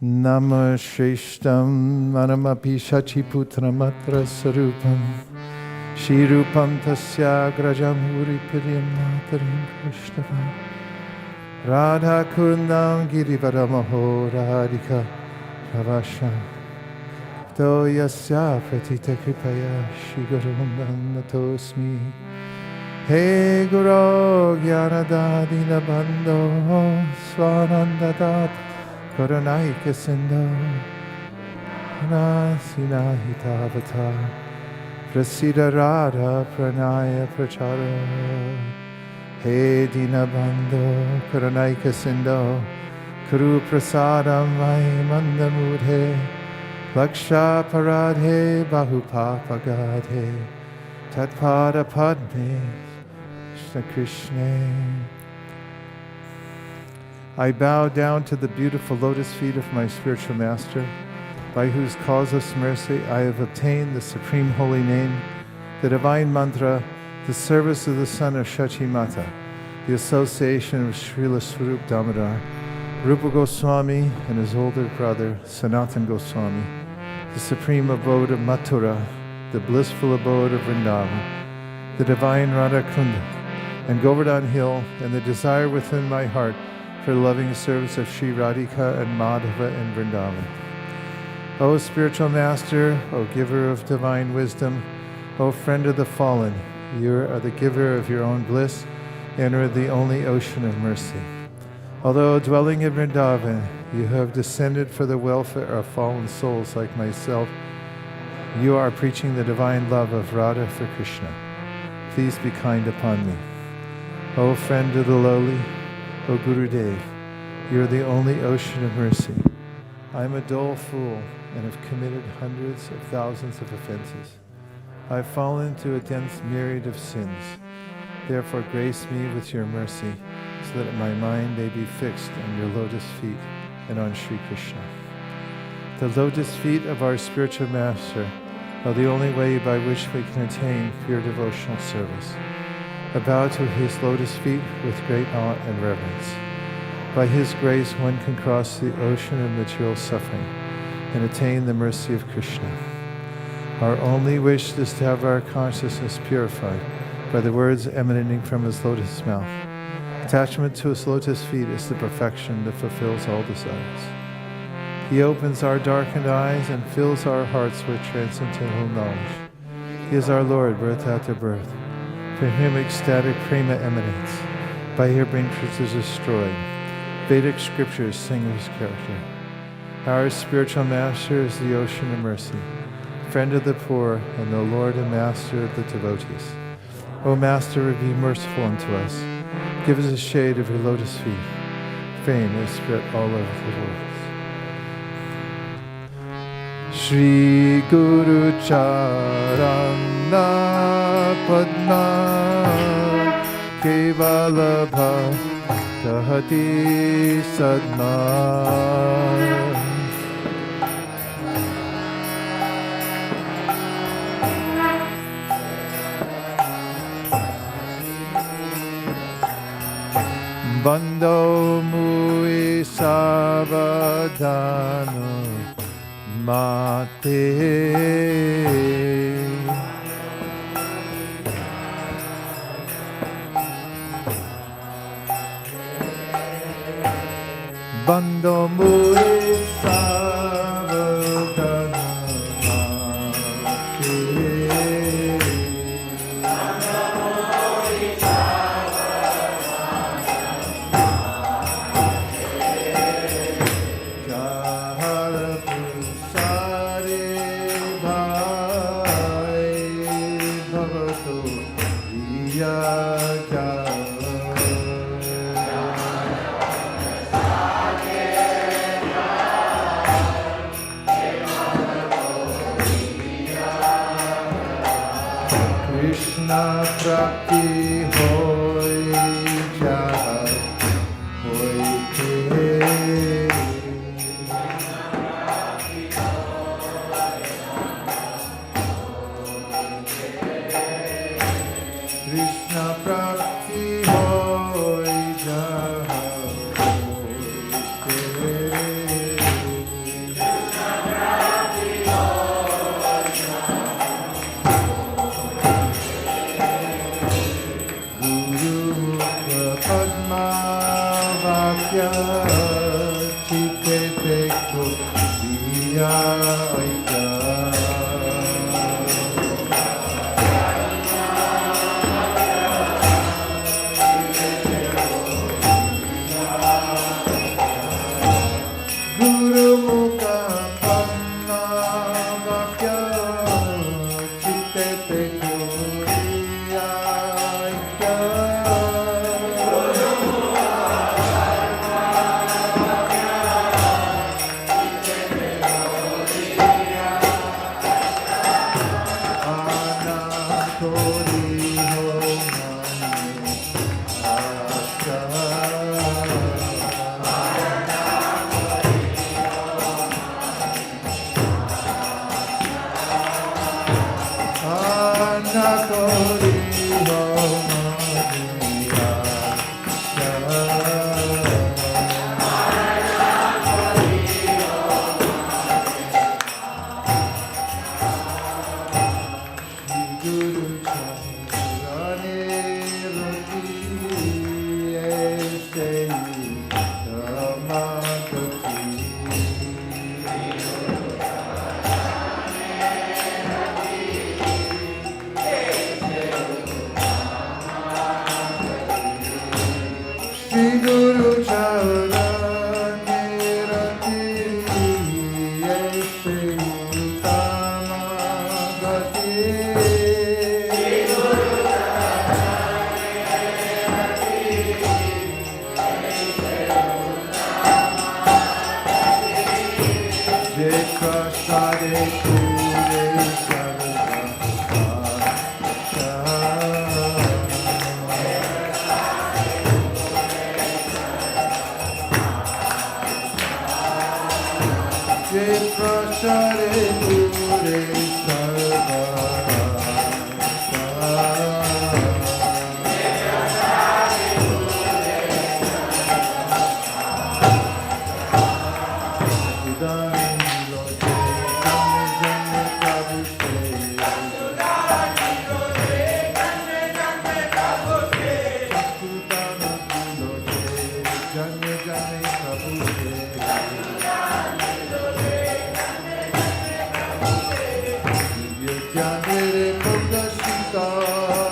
Nama Shreshtam Manamapi Shachiputramatra Sarupam Shirupam Tasya Grajam Uripiryam Matarim Krishnava Radha Kundam Girivadamaho Radhika Ravasham Do Yasya Pratita Kripaya Shigurundan Natosmi He Guru Gyanadadina Bando Swanandadat Karunaika Sindhu Nasina Hitavata Prasida Radha Pranaya Prachara He Dinabandho Karunaika Sindhu Kuru Prasadam Vai Mandamudhe Laksha Paradhe Bahupapagade Tatpada Padme Krishna Krishna. I bow down to the beautiful lotus feet of my spiritual master, by whose causeless mercy I have obtained the supreme holy name, the divine mantra, the service of the son of Shachi Mata, the association of Srila Swarup Damodar, Rupa Goswami and his older brother Sanatan Goswami, the supreme abode of Mathura, the blissful abode of Vrindavan, the divine Radha Kunda, and Govardhan Hill, and the desire within my heart for the loving service of Sri Radhika and Madhava in Vrindavan. O spiritual master, O giver of divine wisdom, O friend of the fallen, you are the giver of your own bliss and are the only ocean of mercy. Although dwelling in Vrindavan, you have descended for the welfare of fallen souls like myself, you are preaching the divine love of Radha for Krishna. Please be kind upon me. O friend of the lowly, O Gurudev, you are the only ocean of mercy. I am a dull fool and have committed hundreds of thousands of offenses. I have fallen into a dense myriad of sins. Therefore grace me with your mercy, so that my mind may be fixed on your lotus feet and on Sri Krishna. The lotus feet of our spiritual master are the only way by which we can attain pure devotional service. I bow to his lotus feet with great awe and reverence. By his grace one can cross the ocean of material suffering and attain the mercy of Krishna. Our only wish is to have our consciousness purified by the words emanating from his lotus mouth. Attachment to his lotus feet is the perfection that fulfills all desires. He opens our darkened eyes and fills our hearts with transcendental knowledge. He is our Lord, birth after birth. From him ecstatic prema emanates. By him interest is destroyed. Vedic scriptures sing of his character. Our spiritual master is the ocean of mercy, friend of the poor, and the Lord and master of the devotees. O Master, be merciful unto us. Give us the shade of your lotus feet. Fame is spread all over the world. Shri Guru Charana Padma Kevala Bhaktahati Sadma Bando Mui Savadano Mate Bando Mui Savadano Krishna prapti hoy jai hoy ke. Krishna prapti hoy jai Sita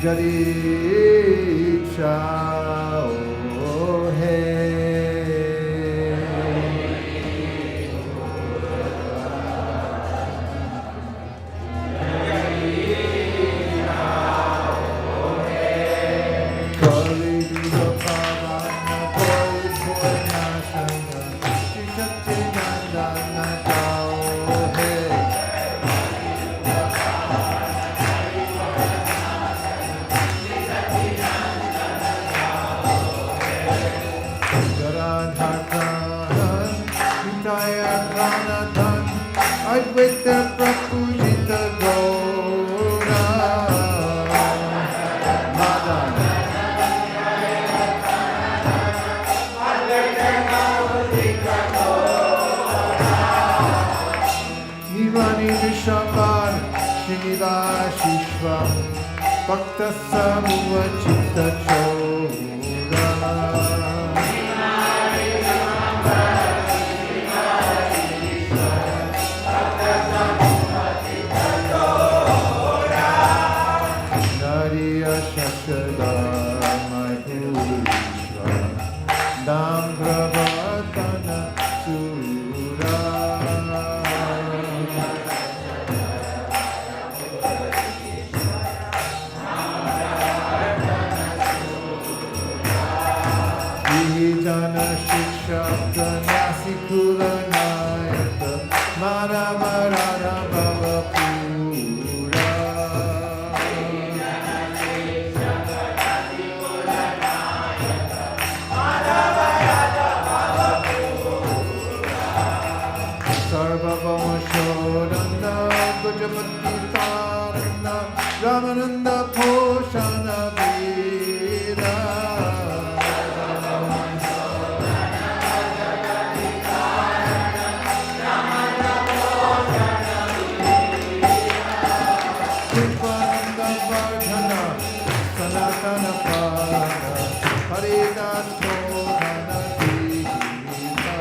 Jari chao hai. Advaita Prapujita Gaura Madana Nirvani Vishambar Srinivashishvam Bhakta Samuva Chitta Chora Ramananda Poshana Veda Kripananda Vardhana Sanatana Pada Haridas Modana Dita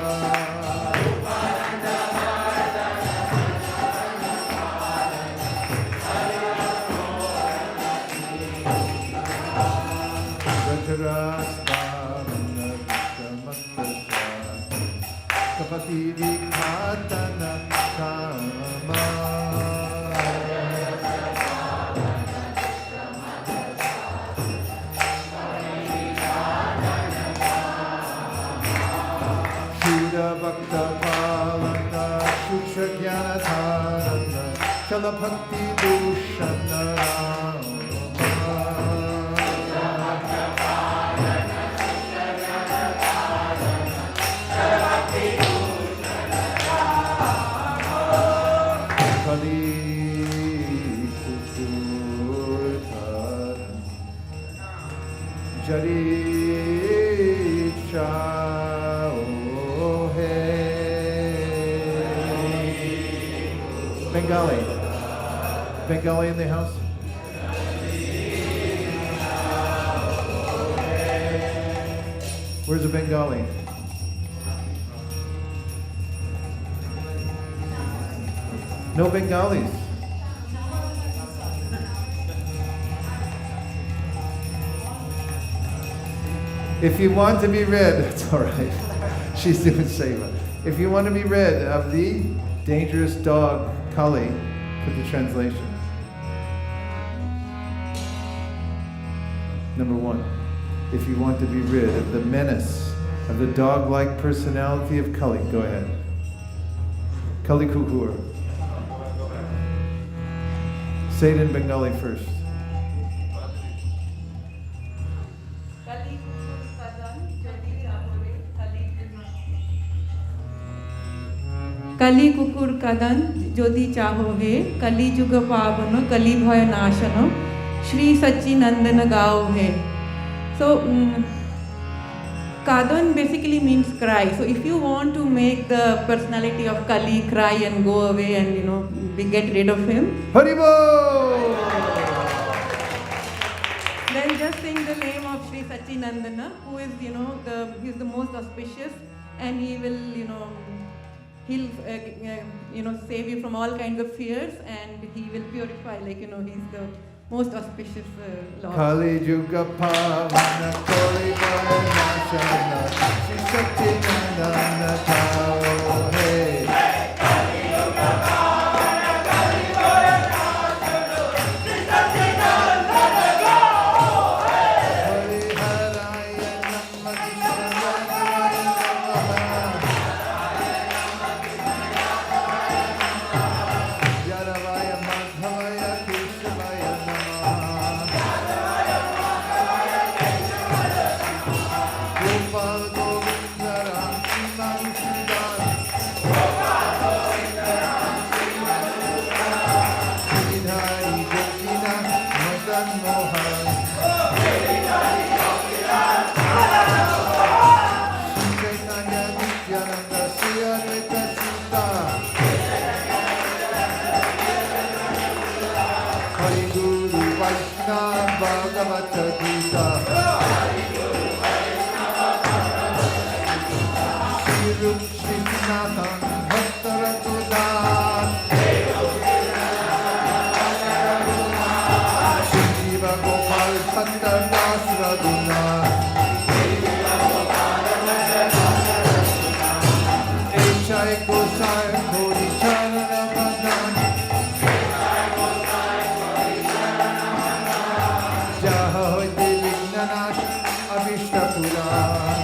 Kapati Vikhatana Kama Shuddha Bhakta Palana Shuksha Jnana Dharana Chala Bhakti Dushana Jari chao hai. Bengali. Bengali in the house? Where's the Bengali? No Bengalis. If you want to be rid, that's all right. She's doing seva. If you want to be rid of the dangerous dog, Kali, put the translation. Number one, if you want to be rid of the menace of the dog-like personality of Kali, go ahead. Kali Kukur. Say it in Bengali first. कली कुकुर कदन ज्योति चाहो हे कली जुग पावन कली भय नाशन श्री सच्चिनंदन गाओ हे. So Kadan basically means cry. So if you want to make the personality of Kali cry and go away and we get rid of him, Haribo! then just sing the name of Sri Sachinandana, who is he's the most auspicious, and he will he'll save you from all kinds of fears, and he will purify, he's the most auspicious Lord. Kali Yuga Pavana Kali Vayanashana Shri Satyanandana Tao Hey Kali Yuga Pavana Kali Vayanashana Shri Satyanandana Tao Hey Hari Haraya Namma Krishnaya Yaravaya Madhavaya Keshavaya Gopal Govinda Ram Siman Siddhan Sridhari Gopina Madan Mohan Chaitanya Nityananda Sri Advaita Sita Hari Guru Vaishnava Bhagavata Gita Shri Rup Shri Nathan Bhaktarakudan Shri Jiva Gopal Chandra Das Raduna Echai Gosai Kori Charana Madan Jahoy Devignanash Avishta Puran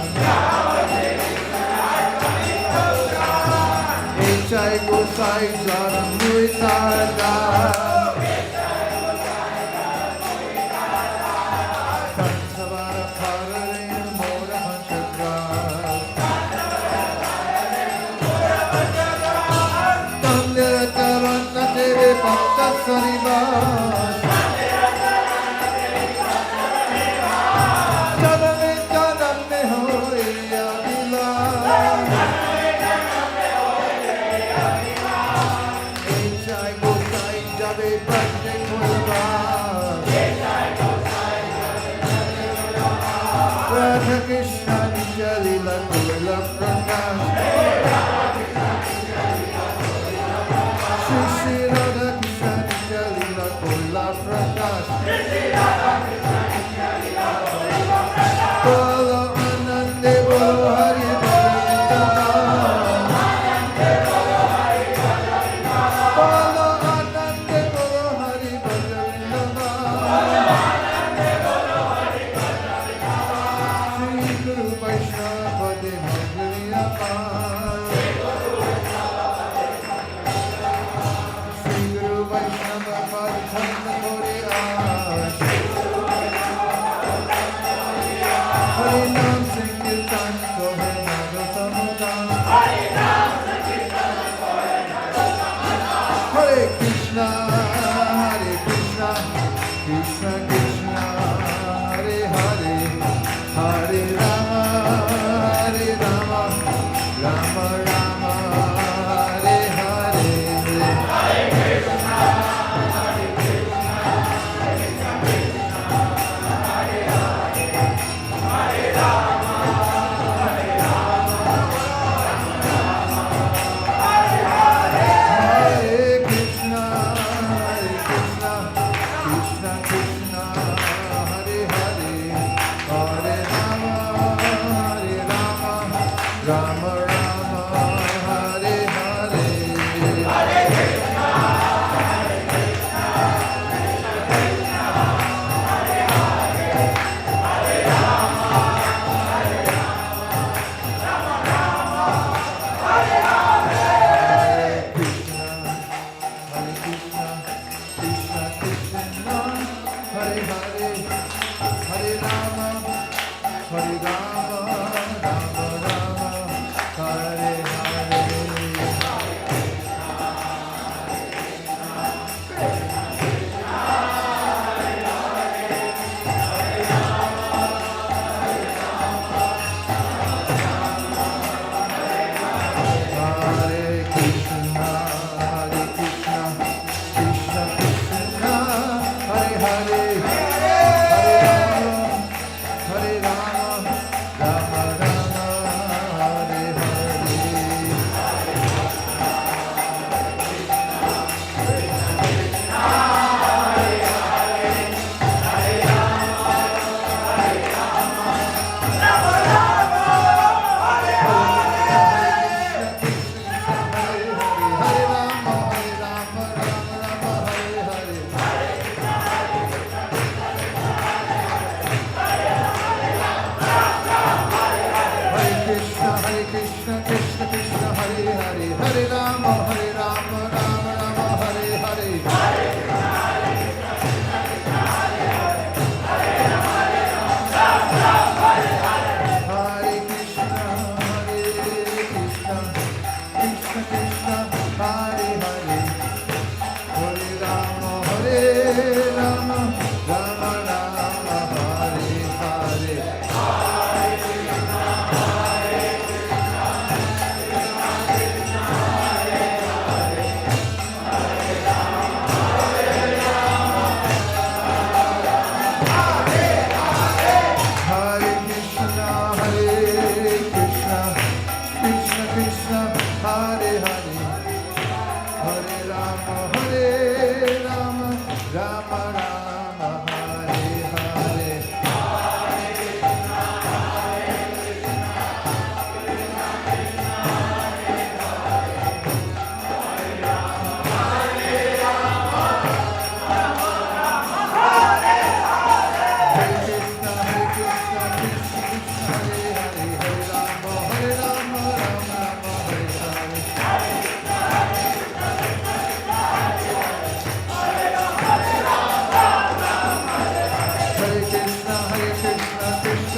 Echai Gosai Jaram Nuitada Tansavara Pararin Mora Hanchakra Tandira Karana Tere Bhakta Saribas Janame Janame Hoye Avila Echai Gosai Jabe Bhakti Kulva Radha Krishna Nitya Lila Kula Prakash Shri Shri Radha Krishna Nitya Lila Kula Prakash Bolo Anande Bolo Hari Bolo Anande Bolo Hari Bolo Shri Guru Vaishnava Pade Madhurya Shri Guru Vaishnava Pade Chanda Kore Hari Nam Sankirtan Kohe Madhu Samudan Hare Krishna Krishna Krishna Hare Hare Hare Rama Rama Rama Hare Hare Hare Krishna Rama Rama Hare Hare,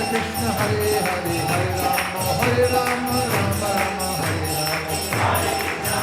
Krishna Hare Hare, Hare Rama, Hare Rama, Rama Rama, Hare Hare.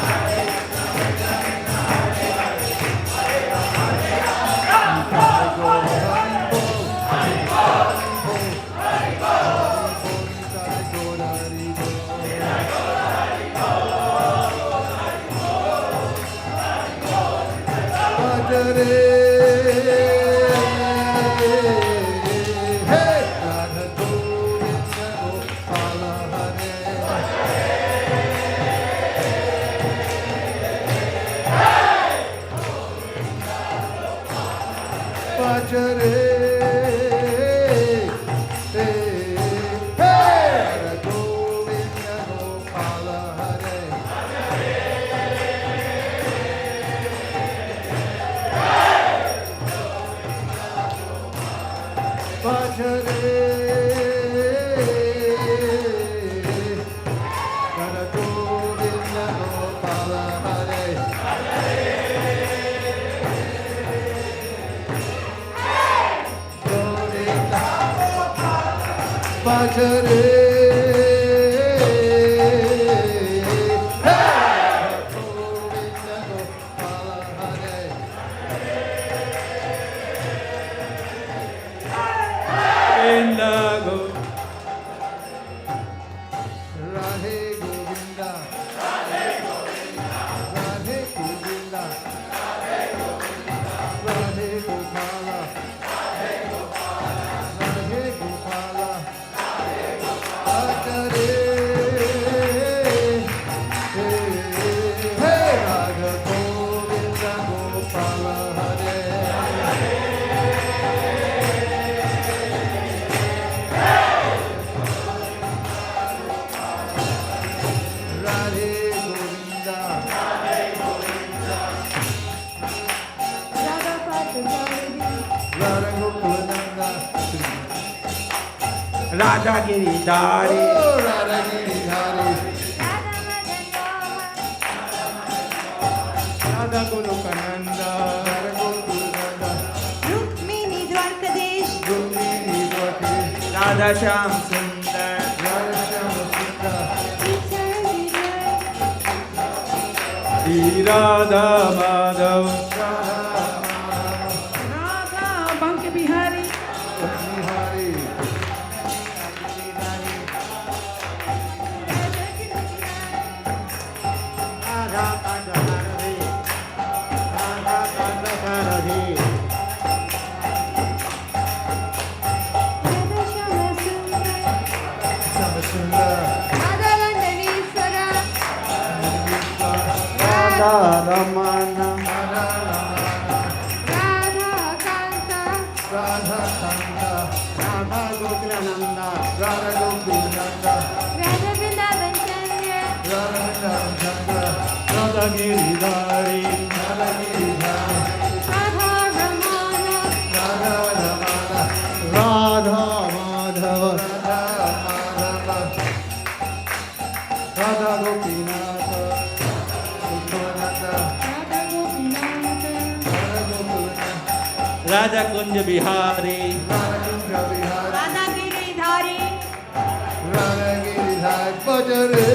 Radha Giridhari, Oh, Radha Giridhari, Radha Golokananda, Radha Gokulnanda, Rukmini Dwarkadesh, Rukmini Dwarkadesh, Radha Shyam Sundar, Radha Shyama Sundar, Radha Madhav, Radha Banka Bihari, Bihari, Radha Kandahari, Radha Kandahari, Shama Sundar, Radha Landanishwara, Radha Ramana, Radha Kanta, Radha Kanda, Radha Gokulananda, Radha Gokulnanda, Radha Vrindavan Chandra, Radha Vrindavan Chandra, Radha Giridhari, Radha Giridhari, Radha Ramana, Radha Ramana, Radha Madhava, Radha Madhava, Radha Gopinatha, Gokulnanda, Radha Gopinatha, Radha Gokulnanda, Radha Kunja Bihari, Radha Kunja Vihari, Radha Giridhari, Radha Giridhari, Bhajare,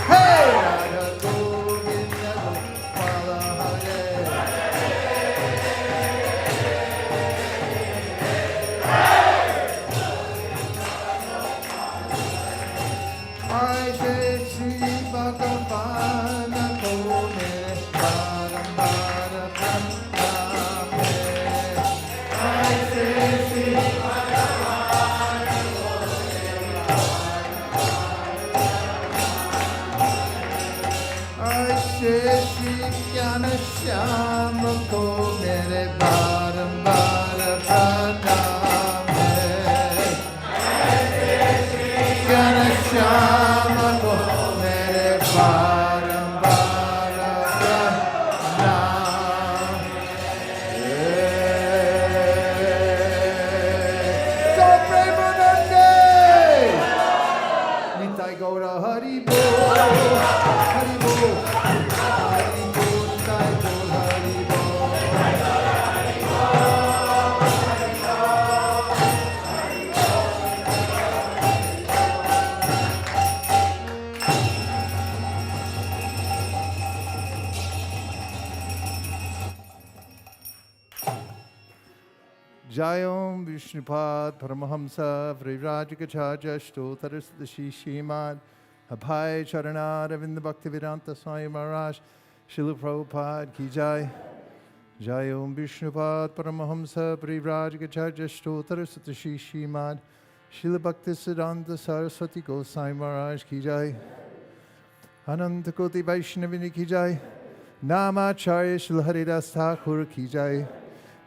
hey, Radha Govinda Gopala Hare. I say Shri Bhagavana Kone Parambara Pramame. I say Shri Bhagavana Kone से श्री ज्ञान श्याम को मेरे बारंबार प्रणाम है। ज्ञान श्याम को मेरे बारंबार प्रणाम है। तो प्रेमानंदे निताई गौर हरि बोल, हरि बोल, हरि बोल, निताई गौर हरि बोल। Jayom Vishnupad Paramahamsa Vrivrajikacharya Stotarasdashi Shimad Abhay Charanad Avinda Bhaktivedanta Swami Maharaj Srila Prabhupada Ki Jai. Jayom Vishnupad Paramahamsa Vrivrajikacharya Stotarasdashi Shimad Srila Bhaktisiddhanta Saraswati Goswami Maharaj Ki Jai. Ananta Koti Vaishnavini Ki Jai. Namacharya Srila Haridas Thakur Ki Jai.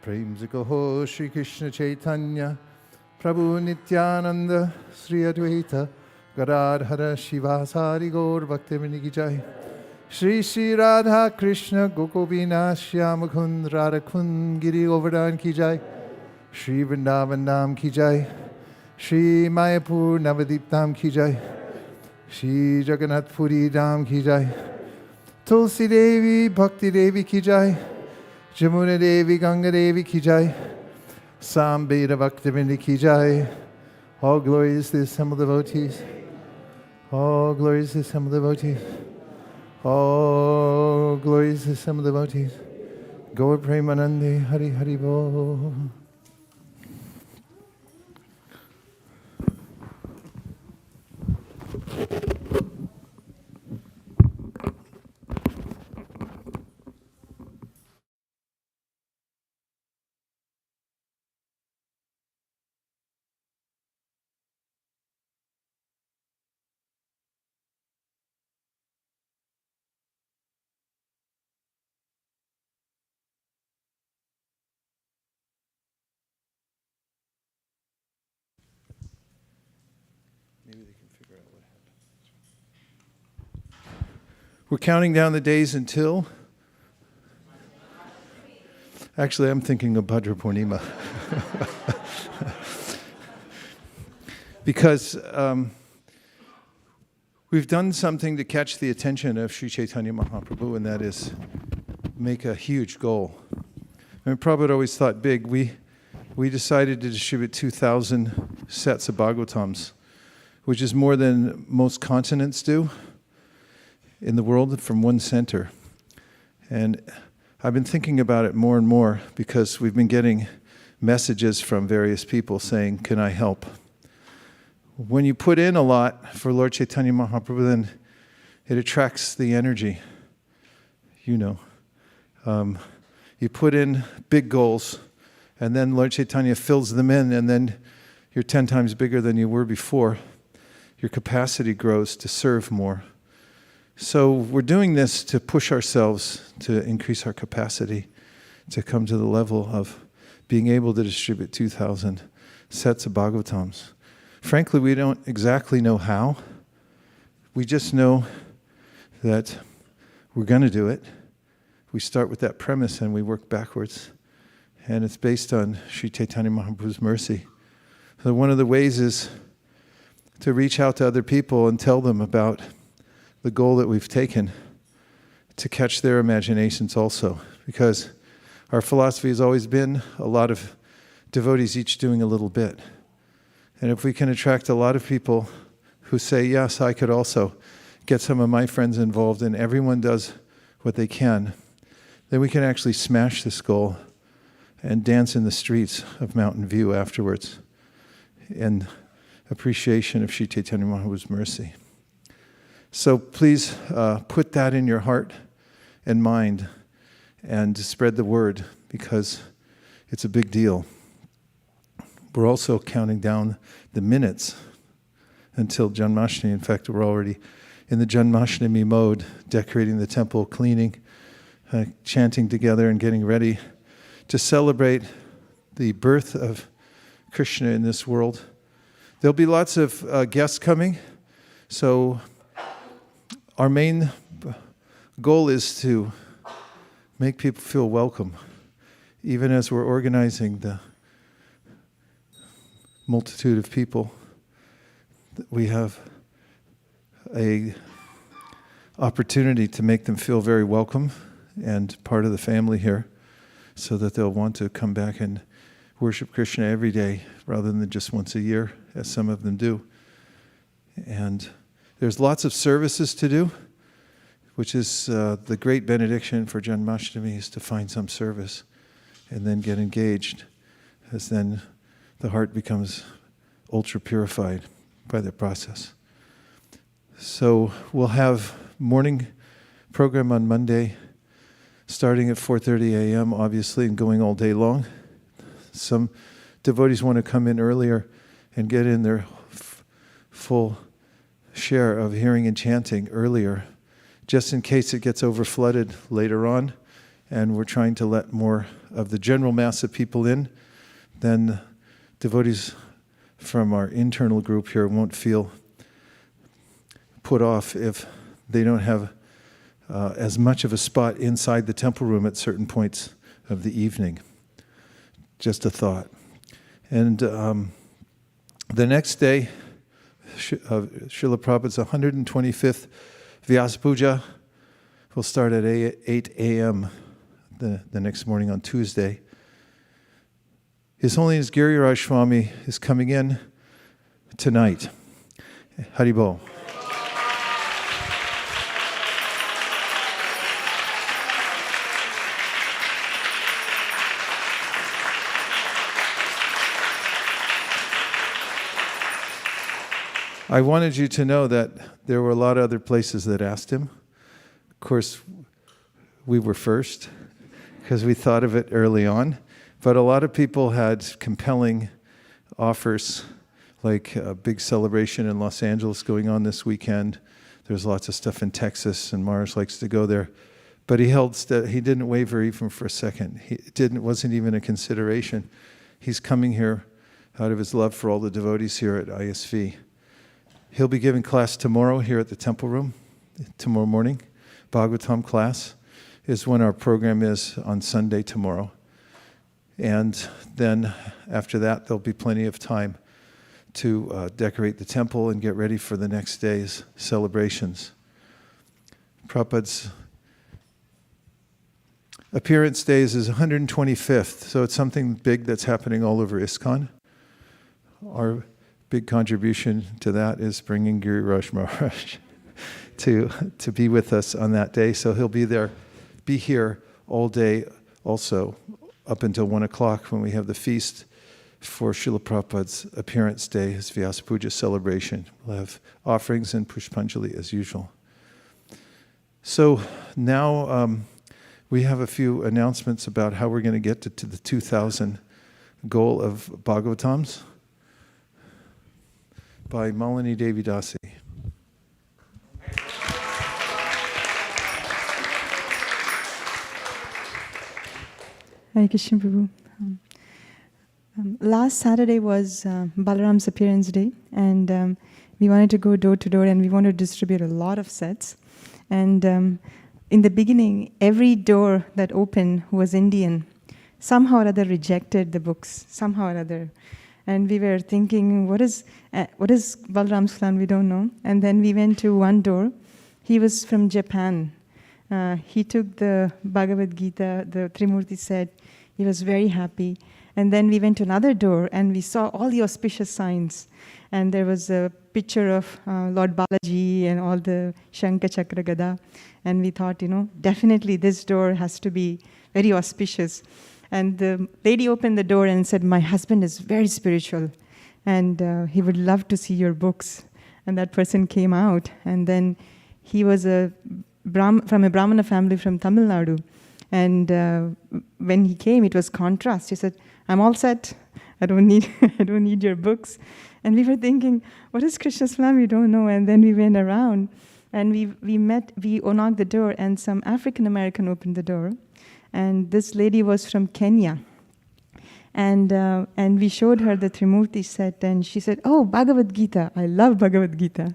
Prem se kaho Shri Krishna Chaitanya Prabhu Nityananda Sri Advaita Gadadhara Shivasari Gaur Bhaktivinoda Ki Jai. Shri Shri Radha Krishna Gokobina Shyamakund Radhakund Giri Govardhan Ki Jai. Shri Vrindavan Dham Ki Jai. Shri Mayapur Navadip Dham Ki Jai. Shri Jagannath Puri Dham Ki Jai. Tulsi Devi Bhakti Devi Ki Jai. Jamuna Devi Ganga Devi Ki Jai. Sambheda Bhaktivinoda Ki Jai. All glories to the assembled devotees. All glories to the assembled devotees. All glories to the assembled devotees. Gaur Premanande Hari Hari Bo. Maybe they can figure out what happened. We're counting down the days until. Actually, I'm thinking of Bhadra Purnima. Because we've done something to catch the attention of Sri Chaitanya Mahaprabhu, and that is make a huge goal. I mean, Prabhupada always thought big. We decided to distribute 2,000 sets of Bhagavatams, which is more than most continents do in the world from one center. And I've been thinking about it more and more because we've been getting messages from various people saying, can I help? When you put in a lot for Lord Chaitanya Mahaprabhu, then it attracts the energy. You know, you put in big goals, and then Lord Chaitanya fills them in, and then you're 10 times bigger than you were before. Your capacity grows to serve more. So we're doing this to push ourselves to increase our capacity to come to the level of being able to distribute 2,000 sets of Bhagavatams. Frankly, we don't exactly know how. We just know that we're going to do it. We start with that premise and we work backwards. And it's based on Sri Chaitanya Mahaprabhu's mercy. So one of the ways is to reach out to other people and tell them about the goal that we've taken, to catch their imaginations also. Because our philosophy has always been a lot of devotees each doing a little bit. And if we can attract a lot of people who say, yes, I could also get some of my friends involved, and everyone does what they can, then we can actually smash this goal and dance in the streets of Mountain View afterwards in appreciation of Sri Chaitanya Mahaprabhu's mercy. So please put that in your heart and mind and spread the word, because it's a big deal. We're also counting down the minutes until Janmashtami. In fact, we're already in the Janmashtami mode, decorating the temple, cleaning, chanting together and getting ready to celebrate the birth of Krishna in this world. There'll be lots of guests coming, so our main goal is to make people feel welcome, even as we're organizing the multitude of people. We have a opportunity to make them feel very welcome and part of the family here, so that they'll want to come back and worship Krishna every day rather than just once a year, as some of them do. And there's lots of services to do, which is the great benediction for Janmashtami, is to find some service and then get engaged, as then the heart becomes ultra purified by the process. So we'll have morning program on Monday, starting at 4:30 a.m., obviously, and going all day long. Some devotees want to come in earlier and get in their full share of hearing and chanting earlier, just in case it gets overflooded later on, and we're trying to let more of the general mass of people in. Then devotees from our internal group here won't feel put off if they don't have as much of a spot inside the temple room at certain points of the evening. Just a thought. And the next day, Srila Prabhupada's 125th Vyasa Puja will start at 8 a.m. the next morning on Tuesday. His Holiness Giriraj Swami is coming in tonight. Haribol. I wanted you to know that there were a lot of other places that asked him. Of course, we were first because we thought of it early on. But a lot of people had compelling offers, like a big celebration in Los Angeles going on this weekend. There's lots of stuff in Texas, and Mars likes to go there. But he didn't waver even for a second. Wasn't even a consideration. He's coming here out of his love for all the devotees here at ISV. He'll be giving class tomorrow here at the temple room, tomorrow morning. Bhagavatam class is when our program is on Sunday tomorrow. And then after that, there'll be plenty of time to decorate the temple and get ready for the next day's celebrations. Prabhupada's appearance days is 125th, so it's something big that's happening all over ISKCON. Our big contribution to that is bringing Giriraj Maharaj to be with us on that day. So he'll be here all day also, up until 1 o'clock when we have the feast for Srila Prabhupada's appearance day, his Vyasa Puja celebration. We'll have offerings and Pushpanjali as usual. So now we have a few announcements about how we're going to get to the 2,000 goal of Bhagavatams by Malini Devi Dasi. Hare Krishna Prabhu. Last Saturday was Balaram's appearance day, and we wanted to go door to door, and we wanted to distribute a lot of sets. And in the beginning, every door that opened was Indian. Somehow or other rejected the books, somehow or other. And we were thinking, what is Balaram's plan? We don't know. And then we went to one door. He was from Japan. He took the Bhagavad Gita, the Trimurti set. He was very happy. And then we went to another door, and we saw all the auspicious signs. And there was a picture of Lord Balaji and all the Shankha Chakra Gada. And we thought, definitely this door has to be very auspicious. And the lady opened the door and said, my husband is very spiritual, and he would love to see your books. And that person came out, and then he was from a Brahmana family from Tamil Nadu. And when he came, it was contrast. He said, I'm all set. I don't need your books. And we were thinking, what is Krishna's plan? We don't know. And then we went around. And we knocked the door, and some African American opened the door, and this lady was from Kenya. And we showed her the Trimurti set, and she said, "Oh, Bhagavad Gita! I love Bhagavad Gita."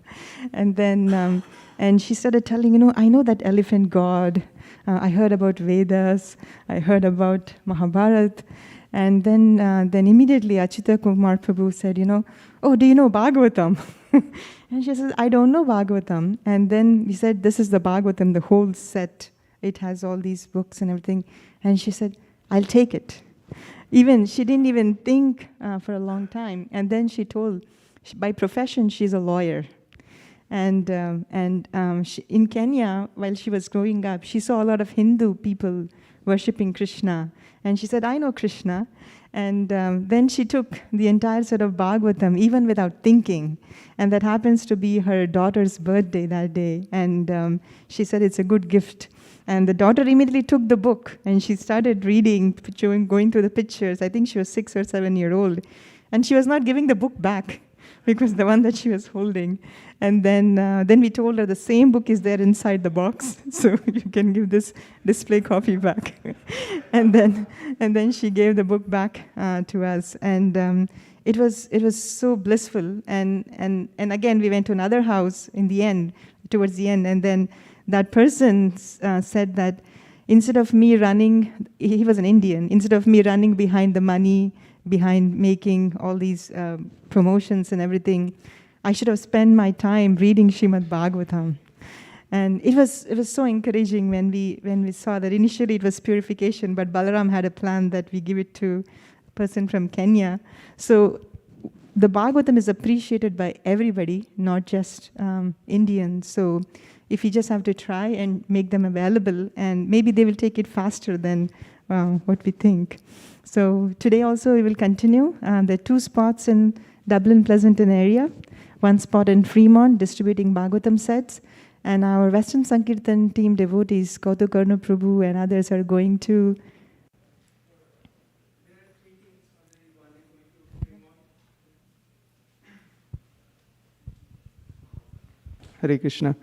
And then and she started telling, "I know that elephant god. I heard about Vedas. I heard about Mahabharata." And then immediately Achyuta Kumar Prabhu said, "Oh, do you know Bhagavatam?" And she says, "I don't know Bhagavatam." And then he said, "This is the Bhagavatam, the whole set. It has all these books and everything." And she said, "I'll take it." She didn't even think for a long time. And then she told, by profession, she's a lawyer. And in Kenya, while she was growing up, she saw a lot of Hindu people worshipping Krishna. And she said, "I know Krishna." And then she took the entire set of Bhagavatam, even without thinking. And that happens to be her daughter's birthday that day. And she said it's a good gift. And the daughter immediately took the book and she started reading, going through the pictures. I think she was 6 or 7 years old. And she was not giving the book back because the one that she was holding. And then we told her the same book is there inside the box, so you can give this display copy back. and then she gave the book back to us. And it was so blissful. And again, we went to another house towards the end, and then that person said that instead of me running, he was an Indian, instead of me running behind the money, behind making all these promotions and everything, I should have spent my time reading Srimad Bhagavatam. And it was so encouraging when we saw that. Initially it was purification, but Balaram had a plan that we give it to a person from Kenya. So the Bhagavatam is appreciated by everybody, not just Indians. So if you just have to try and make them available, and maybe they will take it faster than what we think. So today also we will continue. There are 2 spots in Dublin, Pleasanton area, 1 spot in Fremont distributing Bhagavatam sets, and our Western Sankirtan team devotees, Kautuk Karna Prabhu and others are going to Hare Krishna.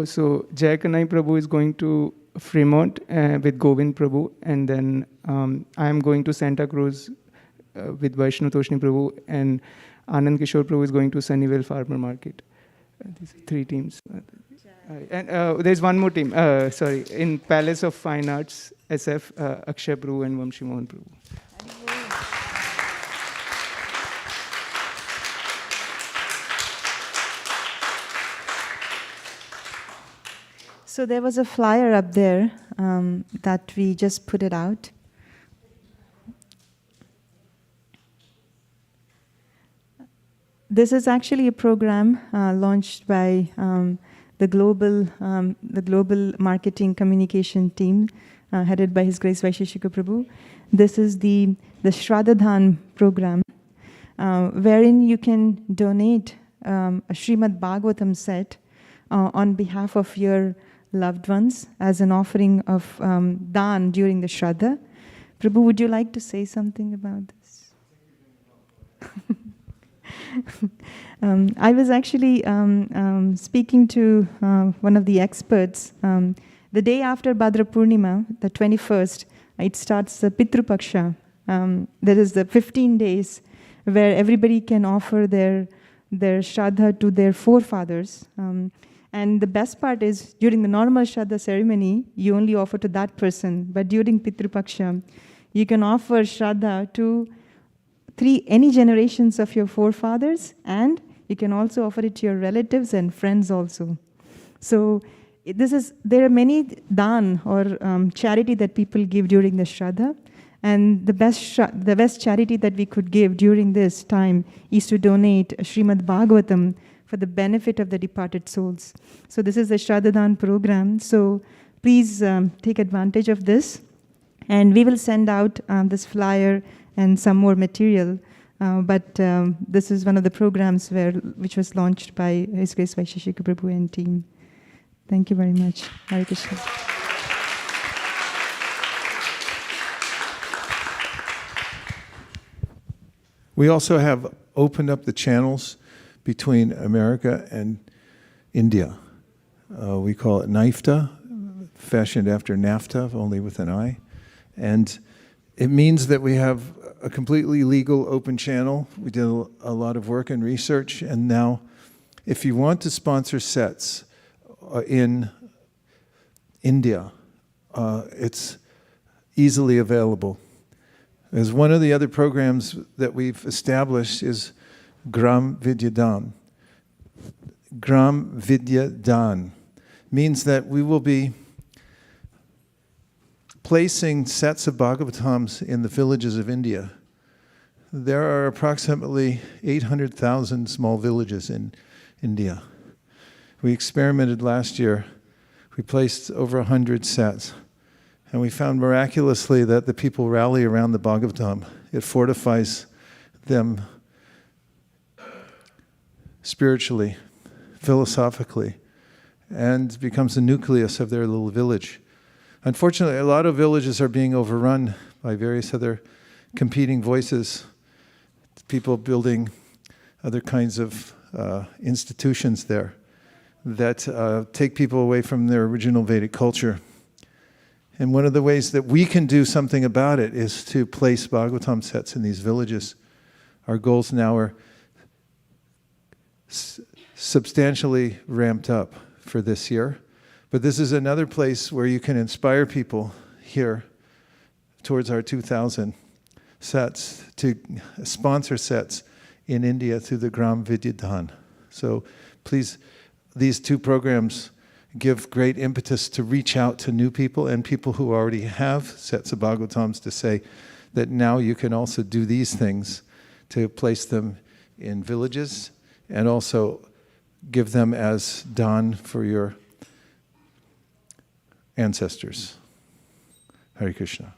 So Jayakanai Prabhu is going to Fremont with Govind Prabhu, and then I am going to Santa Cruz with Vaishnu Toshni Prabhu, and Anand Kishore Prabhu is going to Sunnyvale Farmer Market. These 3 teams. And there's one more team, in Palace of Fine Arts, SF, Akshay Prabhu and Vamshi Mohan Prabhu. So there was a flyer up there that we just put it out. This is actually a program launched by the global marketing communication team headed by His Grace Vaisesika Prabhu. This is the Shraddha program, wherein you can donate a Srimad Bhagavatam set on behalf of your loved ones as an offering of dan during the Shraddha. Prabhu, would you like to say something about this? I was actually speaking to one of the experts. The day after Bhadra Purnima, the 21st, it starts the Pitru Paksha. There is the 15 days where everybody can offer their Shraddha to their forefathers. And the best part is, during the normal Shraddha ceremony, you only offer to that person. But during Pitru Paksha, you can offer Shraddha to any generations of your forefathers, and you can also offer it to your relatives and friends also. So there are many dan or charity that people give during the Shraddha, and the best charity that we could give during this time is to donate Srimad Bhagavatam for the benefit of the departed souls. So this is the Shraddha program. So please take advantage of this, and we will send out this flyer and some more material. But this is one of the programs which was launched by His Grace Vaisesika Prabhu and team. Thank you very much. Hare Krishna. We also have opened up the channels between America and India. We call it NIFTA, fashioned after NAFTA, only with an I. And it means that we have a completely legal open channel. We did a lot of work and research, and now if you want to sponsor sets in India, it's easily available. As one of the other programs that we've established is Gram Vidya Dan. Gram Vidya Dan means that we will be placing sets of Bhagavatams in the villages of India. There are approximately 800,000 small villages in India. We experimented last year. We placed over 100 sets. And we found miraculously that the people rally around the Bhagavatam. It fortifies them spiritually, philosophically, and becomes the nucleus of their little village. Unfortunately, a lot of villages are being overrun by various other competing voices, people building other kinds of institutions there that take people away from their original Vedic culture. And one of the ways that we can do something about it is to place Bhagavatam sets in these villages. Our goals now are substantially ramped up for this year. But this is another place where you can inspire people here towards our 2,000 sets, to sponsor sets in India through the Gram Vidya Dan. So please, these two programs give great impetus to reach out to new people and people who already have sets of Bhagavatams to say that now you can also do these things, to place them in villages and also give them as dan for your ancestors. Hare Krishna.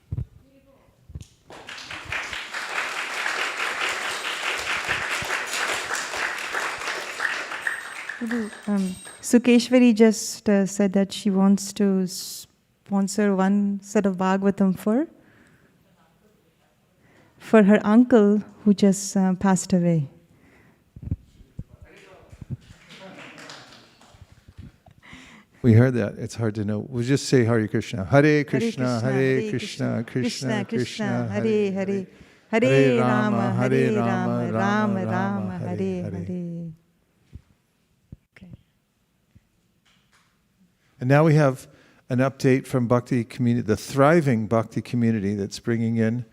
Sukeshwari just said that she wants to sponsor one set of Bhagavatam for her uncle who just passed away. We heard that. It's hard to know. We'll just say Hare Krishna. Hare Krishna, Hare Krishna, Krishna Krishna, Hare Hare. Hare Rama, Hare Rama, Rama Rama, Hare Hare. And now we have an update from Bhakti community, the thriving Bhakti community that's bringing in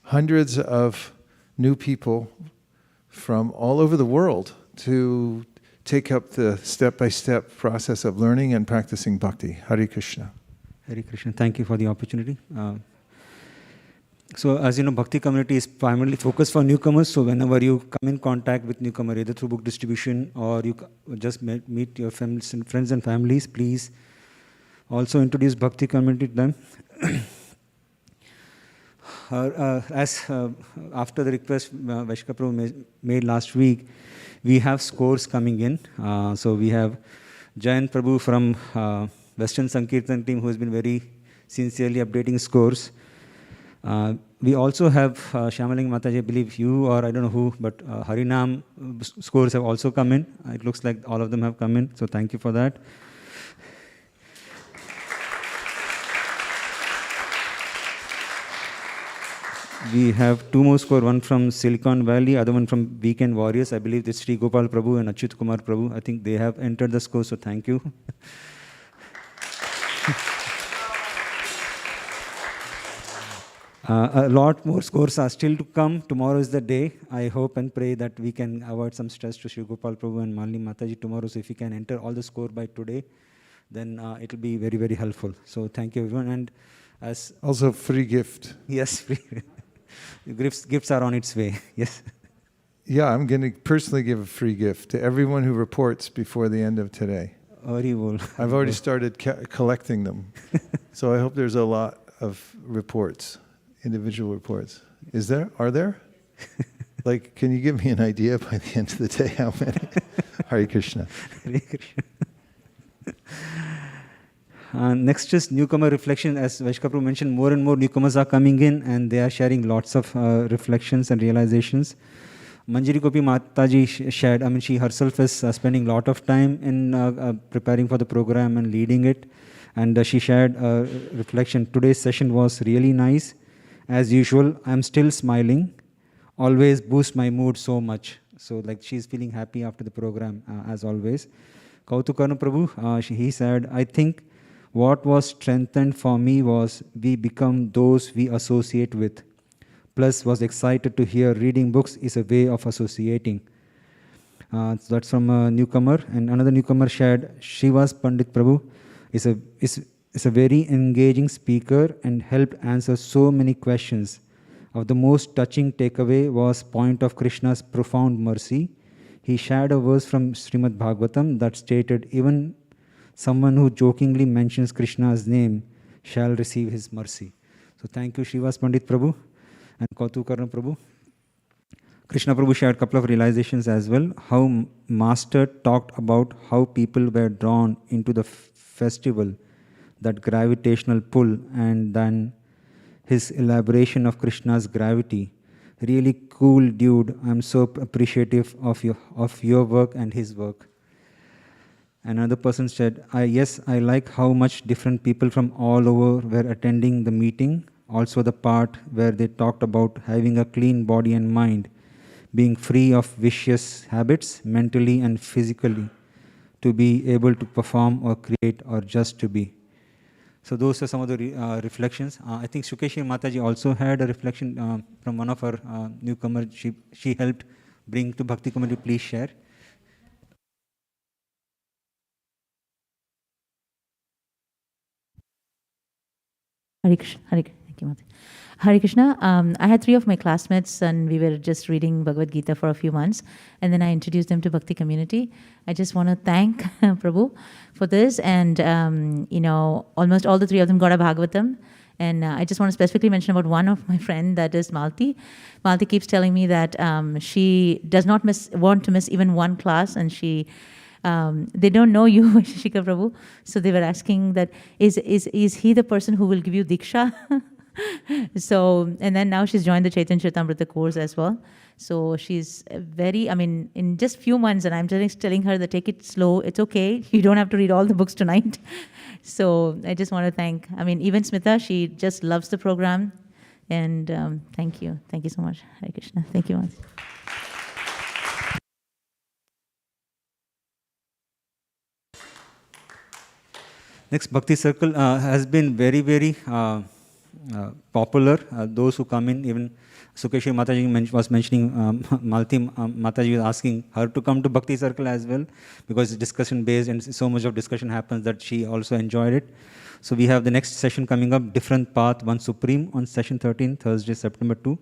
hundreds of new people from all over the world to take up the step-by-step process of learning and practicing bhakti. Hare Krishna. Hare Krishna. Thank you for the opportunity. So as you know, Bhakti community is primarily focused for newcomers. So whenever you come in contact with newcomer, either through book distribution or you just meet your friends and families, please also introduce Bhakti community to them. After the request Vaisesika Prabhu made last week, we have scores coming in. So we have Jayan Prabhu from Western Sankirtan team who has been very sincerely updating scores. We also have Shamaling Mataji, I believe you or I don't know who, but Harinam scores have also come in. It looks like all of them have come in, so thank you for that. We have two more scores, one from Silicon Valley, other one from Weekend Warriors. I believe it's Sri Gopal Prabhu and Achyut Kumar Prabhu. I think they have entered the score, so thank you. A lot more scores are still to come. Tomorrow is the day. I hope and pray that we can avoid some stress to Sri Gopal Prabhu and Malini Mataji tomorrow. So if you can enter all the score by today, then it will be very, very helpful. So thank you, everyone. And as also free gift. Yes, free. Gifts are on its way. Yes. Yeah, I'm going to personally give a free gift to everyone who reports before the end of today. I've already started collecting them. So I hope there's a lot of reports. Individual reports. Is there? Are there? Like, can you give me an idea by the end of the day how many? Hare Krishna. Hare Krishna. Next is newcomer reflection. As Vaisesika Prabhu mentioned, more and more newcomers are coming in and they are sharing lots of reflections and realizations. Manjari Gopi Mataji shared, I mean, she herself is spending a lot of time in preparing for the program and leading it. And she shared a reflection. Today's session was really nice. As usual, I'm still smiling. Always boost my mood so much. So like she's feeling happy after the program, as always. Kautukarna Prabhu, he said, I think what was strengthened for me was we become those we associate with. Plus was excited to hear reading books is a way of associating. So that's from a newcomer. And another newcomer shared, Shivas Pandit Prabhu is a very engaging speaker and helped answer so many questions. Of the most touching takeaway was point of Krishna's profound mercy. He shared a verse from Srimad Bhagavatam that stated, even someone who jokingly mentions Krishna's name shall receive his mercy. So thank you, Shivas Pandit Prabhu and Kautukarna Prabhu. Krishna Prabhu shared a couple of realizations as well. How Master talked about how people were drawn into the festival, that gravitational pull, and then his elaboration of Krishna's gravity. Really cool dude. I'm so appreciative of your work and his work. Another person said, yes, I like how much different people from all over were attending the meeting. Also the part where they talked about having a clean body and mind, being free of vicious habits, mentally and physically, to be able to perform or create or just to be. So those are some of the reflections. I think Sukeshi Mataji also had a reflection from one of our newcomers. She helped bring to Bhakti community. Please share. Hare Krishna. Thank you, Mataji. Hare Krishna. I had 3 of my classmates and we were just reading Bhagavad Gita for a few months, and then I introduced them to Bhakti community. I just want to thank Prabhu for this, and almost all the 3 of them got a Bhagavatam. And I just want to specifically mention about one of my friend, that is Malti. Malti keeps telling me that she does not want to miss even one class, and they don't know you, Vaisesika Prabhu. So they were asking that, is he the person who will give you Diksha? So, and then now she's joined the Chaitanya Charitamrita course as well. So she's in just few months, and I'm just telling her that take it slow, it's okay. You don't have to read all the books tonight. So I just want to thank, even Smita, she just loves the program. And thank you. Thank you so much. Hare Krishna. Thank you, Mati. Next, Bhakti Circle has been very, very popular. Those who come in, even Sukeshi Mataji was mentioning, Malti Mataji was asking her to come to Bhakti Circle as well, because it's discussion based and so much of discussion happens that she also enjoyed it. So we have the next session coming up, Different Path, One Supreme, on session 13, Thursday, September 2.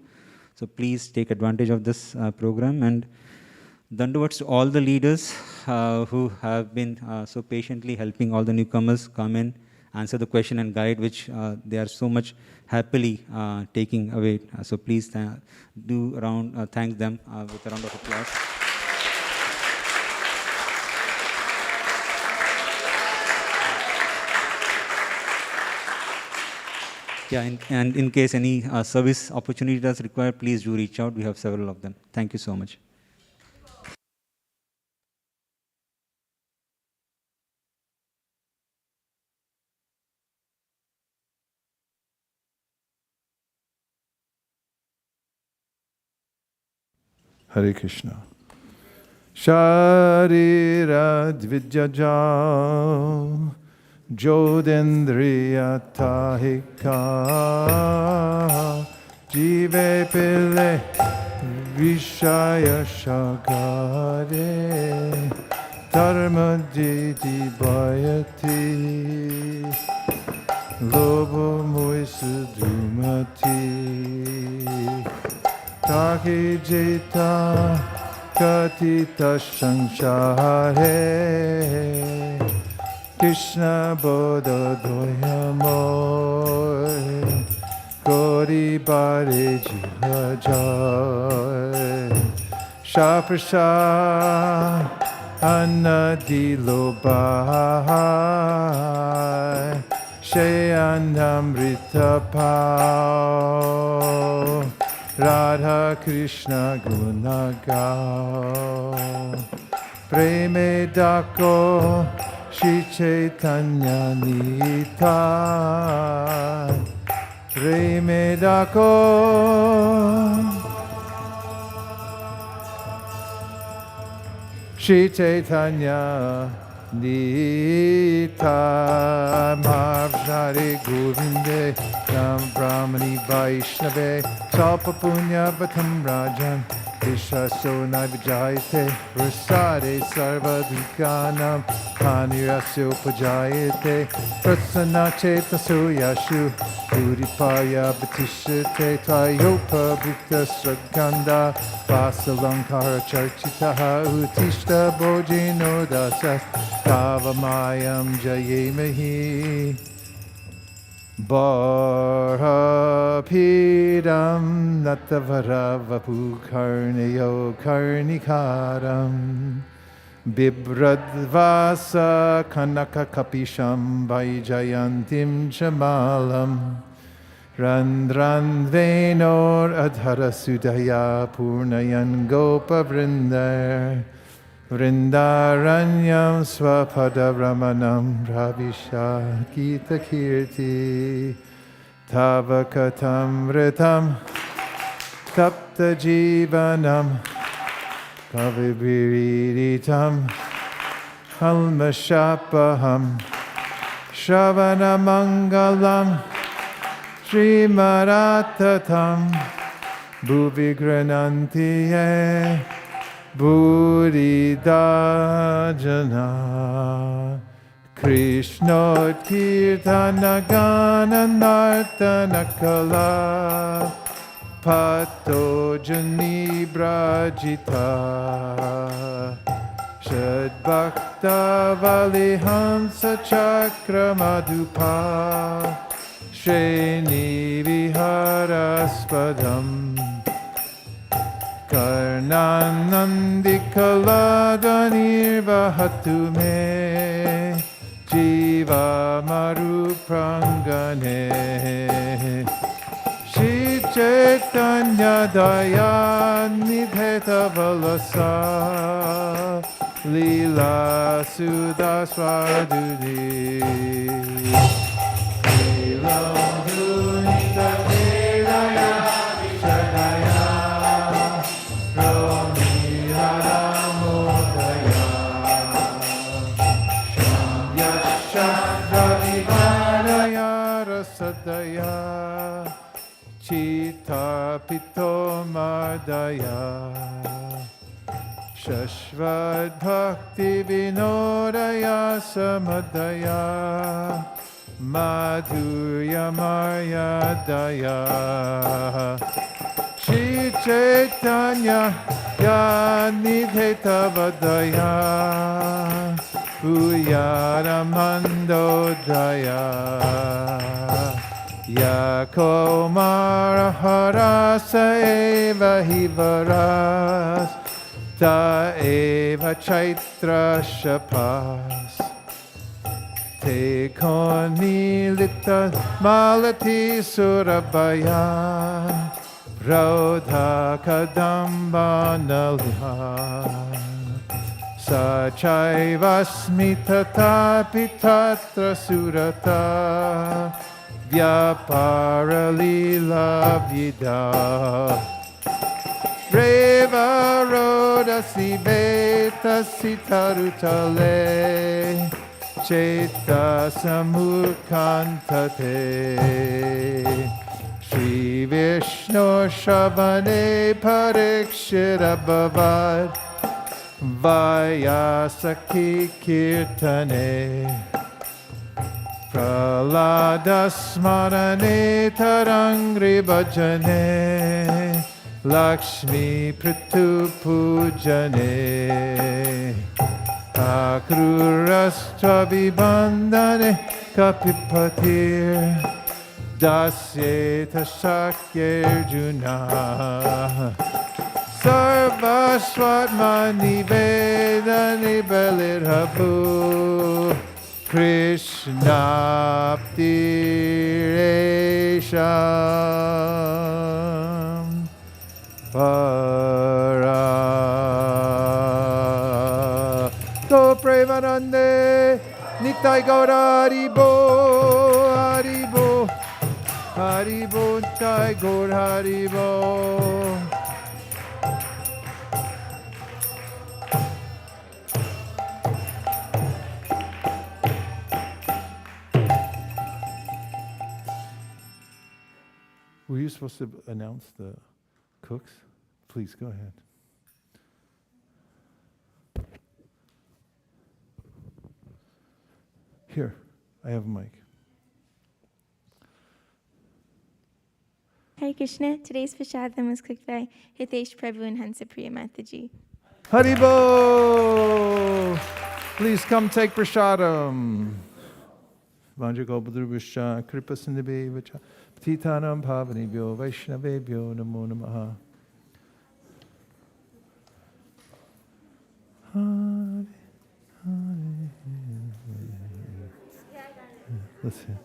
So please take advantage of this program. And Dandavats to all the leaders who have been so patiently helping all the newcomers come in, answer the question and guide, which they are so much happily taking away. So please thank them with a round of applause. Yeah, and in case any service opportunity does require, please do reach out. We have several of them. Thank you so much. Hare Krishna. Sharira dvijajal jodendriya tahika jive pile vishaya shagare dharma didi bayati lobo moisu dumati Taki jita katita shanshare Krishna bodha doyamoy Gori bare jihajay Shaprasha anadi lobai Shayanamrita pao Radha Krishna Gunagao. Preme Dako Shri Chaitanya Nita. Preme Dako Shri Chaitanya Nita. Mahashari Govinde Nam Brahmani Vaishnave Salpa Punya Vatam Rajan Vishwaso Navijayate Rasade Sarva Dukanam Hanirasyo Pujayate Prasanna Chetaso Yashu Puripaya Bhatishate Tayopa Bhukta Sraganda Vasalankara Charchitaha Utishta Bojino Dasa Tavamayam Jayemahi Barhapidam Natavara Karnayo Karnikaram Bibradvasa Kanaka Kapisham Vaijayantim Jamalam Randran Venor Adhara Sudaya Purnayan Gopa Vrindar Vrindaranyam Swapada Ramanam Ravisha Gita Kirti Tavakatam Ritam Tapta Jivanam Kavibiritam Kalmashapaham Shravana Mangalam Srimaratatam Bhuvigranantiye Buddhidajana Krishna Kirtana Gana Nartana Kala Pato Jani Brajita Shadbhakta Valihamsa Chakra Madhupa Shreni Viharaspadam Karnanandikaladhanirvahatu me Jiva Maruprangane Shri Chaitanya Dayanidheta Valasa Lila Sudaswadudi Lila Dunita Devaya Vishadaya Sadaya Chita Pito Madaya Shashvad Bhakti Vinodaya Samadaya Madhurya Maya Daya Shri Chaitanya Yanidheta Vadaya Uyaramando Daya Yako Marharasa Eva Hivaras Ta Eva Chaitra Shapas Te Konilita Malati Surabaya Prodha Kadamba Nalha Sachaivasmita Tapitatra Surata Vyaparalila Vida Reva Roda Siveta Sitarutale Cheta Samurkantate Shri Vishnu Shavane Parikshira Bhavad Vaisesika Kirtane Pralada Smarane Tarangri Bhajane Lakshmi Prithu Pujane Akrurastra Vibandane Kapipatir Dasyeta Shakyarjuna Sarvaswatmani Vedani Balirhapu Krishna Ptiresham Nitai Gaura Haribo, Haribo, Haribo, Nitai Gaura Haribo. Were you supposed to announce the cooks? Please go ahead. Here, I have a mic. Hare Krishna. Today's Prashadam was cooked by Hitesh Prabhu and Hansapriya Mataji. Haribo! Please come take prasadam. Vanjagopadrubhascha kripasindhibhevacha patitanam bhavanibhyo vaishnavebhyo namo namaha. Hare, Hare, Hare. Listen.